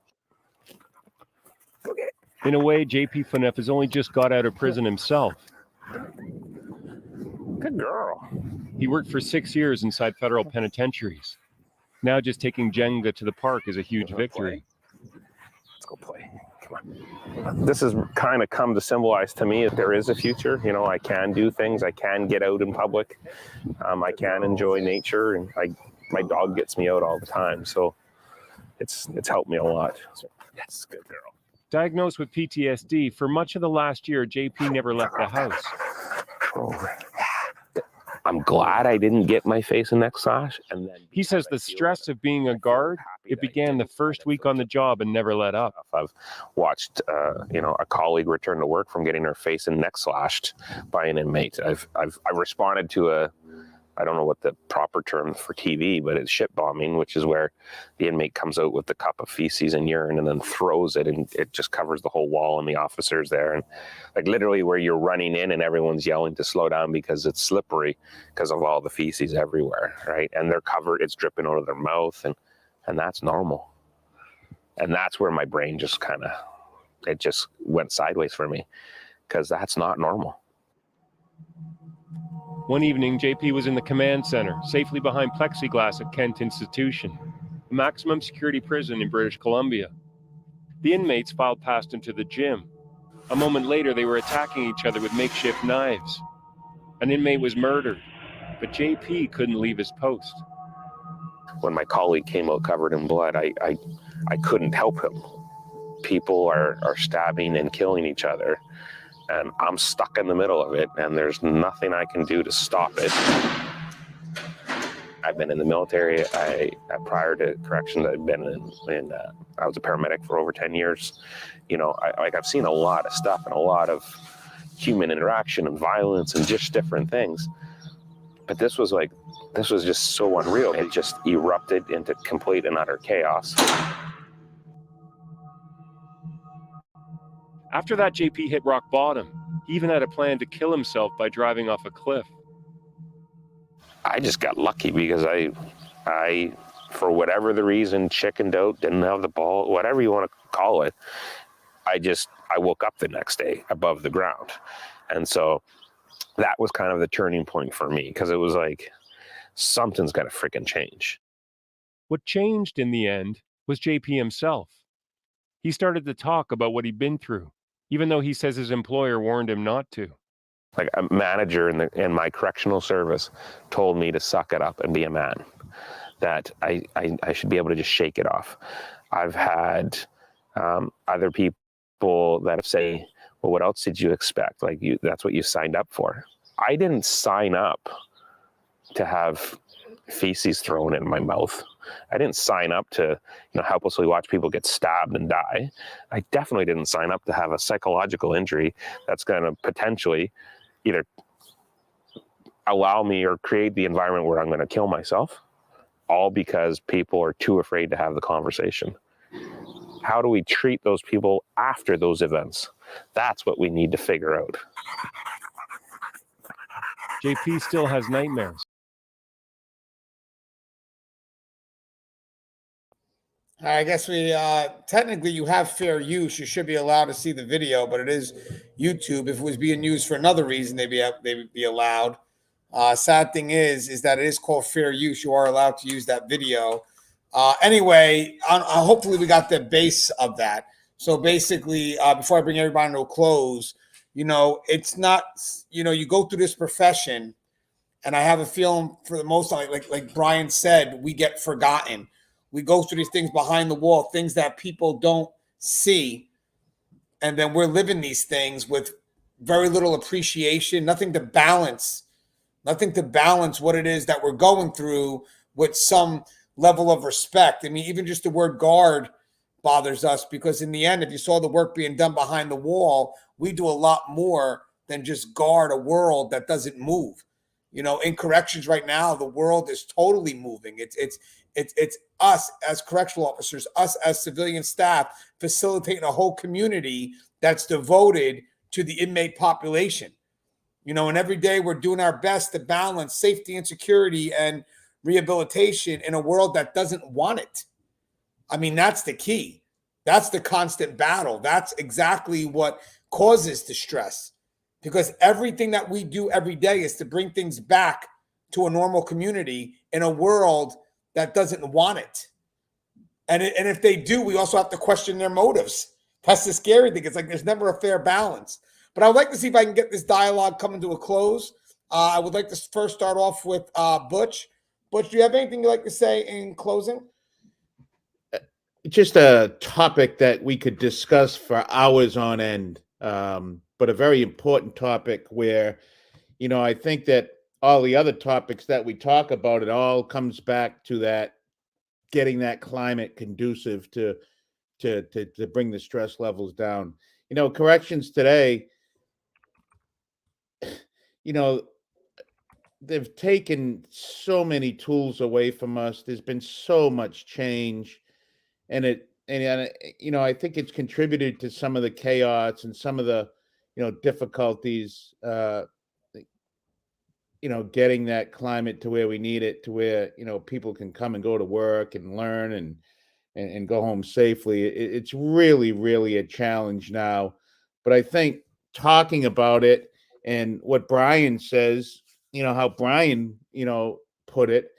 In a way, JP Funeff has only just got out of prison himself. Good girl. He worked for 6 years inside federal penitentiaries. Now just taking Jenga to the park is a huge victory. Let's go play. Come on. This has kind of come to symbolize to me that there is a future. I can do things. I can get out in public. I can enjoy nature. And my dog gets me out all the time. So it's helped me a lot. So, yes, good girl. Diagnosed with PTSD, for much of the last year, JP never left the house. I'm glad I didn't get my face and neck slash. And then he says the stress of being a guard, it began the first week on the job and never let up. I've watched, a colleague return to work from getting her face and neck slashed by an inmate. I've responded to I don't know what the proper term for TV, but it's shit bombing, which is where the inmate comes out with the cup of feces and urine and then throws it, and it just covers the whole wall and the officers there. And literally where you're running in and everyone's yelling to slow down because it's slippery because of all the feces everywhere, right? And they're covered, it's dripping out of their mouth, and that's normal. And that's where my brain just it just went sideways for me, because that's not normal. One evening, JP was in the command center, safely behind plexiglass at Kent Institution, a maximum security prison in British Columbia. The inmates filed past him to the gym. A moment later, they were attacking each other with makeshift knives. An inmate was murdered, but JP couldn't leave his post. When my colleague came out covered in blood, I couldn't help him. People are stabbing and killing each other. And I'm stuck in the middle of it, and there's nothing I can do to stop it. I've been in the military. Prior to corrections, I've been I was a paramedic for over 10 years. I've seen a lot of stuff and a lot of human interaction and violence and just different things. But this was just so unreal. It just erupted into complete and utter chaos. After that, JP hit rock bottom. He even had a plan to kill himself by driving off a cliff. I just got lucky because I, for whatever the reason, chickened out, didn't have the ball, whatever you want to call it. I woke up the next day above the ground. And so that was kind of the turning point for me, because it was like, something's got to freaking change. What changed in the end was JP himself. He started to talk about what he'd been through, even though he says his employer warned him not to. Like a manager in my correctional service told me to suck it up and be a man, that I should be able to just shake it off. I've had other people that say, well, what else did you expect? That's what you signed up for. I didn't sign up to have feces thrown in my mouth. I didn't sign up to, helplessly watch people get stabbed and die. I definitely didn't sign up to have a psychological injury that's going to potentially either allow me or create the environment where I'm going to kill myself, all because people are too afraid to have the conversation. How do we treat those people after those events? That's what we need to figure out. JP still has nightmares. I guess we technically you have fair use. You should be allowed to see the video, but it is YouTube. If it was being used for another reason, they would be allowed. Sad thing is that it is called fair use. You are allowed to use that video. Anyway, hopefully we got the base of that. So basically, before I bring everybody to a close, it's not, you go through this profession, and I have a feeling for the most part, like Brian said, we get forgotten. We go through these things behind the wall, things that people don't see, and then we're living these things with very little appreciation, nothing to balance what it is that we're going through with some level of respect. I mean, even just the word guard bothers us, because in the end, if you saw the work being done behind the wall, we do a lot more than just guard a world that doesn't move. You know, in corrections right now, the world is totally moving. It's us as correctional officers, us as civilian staff, facilitating a whole community that's devoted to the inmate population. You know, and every day we're doing our best to balance safety and security and rehabilitation in a world that doesn't want it. I mean, that's the key. That's the constant battle. That's exactly what causes the stress, because everything that we do every day is to bring things back to a normal community in a world that doesn't want it. And if they do, we also have to question their motives. That's the scary thing. It's like there's never a fair balance. But I would like to see if I can get this dialogue coming to a close. I would like to first start off with Butch. Butch, do you have anything you'd like to say in closing? Just a topic that we could discuss for hours on end, but a very important topic where, you know, I think that all the other topics that we talk about, it all comes back to that, getting that climate conducive to bring the stress levels down. You know, corrections today, you know, they've taken so many tools away from us. There's been so much change, and you know, I think it's contributed to some of the chaos and some of the, you know, difficulties, you know, getting that climate to where we need it, to where, you know, people can come and go to work and learn and go home safely. It's really, really a challenge now. But I think talking about it and what Brian says, you know, how Brian, you know, put it,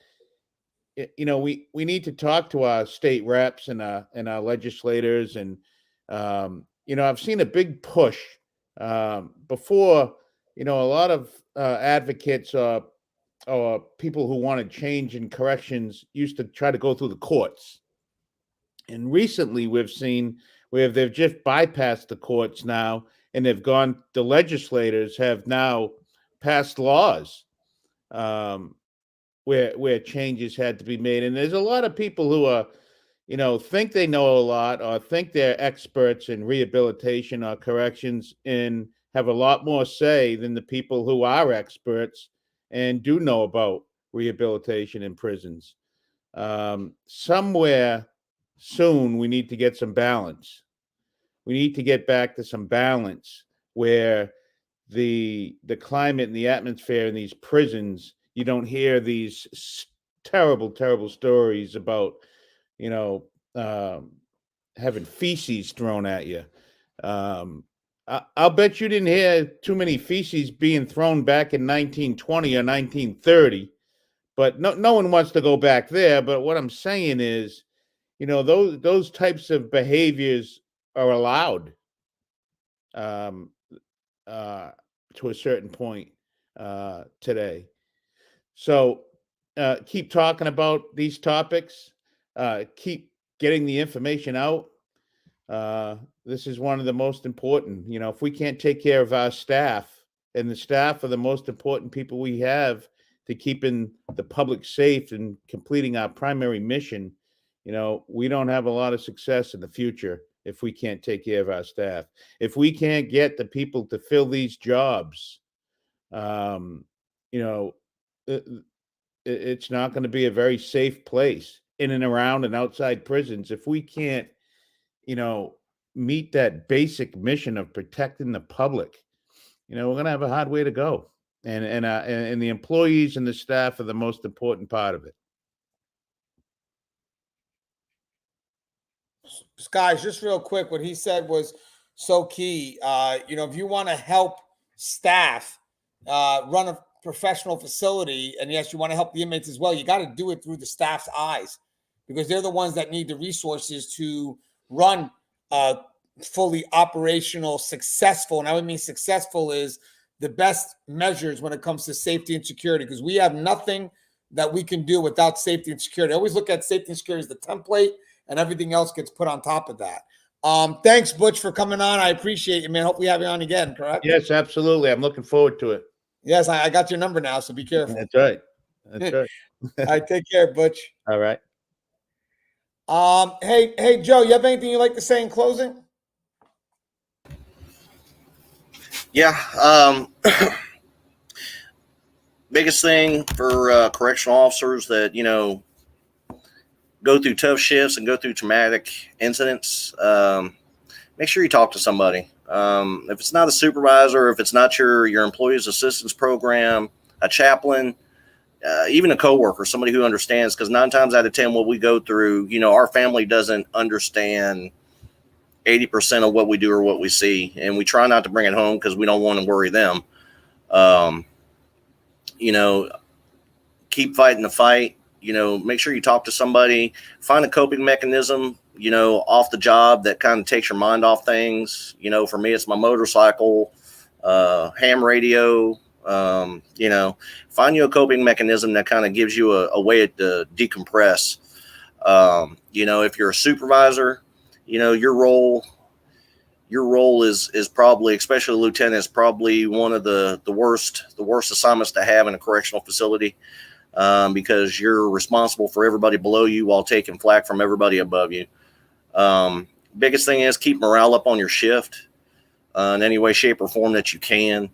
you know, we need to talk to our state reps and our legislators. And, you know, I've seen a big push before, you know, a lot of advocates or people who want to change in corrections used to try to go through the courts. And recently we've seen where they've just bypassed the courts now, and the legislators have now passed laws where changes had to be made. And there's a lot of people who are, you know, think they know a lot or think they're experts in rehabilitation or corrections and have a lot more say than the people who are experts and do know about rehabilitation in prisons. Somewhere soon we need to get some balance. We need to get back to some balance where the climate and the atmosphere in these prisons, you don't hear these terrible stories about, you know, having feces thrown at you. I'll bet you didn't hear too many feces being thrown back in 1920 or 1930, but no one wants to go back there. But what I'm saying is, you know, those types of behaviors are allowed to a certain point today. So keep talking about these topics. Keep getting the information out. This is one of the most important. You know, if we can't take care of our staff, and the staff are the most important people we have to keeping the public safe and completing our primary mission, you know, we don't have a lot of success in the future if we can't take care of our staff. If we can't get the people to fill these jobs, you know, it's not going to be a very safe place in and around and outside prisons. If we can't, you know, meet that basic mission of protecting the public, you know, we're going to have a hard way to go. And the employees and the staff are the most important part of it. Guys, just real quick, what he said was so key. You know, if you want to help staff run a professional facility, and yes, you want to help the inmates as well, you got to do it through the staff's eyes, because they're the ones that need the resources to run fully operational, successful. And I would mean successful is the best measures when it comes to safety and security, because we have nothing that we can do without safety and security. I always look at safety and security as the template, and everything else gets put on top of that. Thanks, Butch, for coming on. I appreciate you, man. Hope we have you on again, correct? Yes, absolutely. I'm looking forward to it. Yes, I got your number now, so be careful. That's right. That's right. All right, take care, Butch. All right. Hey, Joe, you have anything you'd like to say in closing? Yeah. Biggest thing for correctional officers that, go through tough shifts and go through traumatic incidents, make sure you talk to somebody. If it's not a supervisor, if it's not your employees assistance program, a chaplain, even a coworker, somebody who understands, because 9 times out of 10, what we go through, our family doesn't understand 80% of what we do or what we see. And we try not to bring it home because we don't want to worry them. Keep fighting the fight. Make sure you talk to somebody, find a coping mechanism, off the job that kind of takes your mind off things. For me, it's my motorcycle, ham radio, find you a coping mechanism that kind of gives you a way to decompress. If you're a supervisor, your role is probably, especially lieutenant, is probably one of the worst assignments to have in a correctional facility. Because you're responsible for everybody below you while taking flack from everybody above you. Biggest thing is keep morale up on your shift in any way, shape, or form that you can.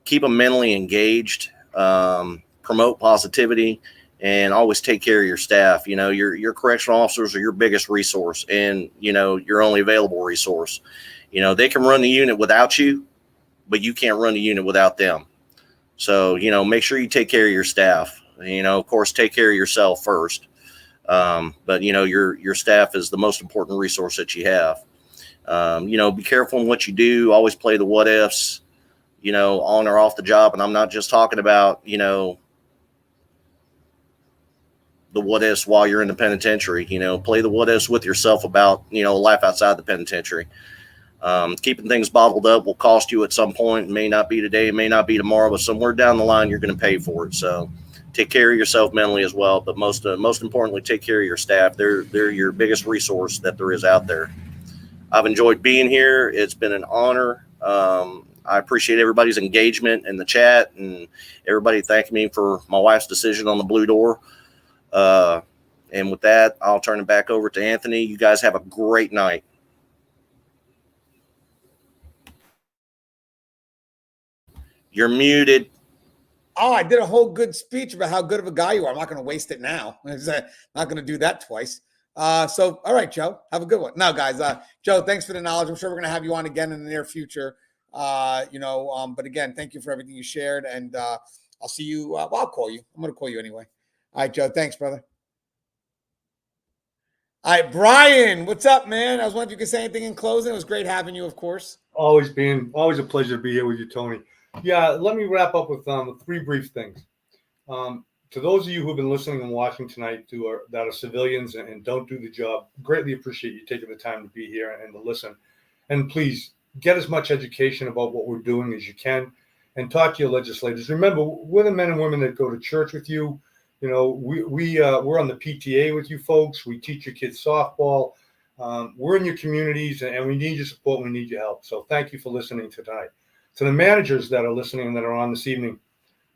Keep them mentally engaged, promote positivity, and always take care of your staff. Your correctional officers are your biggest resource and, your only available resource. They can run the unit without you, but you can't run the unit without them. So, make sure you take care of your staff. Of course, take care of yourself first. But your staff is the most important resource that you have. Be careful in what you do. Always play the what ifs, on or off the job. And I'm not just talking about, the what ifs while you're in the penitentiary. Play the what ifs with yourself about, life outside the penitentiary. Keeping things bottled up will cost you at some point. It may not be today, it may not be tomorrow, but somewhere down the line, you're going to pay for it. So take care of yourself mentally as well. But most importantly, take care of your staff. They're your biggest resource that there is out there. I've enjoyed being here. It's been an honor. I appreciate everybody's engagement in the chat and everybody thanking me for my wife's decision on the blue door. And with that, I'll turn it back over to Anthony. You guys have a great night. You're muted. Oh, I did a whole good speech about how good of a guy you are. I'm not going to waste it now. I'm not going to do that twice. So, all right, Joe, have a good one. No, guys, Joe, thanks for the knowledge. I'm sure we're going to have you on again in the near future. But again, thank you for everything you shared. And I'll see you. Well, I'll call you. I'm going to call you anyway. All right, Joe. Thanks, brother. All right, Brian, what's up, man? I was wondering if you could say anything in closing. It was great having you, of course. Always a pleasure to be here with you, Tony. Yeah, let me wrap up with 3 brief things. To those of you who have been listening and watching tonight that are civilians and don't do the job, greatly appreciate you taking the time to be here and to listen. And please get as much education about what we're doing as you can and talk to your legislators. Remember, we're the men and women that go to church with you. We're on the PTA with you folks. We teach your kids softball. We're in your communities and we need your support. We need your help. So thank you for listening tonight. To the managers that are listening and that are on this evening,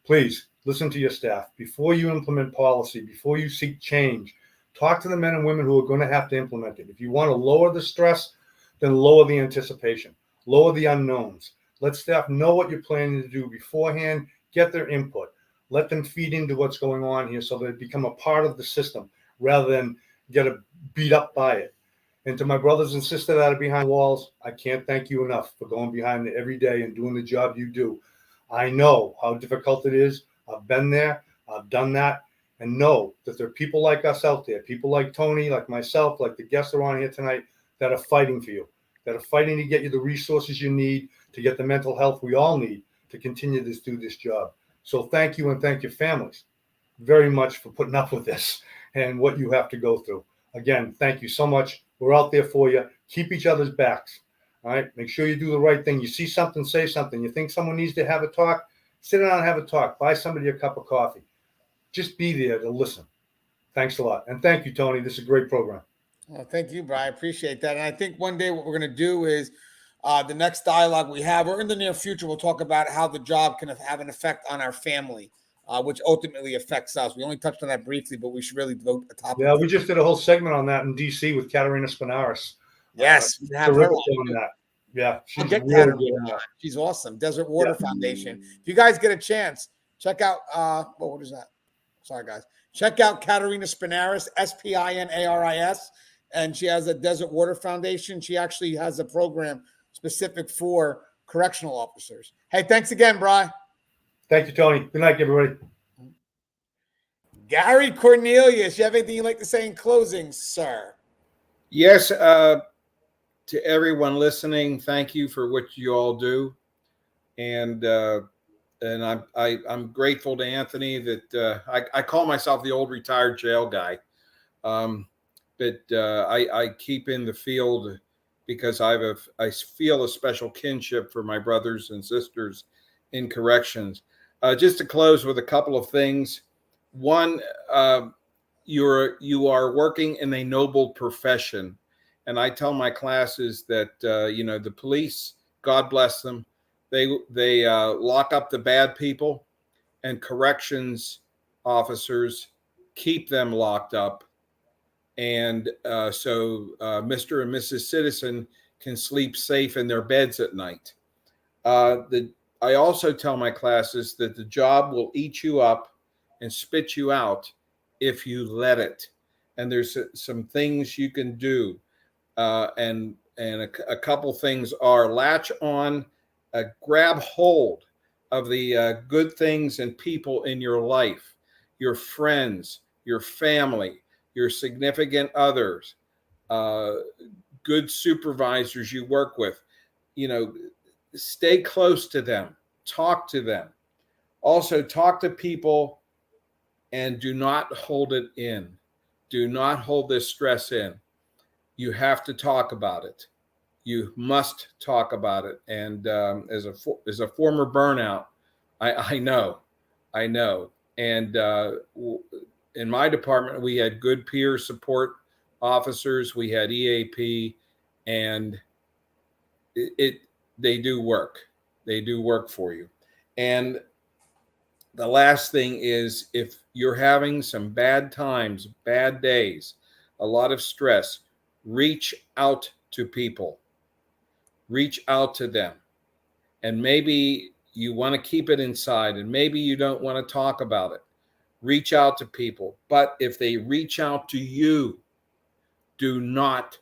please listen to your staff. Before you implement policy, before you seek change, talk to the men and women who are going to have to implement it. If you want to lower the stress, then lower the anticipation, lower the unknowns. Let staff know what you're planning to do beforehand, get their input, let them feed into what's going on here so they become a part of the system rather than get beat up by it. And to my brothers and sisters that are behind walls, I can't thank you enough for going behind it every day and doing the job you do. I know how difficult it is. I've been there. I've done that. And know that there are people like us out there, people like Tony, like myself, like the guests that are on here tonight, that are fighting for you, that are fighting to get you the resources you need, to get the mental health we all need to continue to do this job. So thank you and thank your families very much for putting up with this and what you have to go through. Again, thank you so much. We're out there for you. Keep each other's backs. All right. Make sure you do the right thing. You see something, say something. You think someone needs to have a talk, sit down and have a talk. Buy somebody a cup of coffee. Just be there to listen. Thanks a lot. And thank you, Tony. This is a great program. Well, thank you, Brian. I appreciate that. And I think one day what we're going to do is the next dialogue we have, or in the near future, we'll talk about how the job can have an effect on our family, which ultimately affects us. We only touched on that briefly, but we should really devote a topic. Yeah, we just did a whole segment on that in DC with Katerina Spinaris. Yes, terrific on that. Yeah, she's get really good on that. She's awesome. Desert Water Foundation. If you guys get a chance, check out what is that? Sorry, guys. Check out Katerina Spinaris, Spinaris, and she has a Desert Water Foundation. She actually has a program specific for correctional officers. Hey, thanks again, Bri. Thank you, Tony. Good night, everybody. Gary Cornelius, you have anything you'd like to say in closing, sir? Yes, to everyone listening, thank you for what you all do, and I'm grateful to Anthony that I call myself the old retired jail guy, but I keep in the field because I feel a special kinship for my brothers and sisters in corrections. Just to close with a couple of things. One, you are working in a noble profession. And I tell my classes that, the police, God bless them, they lock up the bad people, and corrections officers keep them locked up. And so Mr. and Mrs. Citizen can sleep safe in their beds at night. I also tell my classes that the job will eat you up and spit you out if you let it. And there's some things you can do. And a couple things are latch on, grab hold of the good things and people in your life, your friends, your family, your significant others, good supervisors you work with. Stay close to them, talk to them. Also, talk to people and do not hold it in. Do not hold this stress in. You have to talk about it. You must talk about it. And as a former burnout, I know. And in my department, we had good peer support officers. We had EAP, and they do work. They do work for you. And the last thing is, if you're having some bad times, bad days, a lot of stress, reach out to people. Reach out to them. And maybe you want to keep it inside, and maybe you don't want to talk about it. Reach out to people. But if they reach out to you, do not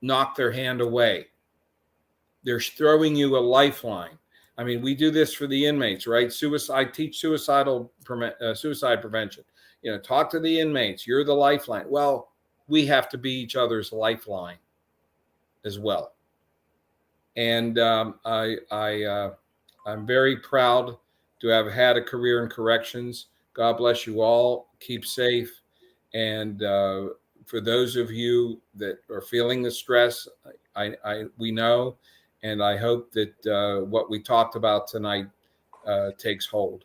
knock their hand away. They're throwing you a lifeline. I mean, we do this for the inmates, right? I teach suicide prevention. Talk to the inmates. You're the lifeline. Well, we have to be each other's lifeline as well. And I'm very proud to have had a career in corrections. God bless you all. Keep safe. And for those of you that are feeling the stress, we know, and I hope that what we talked about tonight takes hold.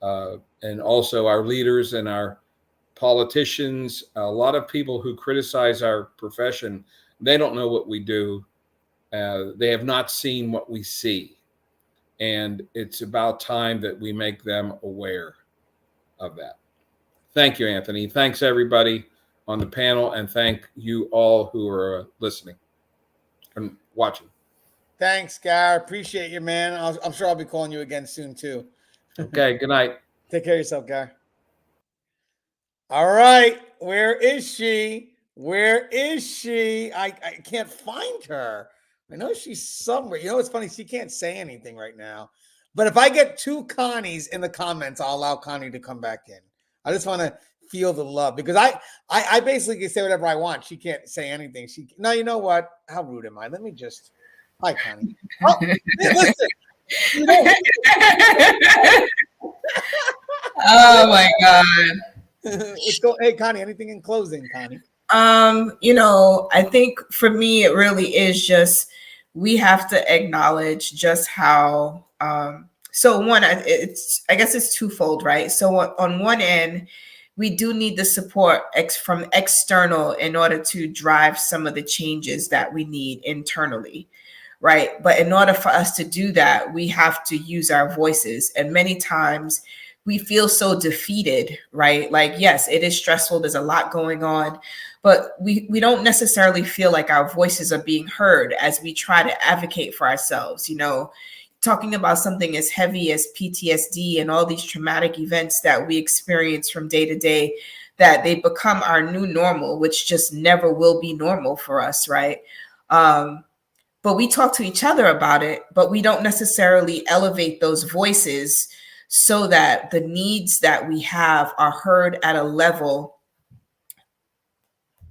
And also our leaders and our politicians, a lot of people who criticize our profession, they don't know what we do. They have not seen what we see. And it's about time that we make them aware of that. Thank you, Anthony. Thanks, everybody on the panel. And thank you all who are listening and watching. Thanks, Gar. Appreciate you, man. I'm sure I'll be calling you again soon, too. Okay, good night. Take care of yourself, Gar. All right. Where is she? Where is she? I can't find her. I know she's somewhere. It's funny. She can't say anything right now. But if I get 2 Connies in the comments, I'll allow Connie to come back in. I just want to feel the love, because I basically can say whatever I want. She can't say anything. No, you know what? How rude am I? Let me just... Hi, Connie. Oh, listen. Oh my God. Hey, Connie, anything in closing, Connie? I think for me, it really is just, we have to acknowledge just how, so one, I guess it's twofold, right? So on one end, we do need the support from external in order to drive some of the changes that we need internally, right? But in order for us to do that, we have to use our voices. And many times we feel so defeated, right? Like, yes, it is stressful. There's a lot going on, but we don't necessarily feel like our voices are being heard as we try to advocate for ourselves, you know, talking about something as heavy as PTSD and all these traumatic events that we experience from day to day, that they become our new normal, which just never will be normal for us, right? But we talk to each other about it, but we don't necessarily elevate those voices so that the needs that we have are heard at a level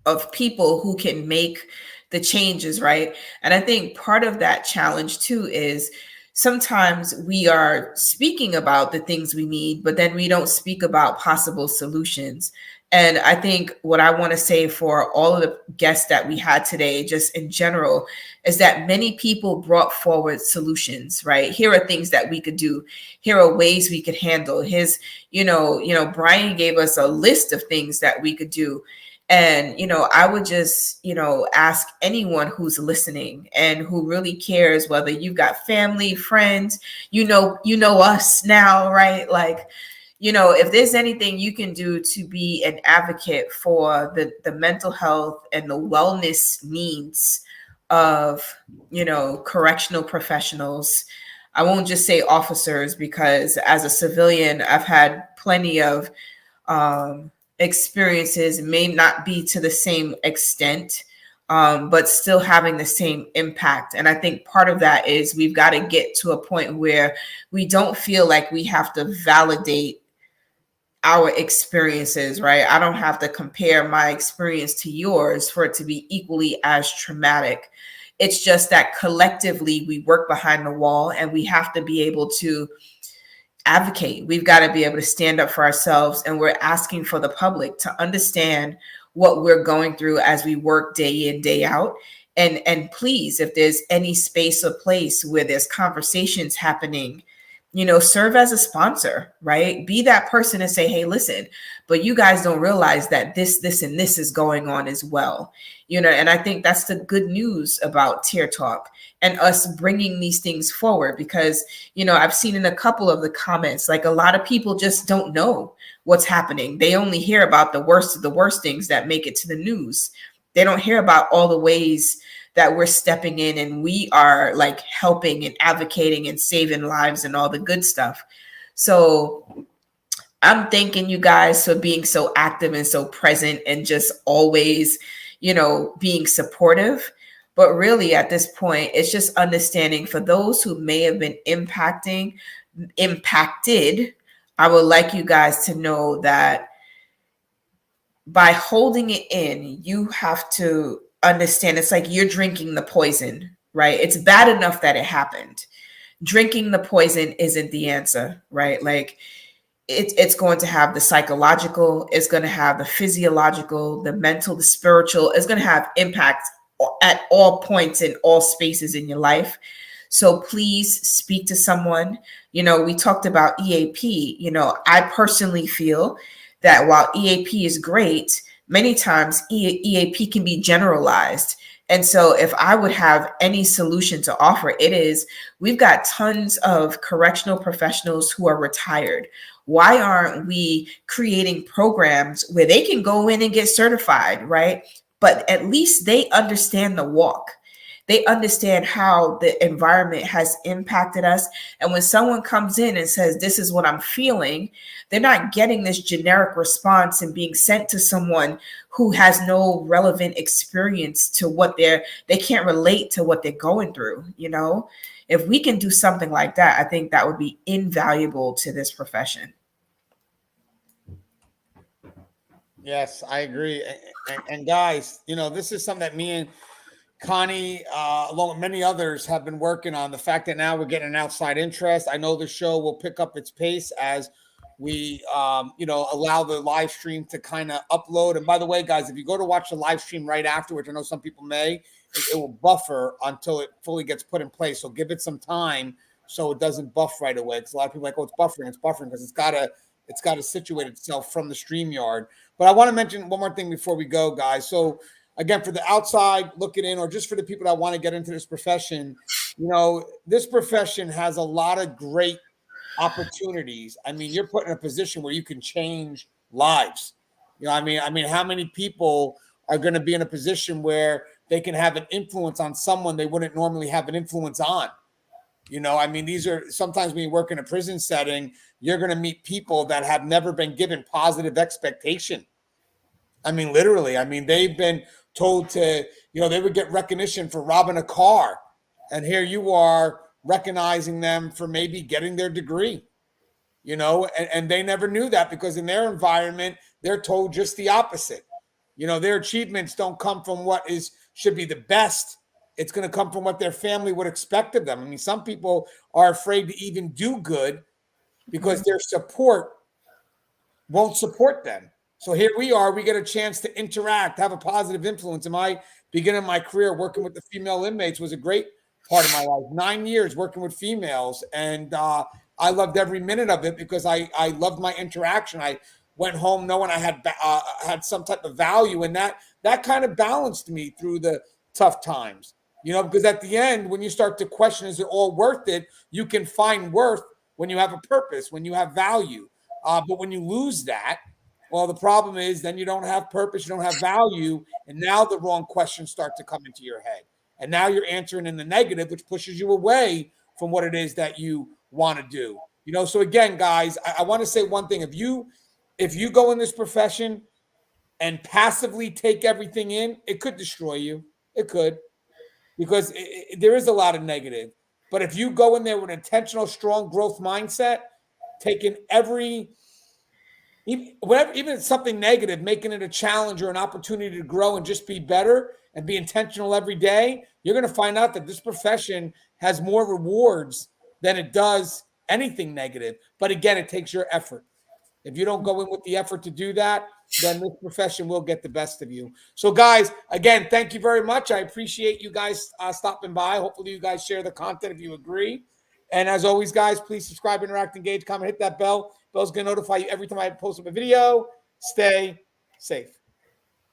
of people who can make the changes, right? And I think part of that challenge too is sometimes we are speaking about the things we need, but then we don't speak about possible solutions. And I think what I want to say for all of the guests that we had today, just in general, is that many people brought forward solutions, right? Here are things that we could do. Here are ways we could handle. His, Brian gave us a list of things that we could do. And, I would just, ask anyone who's listening and who really cares, whether you've got family, friends, you know us now, right? Like, if there's anything you can do to be an advocate for the mental health and the wellness needs of, correctional professionals, I won't just say officers, because as a civilian, I've had plenty of, experiences, may not be to the same extent, but still having the same impact. And I think part of that is we've got to get to a point where we don't feel like we have to validate our experiences, right? I don't have to compare my experience to yours for it to be equally as traumatic. It's just that collectively we work behind the wall, and we have to be able to advocate. We've got to be able to stand up for ourselves, and we're asking for the public to understand what we're going through as we work day in, day out. And please, if there's any space or place where there's conversations happening, serve as a sponsor, right? Be that person and say, hey, listen, but you guys don't realize that this, and this is going on as well. And I think that's the good news about Tear Talk and us bringing these things forward, because, I've seen in a couple of the comments, like a lot of people just don't know what's happening. They only hear about the worst of the worst things that make it to the news. They don't hear about all the ways that we're stepping in and we are like helping and advocating and saving lives and all the good stuff. So I'm thanking you guys for being so active and so present and just always, being supportive. But really at this point, it's just understanding for those who may have been impacted. I would like you guys to know that by holding it in, you have to understand it's like you're drinking the poison, right? It's bad enough that it happened. Drinking the poison isn't the answer, right? Like it's going to have the psychological, it's going to have the physiological, the mental, the spiritual. It's going to have impact at all points in all spaces in your life. So please speak to someone. We talked about EAP. I personally feel that while EAP is great, many times EAP can be generalized. And so if I would have any solution to offer, it is we've got tons of correctional professionals who are retired. Why aren't we creating programs where they can go in and get certified, right? But at least they understand the walk. They understand how the environment has impacted us. And when someone comes in and says, this is what I'm feeling, they're not getting this generic response and being sent to someone who has no relevant experience to what they can't relate to what they're going through. If we can do something like that, I think that would be invaluable to this profession. Yes, I agree. And guys, this is something that me and Connie, along with many others, have been working on. The fact that now we're getting an outside interest. I know the show will pick up its pace as we, allow the live stream to kind of upload. And by the way, guys, if you go to watch the live stream right afterwards, I know some people may, it will buffer until it fully gets put in place. So give it some time so it doesn't buff right away. Because a lot of people are like, oh, it's buffering because it's got to It's got to situate itself from the StreamYard. But I want to mention one more thing before we go, guys. So again, for the outside looking in, or just for the people that want to get into this profession, you know, this profession has a lot of great opportunities. I mean, you're put in a position where you can change lives. You know, I mean, how many people are going to be in a position where they can have an influence on someone they wouldn't normally have an influence on? You know, I mean, these are sometimes when you work in a prison setting, you're going to meet people that have never been given positive expectation. I mean, literally, I mean, they've been told to, you know, they would get recognition for robbing a car. And here you are recognizing them for maybe getting their degree, you know, and they never knew that because in their environment, they're told just the opposite. You know, their achievements don't come from what should be the best. It's going to come from what their family would expect of them. I mean, some people are afraid to even do good because their support won't support them. So here we are, we get a chance to interact, have a positive influence. In my beginning of my career, working with the female inmates was a great part of my life. 9 years working with females. And I loved every minute of it because I loved my interaction. I went home knowing I had some type of value, and that kind of balanced me through the tough times. You know, because at the end, when you start to question, is it all worth it? You can find worth when you have a purpose, when you have value. But when you lose that, well, the problem is then you don't have purpose, you don't have value, and now the wrong questions start to come into your head. And now you're answering in the negative, which pushes you away from what it is that you want to do. You know, so again, guys, I want to say one thing. If you go in this profession and passively take everything in, it could destroy you. It could. Because there is a lot of negative. But if you go in there with an intentional, strong growth mindset, taking even something negative, making it a challenge or an opportunity to grow and just be better and be intentional every day, you're going to find out that this profession has more rewards than it does anything negative. But again, it takes your effort. If you don't go in with the effort to do that, then this profession will get the best of you. So, guys, again, thank you very much. I appreciate you guys stopping by. Hopefully, you guys share the content if you agree. And as always, guys, please subscribe, interact, engage, comment, hit that bell. Bell's going to notify you every time I post up a video. Stay safe.